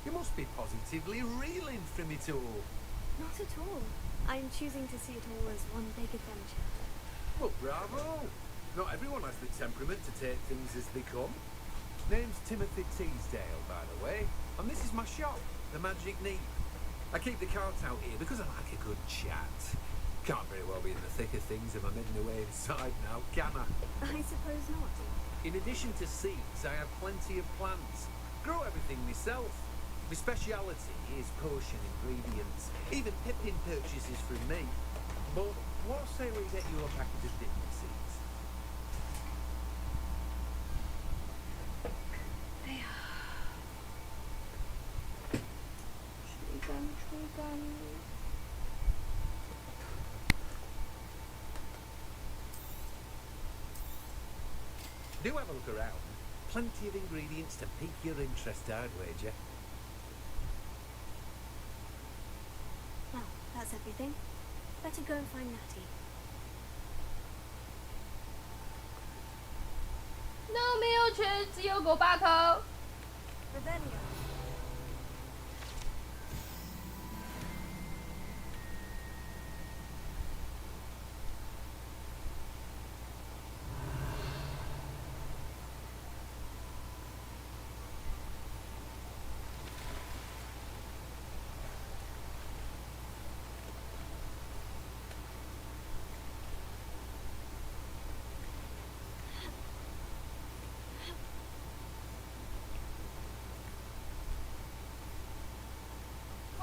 Speaker 8: You must be positively reeling from it all.
Speaker 3: Not at all. I'm choosing to see it all as one big adventure.
Speaker 8: Well, bravo. Not everyone has the temperament to take things as they come. Name's Timothy Teasdale, by the way. And this is my shop, the Magic Neep. I keep the carts out here because I like a good chat. Can't very well be in the thick of things if I'm hidden away inside now, can I?
Speaker 3: I suppose not.
Speaker 8: In addition to seeds, I have plenty of plants. Grow everything myself. My speciality is potion ingredients. Even Pippin purchases from me. But what say we get you a package of dipping seeds? Do have a look around. Plenty of ingredients to pique your interest, I'd wager.
Speaker 3: Well, that's everything. Better go and find Natty.
Speaker 6: No， 没有权，只有狗8口。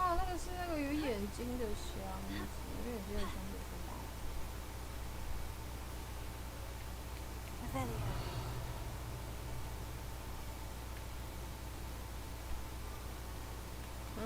Speaker 6: 哦，那个是那个有眼睛的箱子，有眼睛的箱子是吗？嗯？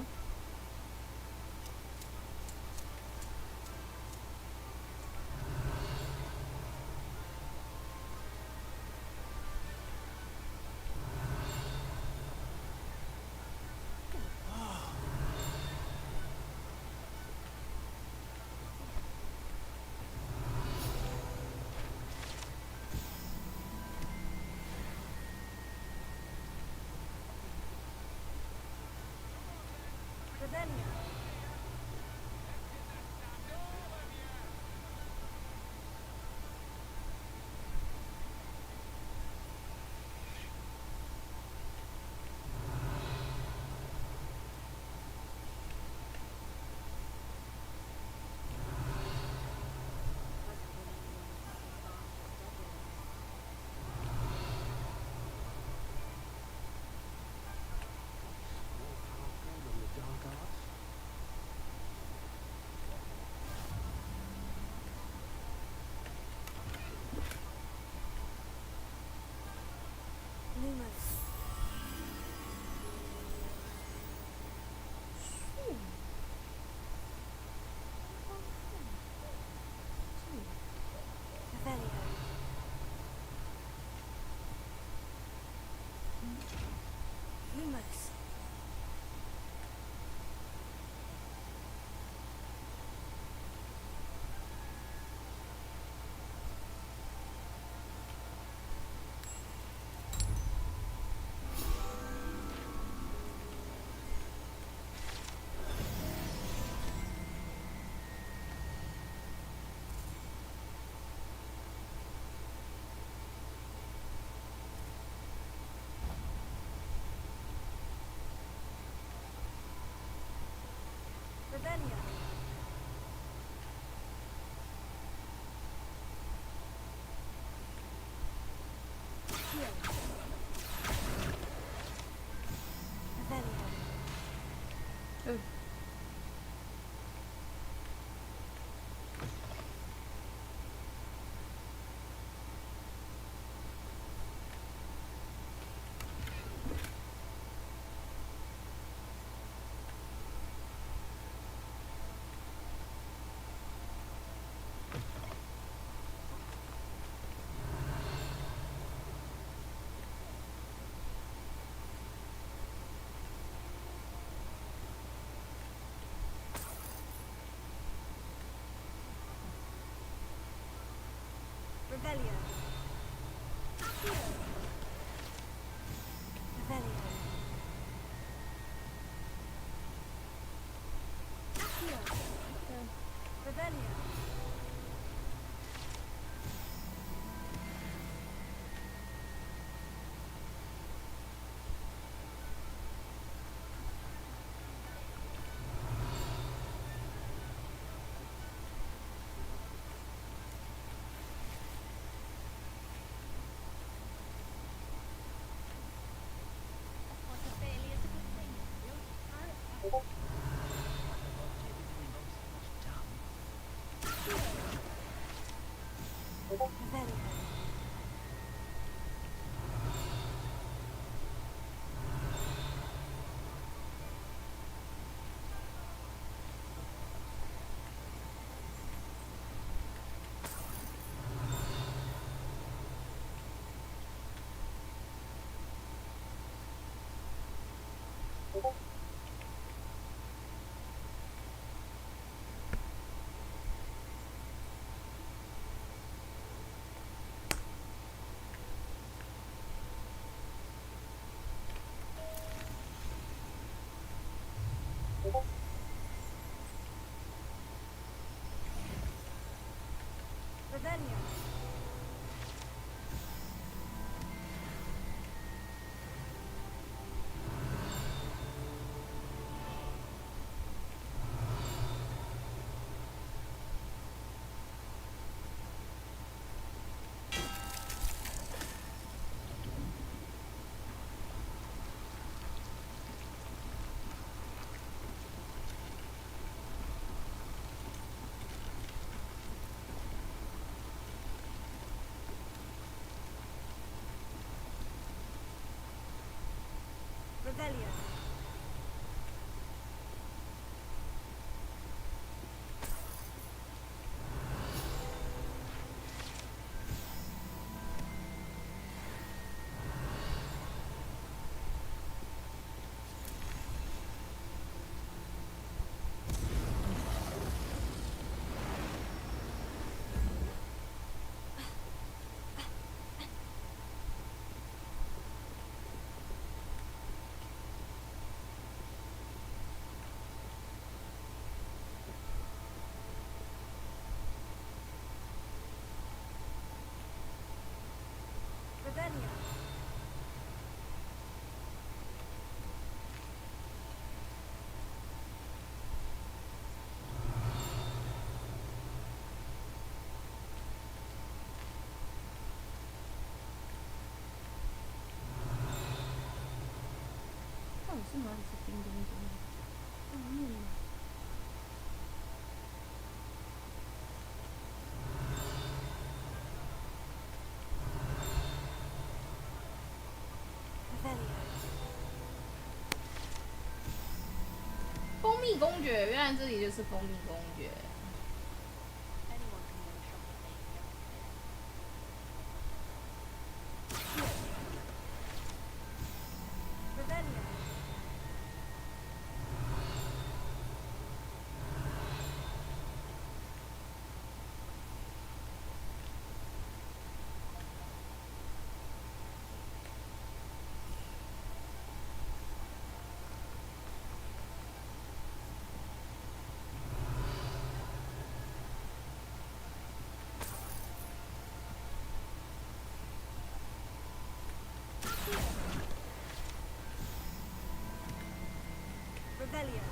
Speaker 3: Revelio. Revelio. Revelio.
Speaker 6: 到底是哪里是叮叮叮？后面吗？ 蜂蜜公爵，原来这里就是蜂蜜公爵。
Speaker 3: Revelio.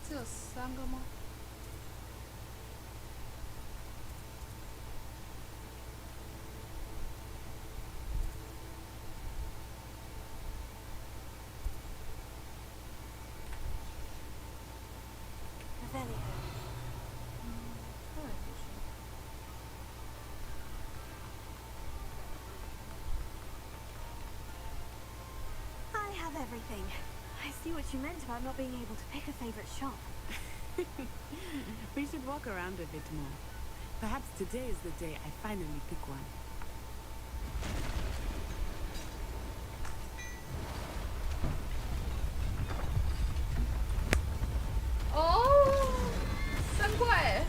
Speaker 6: 只有3个吗？
Speaker 3: I have everything. I see what you meant about not being able to pick a favorite shop.
Speaker 14: We should walk around a bit more. Perhaps today is the day I finally pick one.
Speaker 6: Oh, 3块。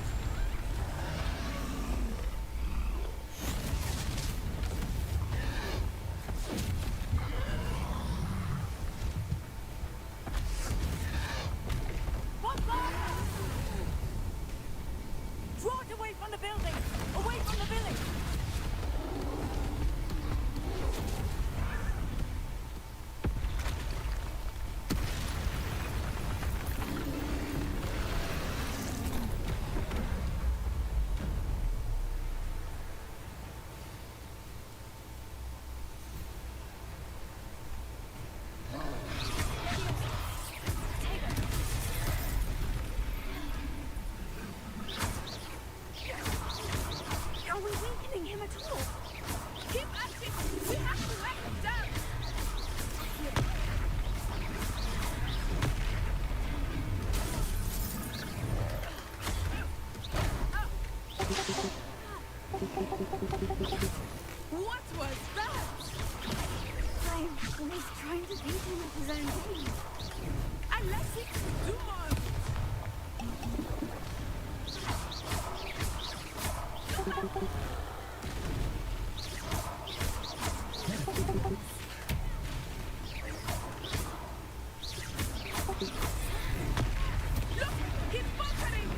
Speaker 3: Draw it away from the building! Away from the village!
Speaker 14: What was that?
Speaker 3: I was trying to beat him at his own game.
Speaker 14: I let it do more. Look, he's faltering.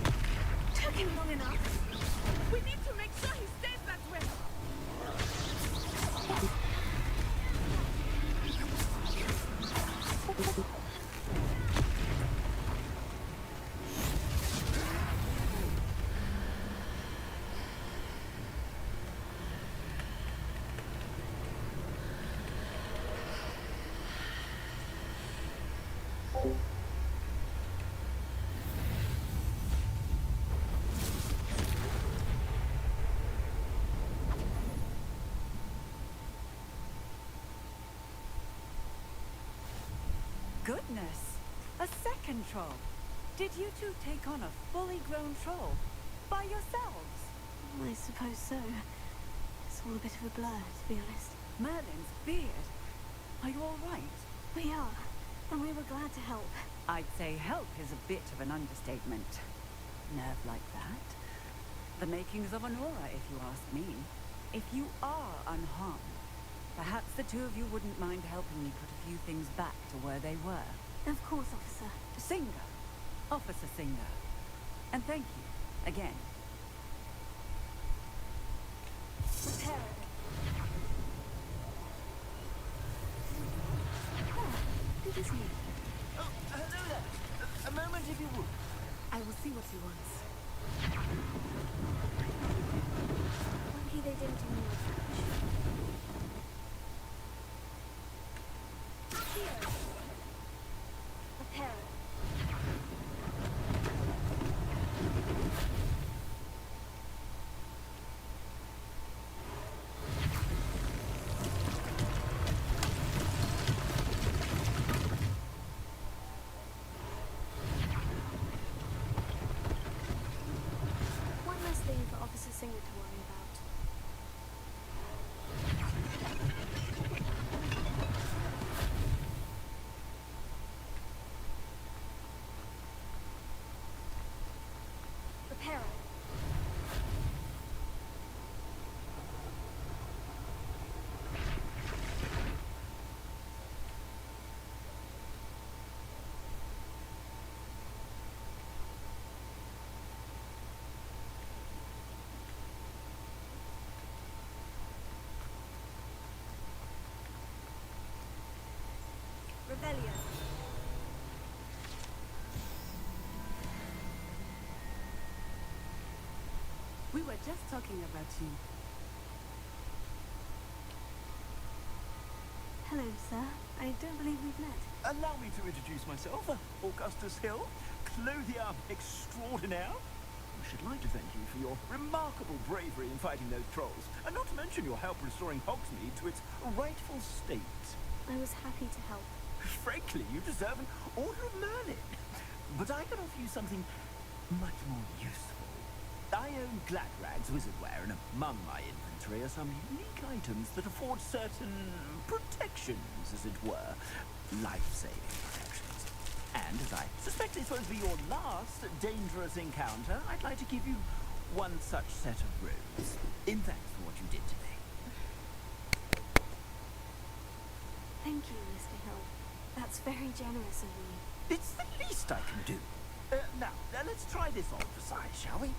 Speaker 3: Took him long enough.
Speaker 14: We need to make sure he stays that way.
Speaker 19: Goodness, a second troll. Did you two take on a fully grown troll by yourselves?
Speaker 3: I suppose so. It's all a bit of a blur, to be honest.
Speaker 19: Merlin's beard. Are you all right?
Speaker 3: We are, and we were glad to help.
Speaker 19: I'd say help is a bit of an understatement. Nerve like that? The makings of an aura, if you ask me. If you are unharmed, perhaps the two of you wouldn't mind helping me put a few things back to where they were.
Speaker 3: Of course, officer.
Speaker 19: Singer. Officer Singer. And thank you, again.
Speaker 3: Repair it. Good as me.
Speaker 10: Oh, hello there. A moment if you would.
Speaker 14: I will see what he wants.
Speaker 3: Lucky they didn't do me Here. Repair it. One less thing for Officer Singer to worry about. Repair it. Rebellion.
Speaker 14: We were just talking about you.
Speaker 3: Hello, sir. I don't believe we've met.
Speaker 4: Allow me to introduce myself, Augustus Hill, clothier extraordinaire. I should like to thank you for your remarkable bravery in fighting those trolls, and not to mention your help restoring Hogsmeade to its rightful state.
Speaker 3: I was happy to help.
Speaker 4: Frankly, you deserve an Order of Merlin. But I can offer you something much more useful. I own Gladrag's wizardware, and among my inventory are some unique items that afford certain protections, as it were. Life-saving protections. And as I suspect this won't be your last dangerous encounter, I'd like to give you one such set of robes, in thanks for what you did today.
Speaker 3: Thank you, Mr. Hill. That's very generous of you.
Speaker 4: It's the least I can do. Now, let's try this on for size, shall we?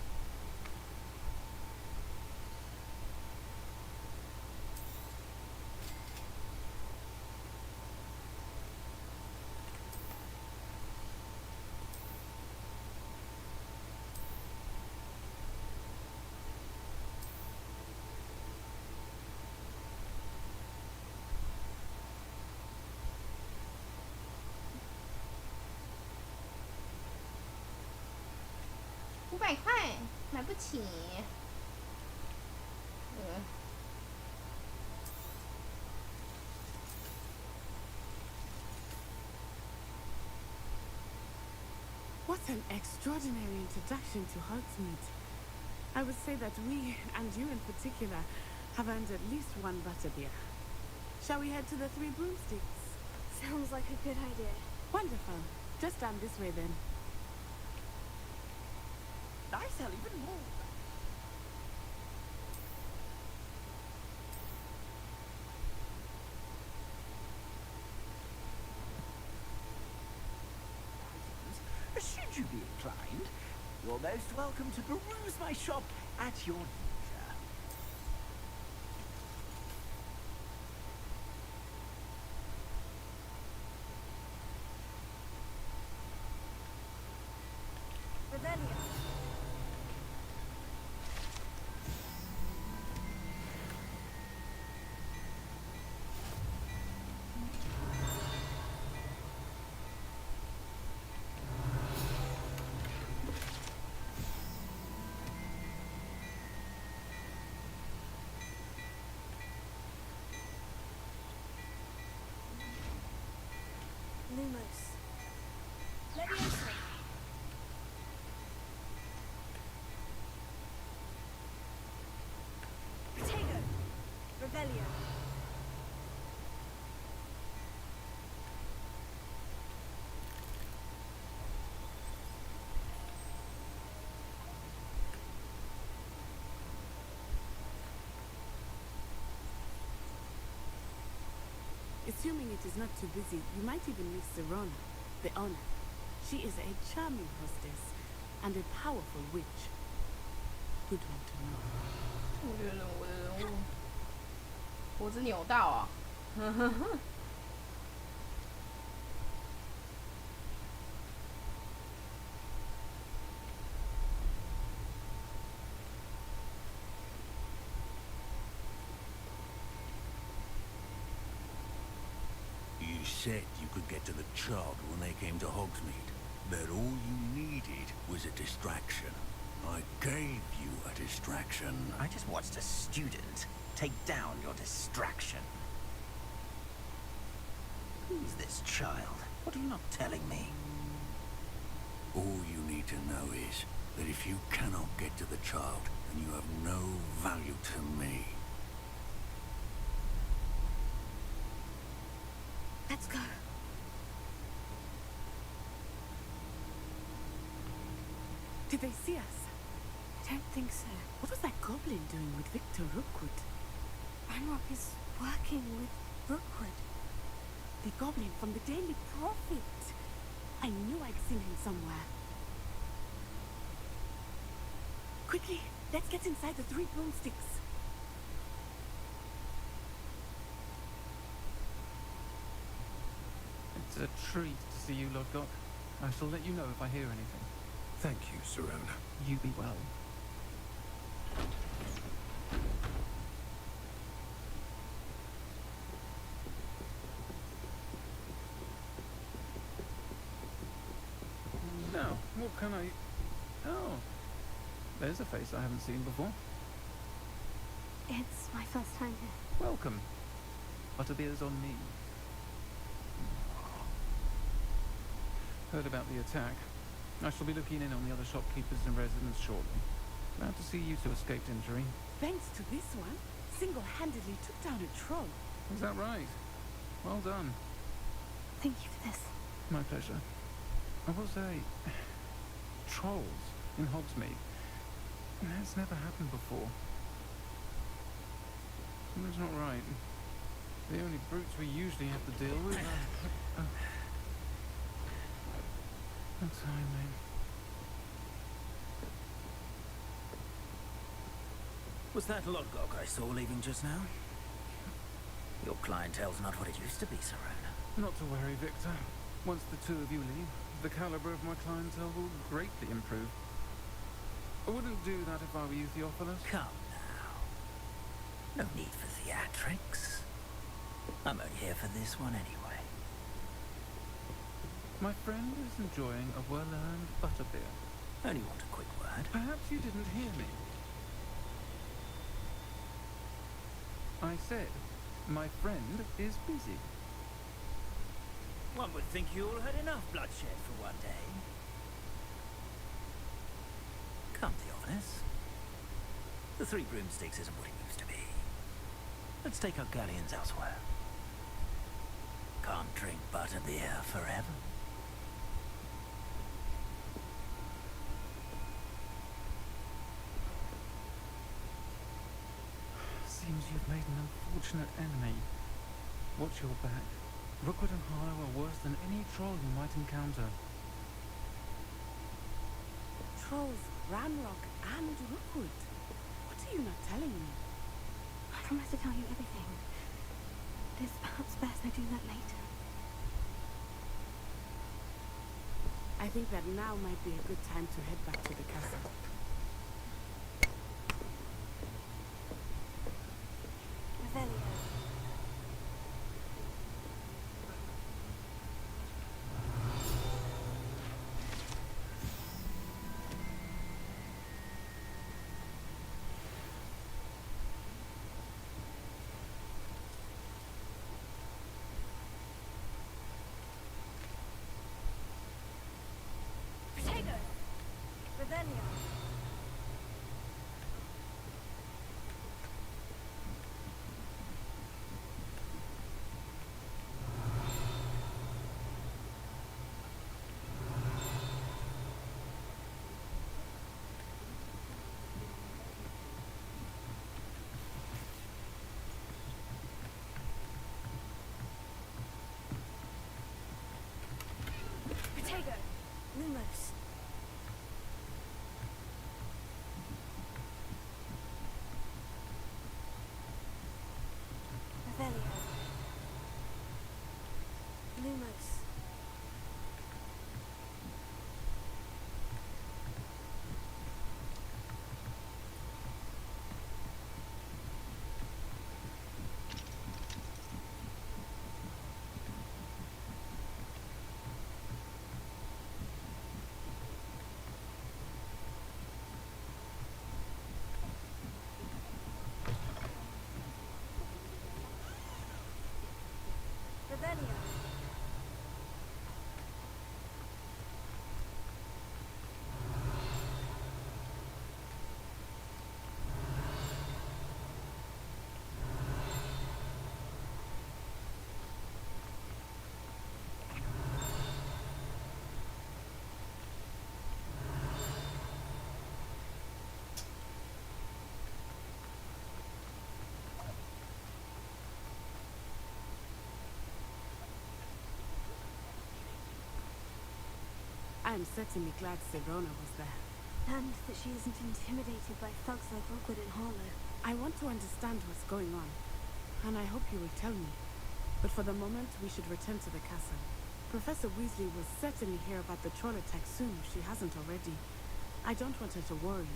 Speaker 20: $500，买不起。
Speaker 14: What an extraordinary introduction to Hogsmeade. I would say that we, and you in particular, have earned at least one butterbeer. Shall we head to the Three Broomsticks?
Speaker 3: Sounds like a good idea.
Speaker 14: Wonderful. Just down this way then.
Speaker 10: I sell even more. Should you be inclined, you're most welcome to peruse my shop at your leisure.
Speaker 3: Rebellion. Lumos. Leviosa. Protego. Rebellion.
Speaker 14: Assuming it is not too busy, you might even meet Serona, the owner. She is a charming hostess and a powerful witch. Good one to know.
Speaker 6: 我觉得我的人物脖子扭到啊！You
Speaker 7: said you could get to the child when they came to Hogsmeade. That all you needed was a distraction. I gave you a distraction.
Speaker 10: I just watched a student take down your distraction. Who's this child? What are you not telling me?
Speaker 7: All you need to know is that if you cannot get to the child, then you have no value to me.
Speaker 3: Let's go.
Speaker 14: Did they see us?
Speaker 3: I don't think so.
Speaker 14: What was that goblin doing with Victor Rookwood?
Speaker 3: Ranrock is working with Rookwood.
Speaker 14: The goblin from the Daily Prophet. I knew I'd seen him somewhere. Quickly, let's get inside the Three Broomsticks.
Speaker 21: It's a treat to see you, Lodgok. I shall let you know if I hear anything.
Speaker 5: Thank you, Serona.
Speaker 21: You be well. Now, what can I... Oh, there's a face I haven't seen before.
Speaker 3: It's my first time here.
Speaker 21: Welcome. Butterbeer's on me. Heard about the attack. I shall be looking in on the other shopkeepers and residents shortly. Glad to see you two escaped injury.
Speaker 14: Thanks to this one, single-handedly took down a troll.
Speaker 21: Is that right? Well done.
Speaker 3: Thank you for this.
Speaker 21: My pleasure. I will say, trolls in Hogsmeade. That's never happened before. That's not right. The only brutes we usually have to deal with are... That's how I mean.
Speaker 10: Was that Lodgok I saw leaving just now? Your clientele's not what it used to be, Serona.
Speaker 21: Not to worry, Victor. Once the two of you leave, the caliber of my clientele will greatly improve. I wouldn't do that if I were you, Theophilus.
Speaker 10: Come now. No need for theatrics. I'm only here for this one anyway.
Speaker 21: My friend is enjoying a well-earned butterbeer.
Speaker 10: Only want a quick word.
Speaker 21: Perhaps you didn't hear me. I said, my friend is busy.
Speaker 10: One would think you all had enough bloodshed for one day. Come, Theophilus. The Three Broomsticks isn't what it used to be. Let's take our galleons elsewhere. Can't drink butterbeer forever.
Speaker 21: Seems you've made an unfortunate enemy. Watch your back. Rookwood and Harlow are worse than any troll you might encounter.
Speaker 14: Trolls, Ranrock, and Rookwood. What are you not telling me?
Speaker 3: I promise to tell you everything. It is perhaps best I do that later.
Speaker 14: I think that now might be a good time to head back to the castle.
Speaker 12: Revelio.
Speaker 3: Protego!
Speaker 12: Revelio.
Speaker 3: Protego!
Speaker 12: Lumos. Revelio. Lumos. Revelio.
Speaker 14: I am certainly glad Sirona was there.
Speaker 3: And that she isn't intimidated by thugs like Rookwood and Harlow.
Speaker 14: I want to understand what's going on, and I hope you will tell me. But for the moment, we should return to the castle. Professor Weasley will certainly hear about the troll attack soon if she hasn't already. I don't want her to worry.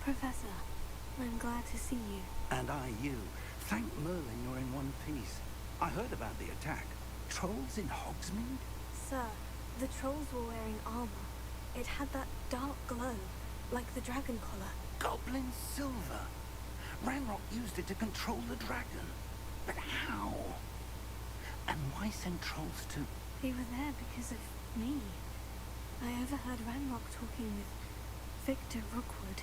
Speaker 3: Professor, I'm glad to see you.
Speaker 4: And I you. Thank Merlin you're in one piece. I heard about the attack. Trolls in Hogsmeade?
Speaker 3: Sir, the trolls were wearing armor. It had that dark glow, like the dragon collar.
Speaker 4: Goblin silver. Ranrock used it to control the dragon. But how? And why send trolls to...
Speaker 3: They were there because of me. I overheard Ranrock talking with Victor Rookwood.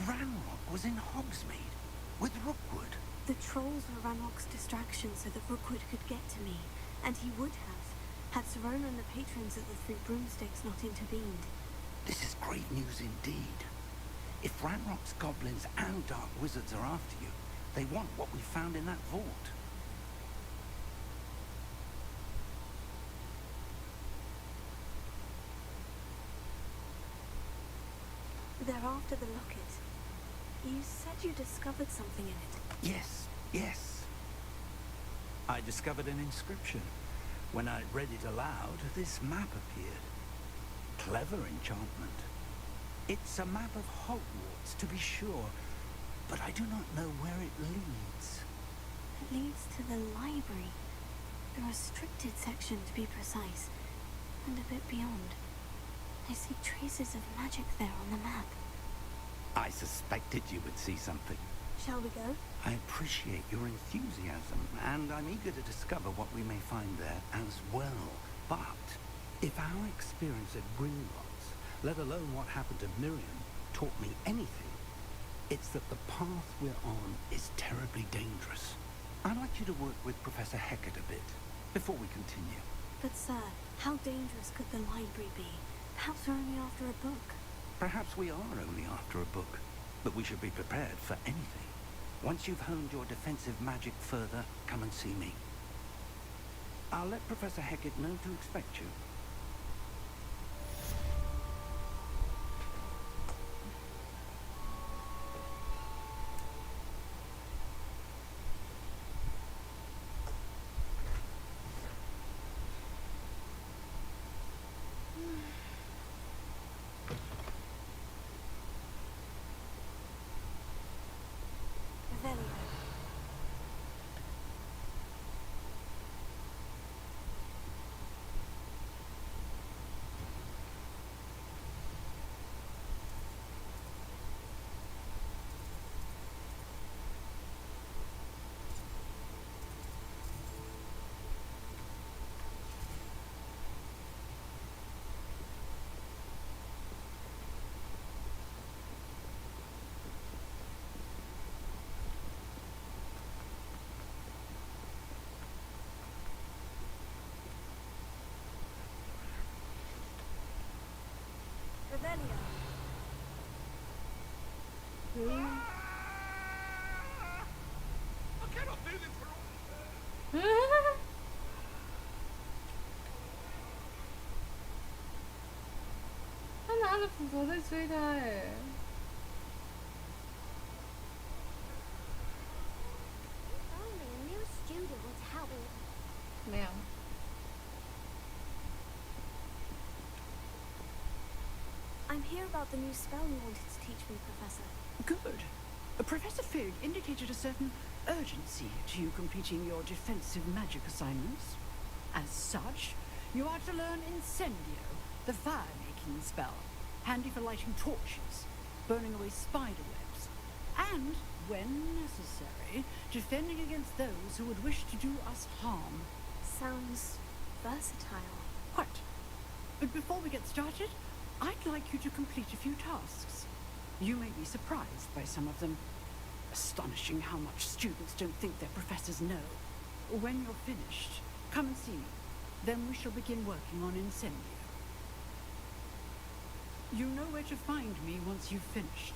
Speaker 4: Ranrock was in Hogsmeade with Rookwood.
Speaker 3: The trolls were Ranrock's distraction so that Rookwood could get to me, and he would have, had Serona and the patrons at the Three Broomsticks not intervened.
Speaker 4: This is great news indeed. If Ranrock's goblins and dark wizards are after you, they want what we found in that vault.
Speaker 3: They're after the locket. You said you discovered something in it.
Speaker 4: Yes, yes. I discovered an inscription. When I read it aloud, this map appeared. Clever enchantment. It's a map of Hogwarts, to be sure, but I do not know where it leads.
Speaker 3: It leads to the library. The restricted section, to be precise, and a bit beyond. I see traces of magic there on the map.
Speaker 4: I suspected you would see something.
Speaker 3: Shall we go?
Speaker 4: I appreciate your enthusiasm, and I'm eager to discover what we may find there as well. But if our experience at Gringotts, let alone what happened to Miriam, taught me anything, it's that the path we're on is terribly dangerous. I'd like you to work with Professor Hecat a bit, before we continue.
Speaker 3: But sir, how dangerous could the library be? Perhaps we're only after a book.
Speaker 4: Perhaps we are only after a book, but we should be prepared for anything. Once you've honed your defensive magic further, come and see me. I'll let Professor Hecat know to expect you.
Speaker 3: Revelio.
Speaker 18: I cannot do this for all.
Speaker 6: 他拿着斧头在追他哎。
Speaker 17: Only a new student would help me.
Speaker 6: 没有。
Speaker 3: I'm here about the new spell you wanted to teach me, Professor.
Speaker 11: Good. Professor Fig indicated a certain urgency to you completing your defensive magic assignments. As such, you are to learn Incendio, the fire-making spell, handy for lighting torches, burning away spider webs, and, when necessary, defending against those who would wish to do us harm.
Speaker 3: Sounds versatile.
Speaker 11: Quite. But before we get started, I'd like you to complete a few tasks. You may be surprised by some of them. Astonishing how much students don't think their professors know. When you're finished, come and see me. Then we shall begin working on Incendio. You know where to find me once you've finished.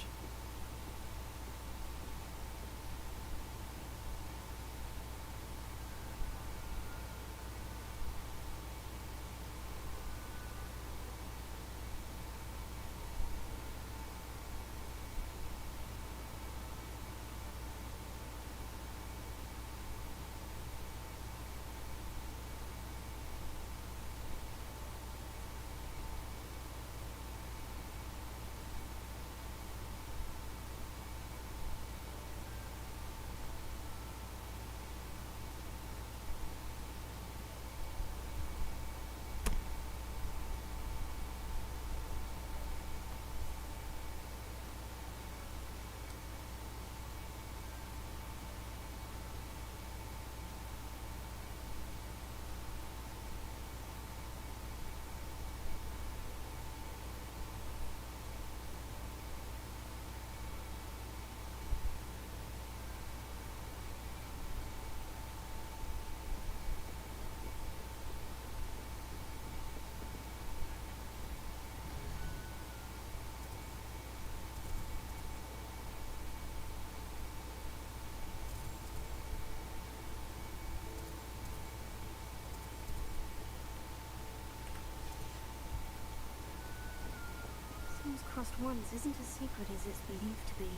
Speaker 17: Seems crossed once isn't as secret as it's believed to be.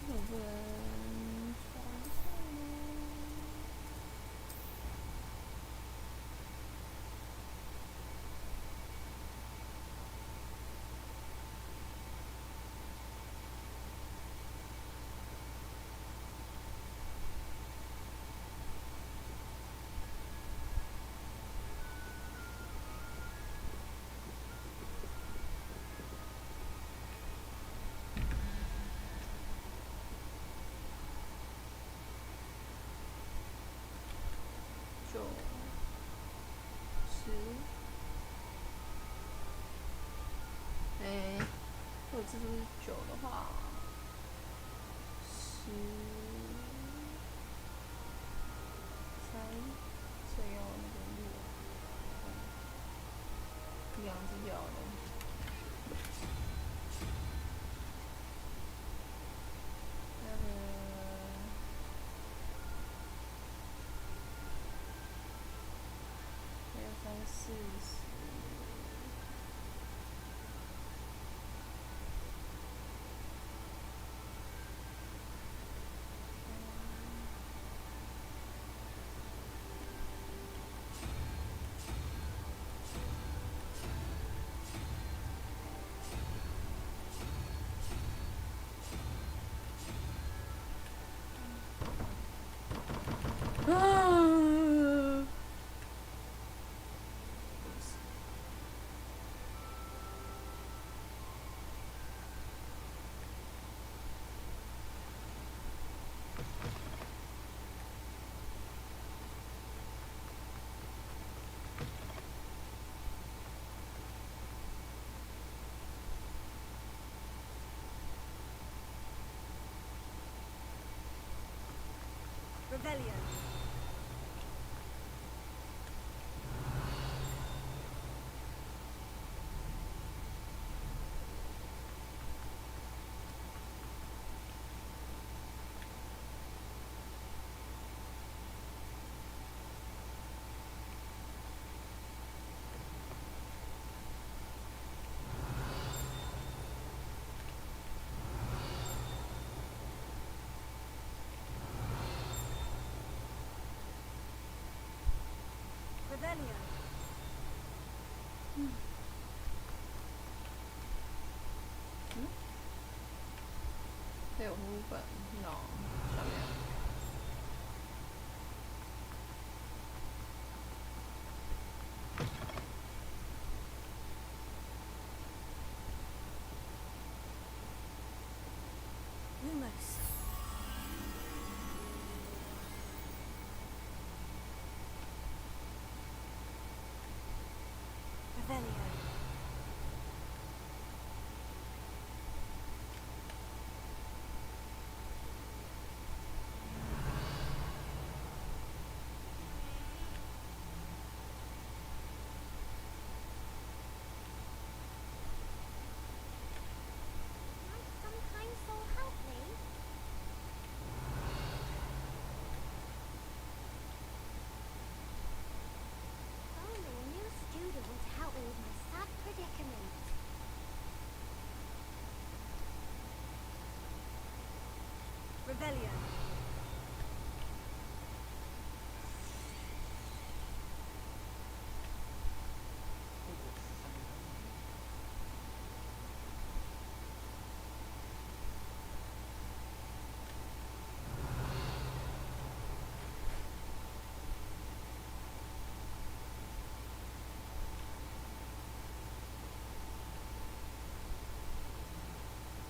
Speaker 6: 这种不能传送吗？9、10，如果这都是9的话，13，这要那个6，2只脚的。40。
Speaker 12: Revelio. Revelio.
Speaker 6: 这有书本，no，下面。
Speaker 17: Lumos.
Speaker 12: Revelio.
Speaker 17: Some kind soul help me? Only a new student would help me with my sad predicament.
Speaker 12: Revelio.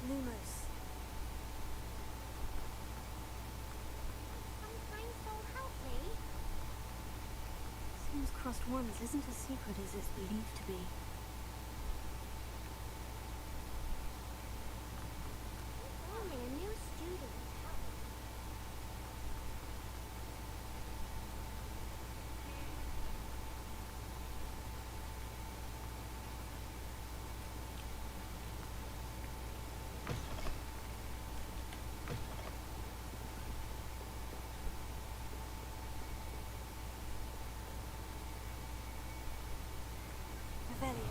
Speaker 17: Lumos. Some kind soul help me? Seems crossed once isn't as secret as it's believed to be. Only a new student would help me.
Speaker 12: Revelio.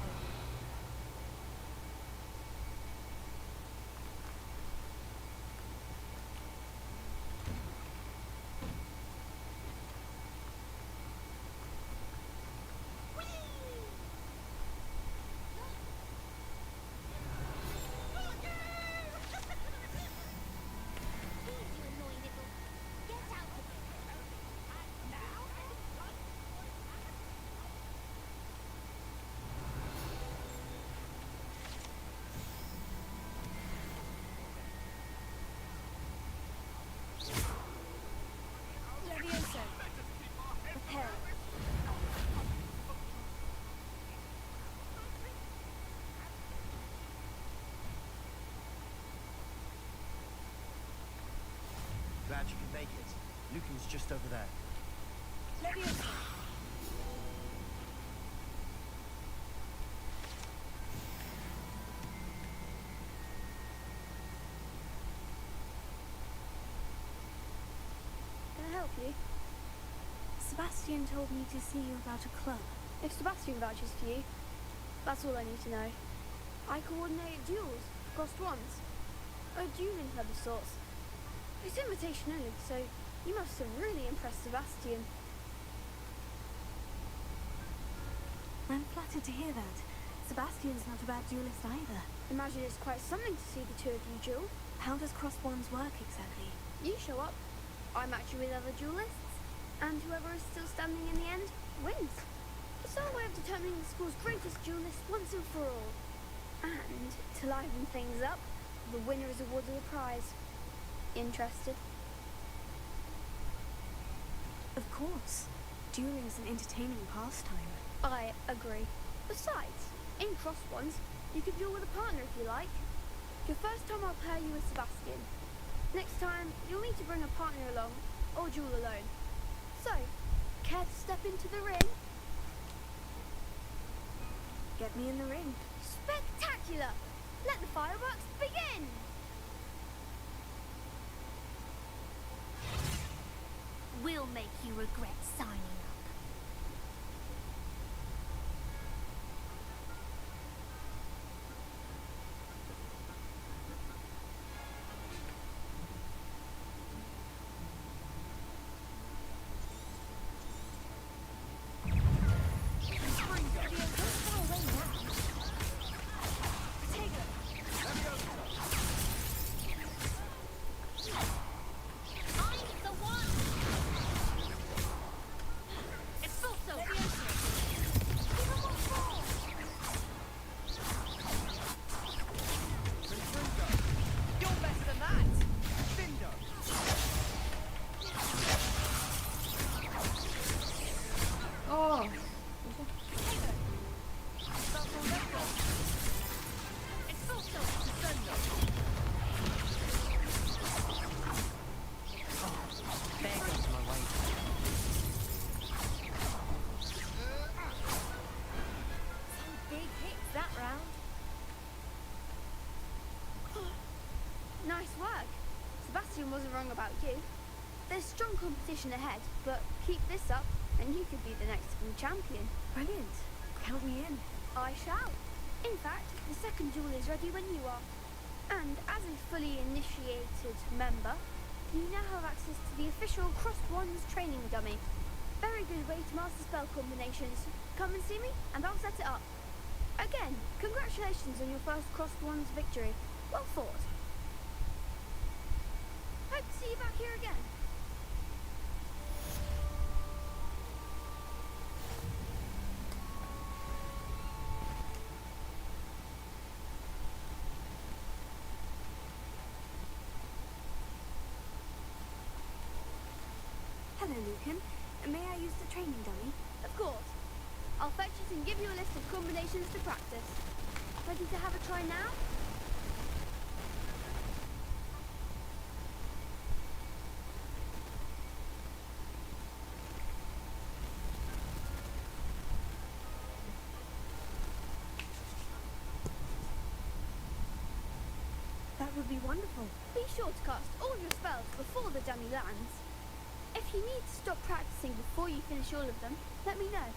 Speaker 16: glad you could make it. Lucan's just over there.
Speaker 3: Leviosa!
Speaker 2: Can I help you? Sebastian told me to see you about a club. If Sebastian vouches for you, that's all I need to know. I coordinate duels, crossed ones. A dueling club of sorts. It's invitation only, so you must have really impressed Sebastian.
Speaker 3: I'm flattered to hear that. Sebastian's not a bad duelist either.
Speaker 2: Imagine it's quite something to see the two of you duel.
Speaker 3: How does cross ones work exactly?
Speaker 2: You show up, I match you with other duelists, and whoever is still standing in the end wins. It's our way of determining the school's greatest duelist once and for all. And to liven things up, the winner is awarded a prize. Interested?
Speaker 3: Of course. Dueling's an entertaining pastime.
Speaker 2: I agree. Besides, in cross ones, you can duel with a partner if you like. Your first time I'll pair you with Sebastian. Next time, you'll need to bring a partner along, or duel alone. So, care to step into the ring?
Speaker 3: Get me in the ring.
Speaker 2: Spectacular! Let the fireworks begin!
Speaker 17: We'll make you regret signing up.
Speaker 2: Nice work. Sebastian wasn't wrong about you. There's strong competition ahead, but keep this up and you could be the next school champion.
Speaker 3: Brilliant. Count me in.
Speaker 2: I shall. In fact, the second duel is ready when you are. And as a fully initiated member, you now have access to the official Crossed Wands training dummy. Very good way to master spell combinations. Come and see me and I'll set it up. Again, congratulations on your first Crossed Wands victory. Well fought. Hope to see you back here again.
Speaker 3: Hello, Lucan. May I use the training dummy?
Speaker 2: Of course. I'll fetch it and give you a list of combinations to practice. Ready to have a try now?
Speaker 3: That would be wonderful.
Speaker 2: Be sure to cast all your spells before the dummy lands. If you need to stop practicing before you finish all of them, let me know.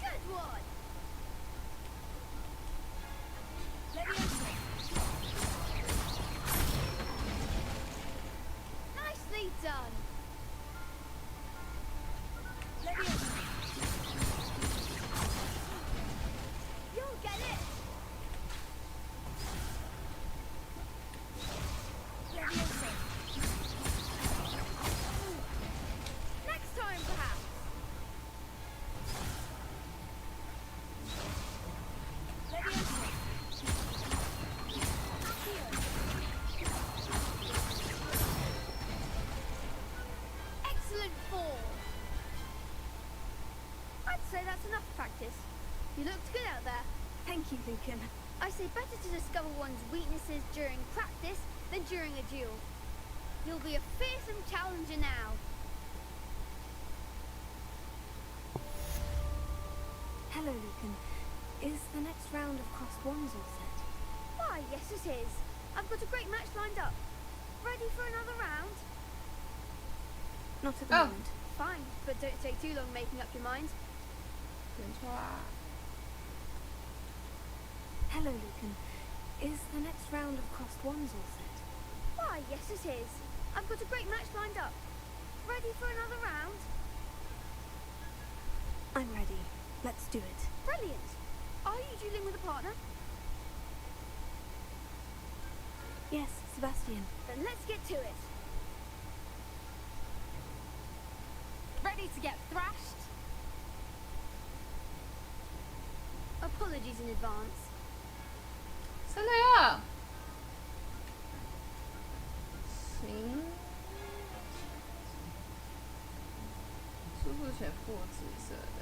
Speaker 2: Good one! Nicely done! You'll get it! Next time, perhaps! Excellent fall! that's enough practice. You looked good out there.
Speaker 12: Thank you, Lucan.
Speaker 2: I say better to discover one's weaknesses during practice than during a duel. You'll be a fearsome challenger now.
Speaker 12: Hello, Lucan. Is the next round of crossed wands all set?
Speaker 2: Why, yes it is. I've got a great match lined up. Ready for another round?
Speaker 12: Not at the moment.
Speaker 2: Fine, but don't take too long making up your mind.
Speaker 12: Hello, Lucan. Is the next round of crossed wands all set?
Speaker 2: Why, yes it is. I've got a great match lined up. Ready for another round?
Speaker 12: I'm ready. Let's do it.
Speaker 2: Brilliant. Are you dueling with a partner?
Speaker 12: Yes, Sebastian.
Speaker 2: Then let's get to it.
Speaker 3: Ready to get thrashed?
Speaker 2: Apologies in advance.
Speaker 6: 真的呀？行。输出全部紫色的。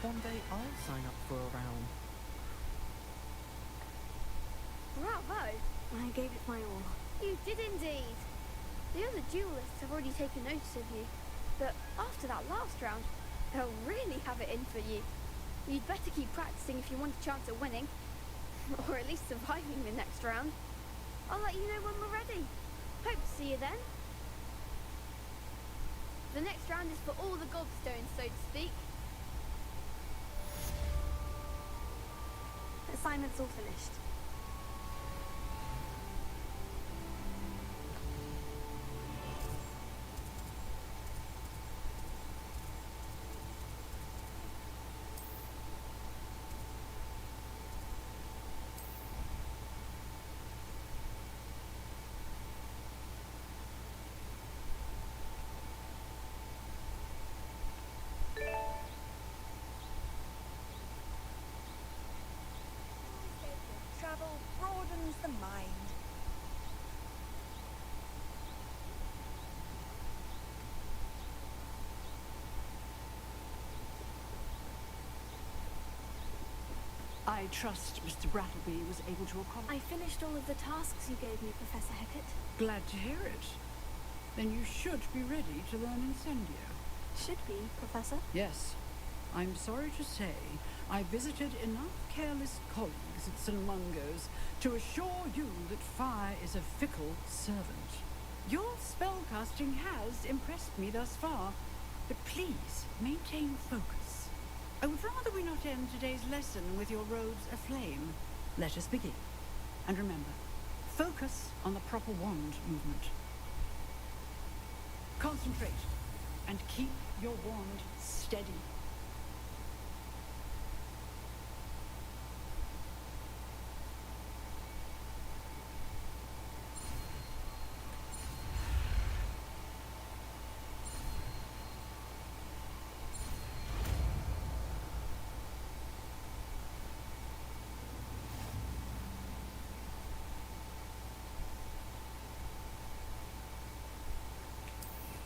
Speaker 11: One day I'll sign up for a round.
Speaker 2: Bravo!
Speaker 12: I gave it my all.
Speaker 2: You did indeed. The other duelists have already taken notice of you, but after that last round, they'll really have it in for you. You'd better keep practicing if you want a chance at winning, or at least surviving the next round. I'll let you know when we're ready. Hope to see you then. The next round is for all the gobstones, so to speak.
Speaker 12: Assignment's all finished.
Speaker 1: Travel broadens the mind.
Speaker 11: I trust Mr. Brattleby was able to accomplish.
Speaker 12: I finished all of the tasks you gave me, Professor Hecat.
Speaker 11: Glad to hear it. Then you should be ready to learn Incendio.
Speaker 12: Should be, Professor?
Speaker 11: Yes. I'm sorry to say, I visited enough careless colleagues at St. Mungo's to assure you that fire is a fickle servant. Your spellcasting has impressed me thus far, but please maintain focus. I would rather we not end today's lesson with your robes aflame. Let us begin. And remember, focus on the proper wand movement. Concentrate, and keep your wand steady.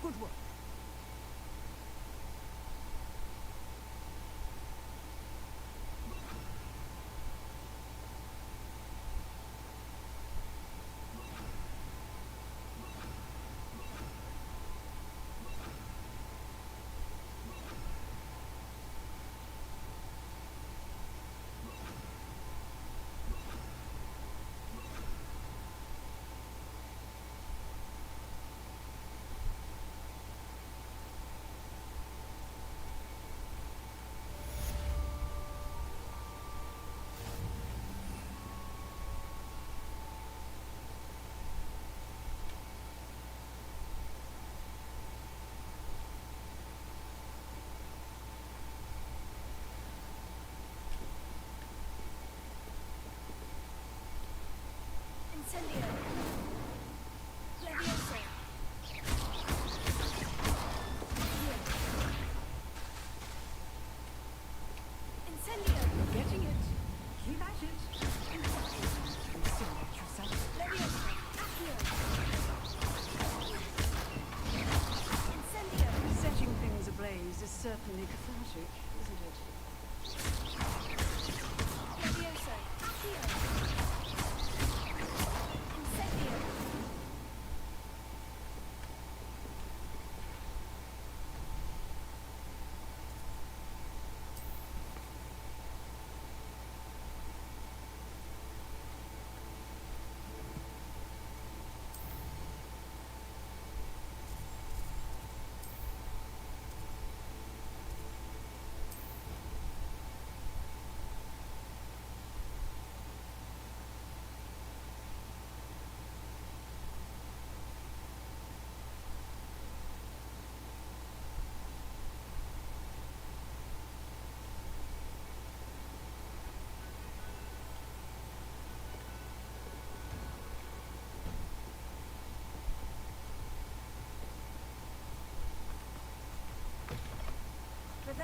Speaker 11: Good work.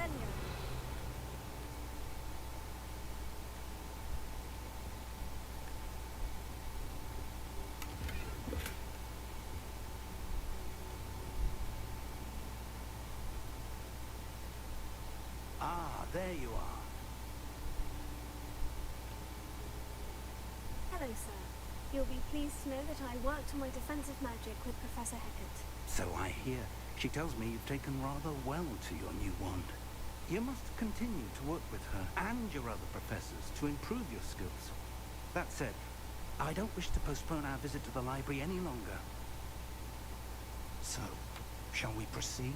Speaker 3: Revelio.
Speaker 10: Ah, there you are.
Speaker 2: Hello, sir. You'll be pleased to know that I worked on my defensive magic with Professor Heckert.
Speaker 10: So I hear. She tells me you've taken rather well to your new wand. You must continue to work with her and your other professors to improve your skills. That said, I don't wish to postpone our visit to the library any longer. So, shall we proceed?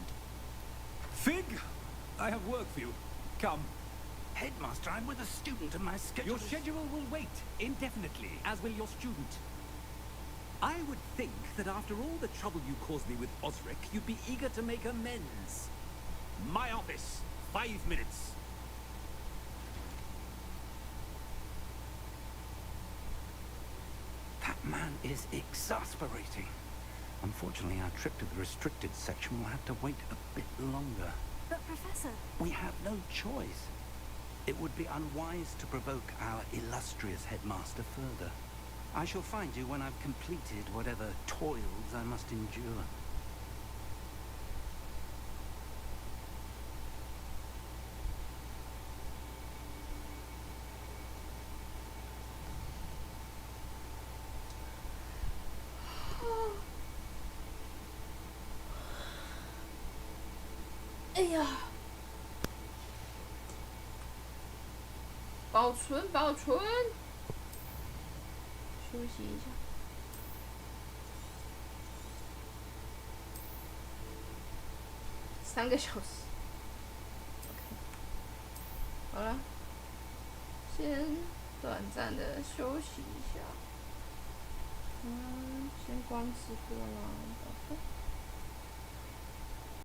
Speaker 8: Fig! I have work for you. Come.
Speaker 10: Headmaster, I'm with a student and my schedule
Speaker 8: Your schedule will wait indefinitely, as will your student. I would think that after all the trouble you caused me with Osric, you'd be eager to make amends. My office. 5 minutes.
Speaker 10: That man is exasperating. Unfortunately, our trip to the restricted section will have to wait a bit longer.
Speaker 2: But, Professor...
Speaker 10: We have no choice. It would be unwise to provoke our illustrious headmaster further. I shall find you when I've completed whatever toils I must endure.
Speaker 6: 哎呀，保存，保存，休息一下。3个小时 ，OK， 好了，先短暂的休息一下。先关直播啦，宝贝。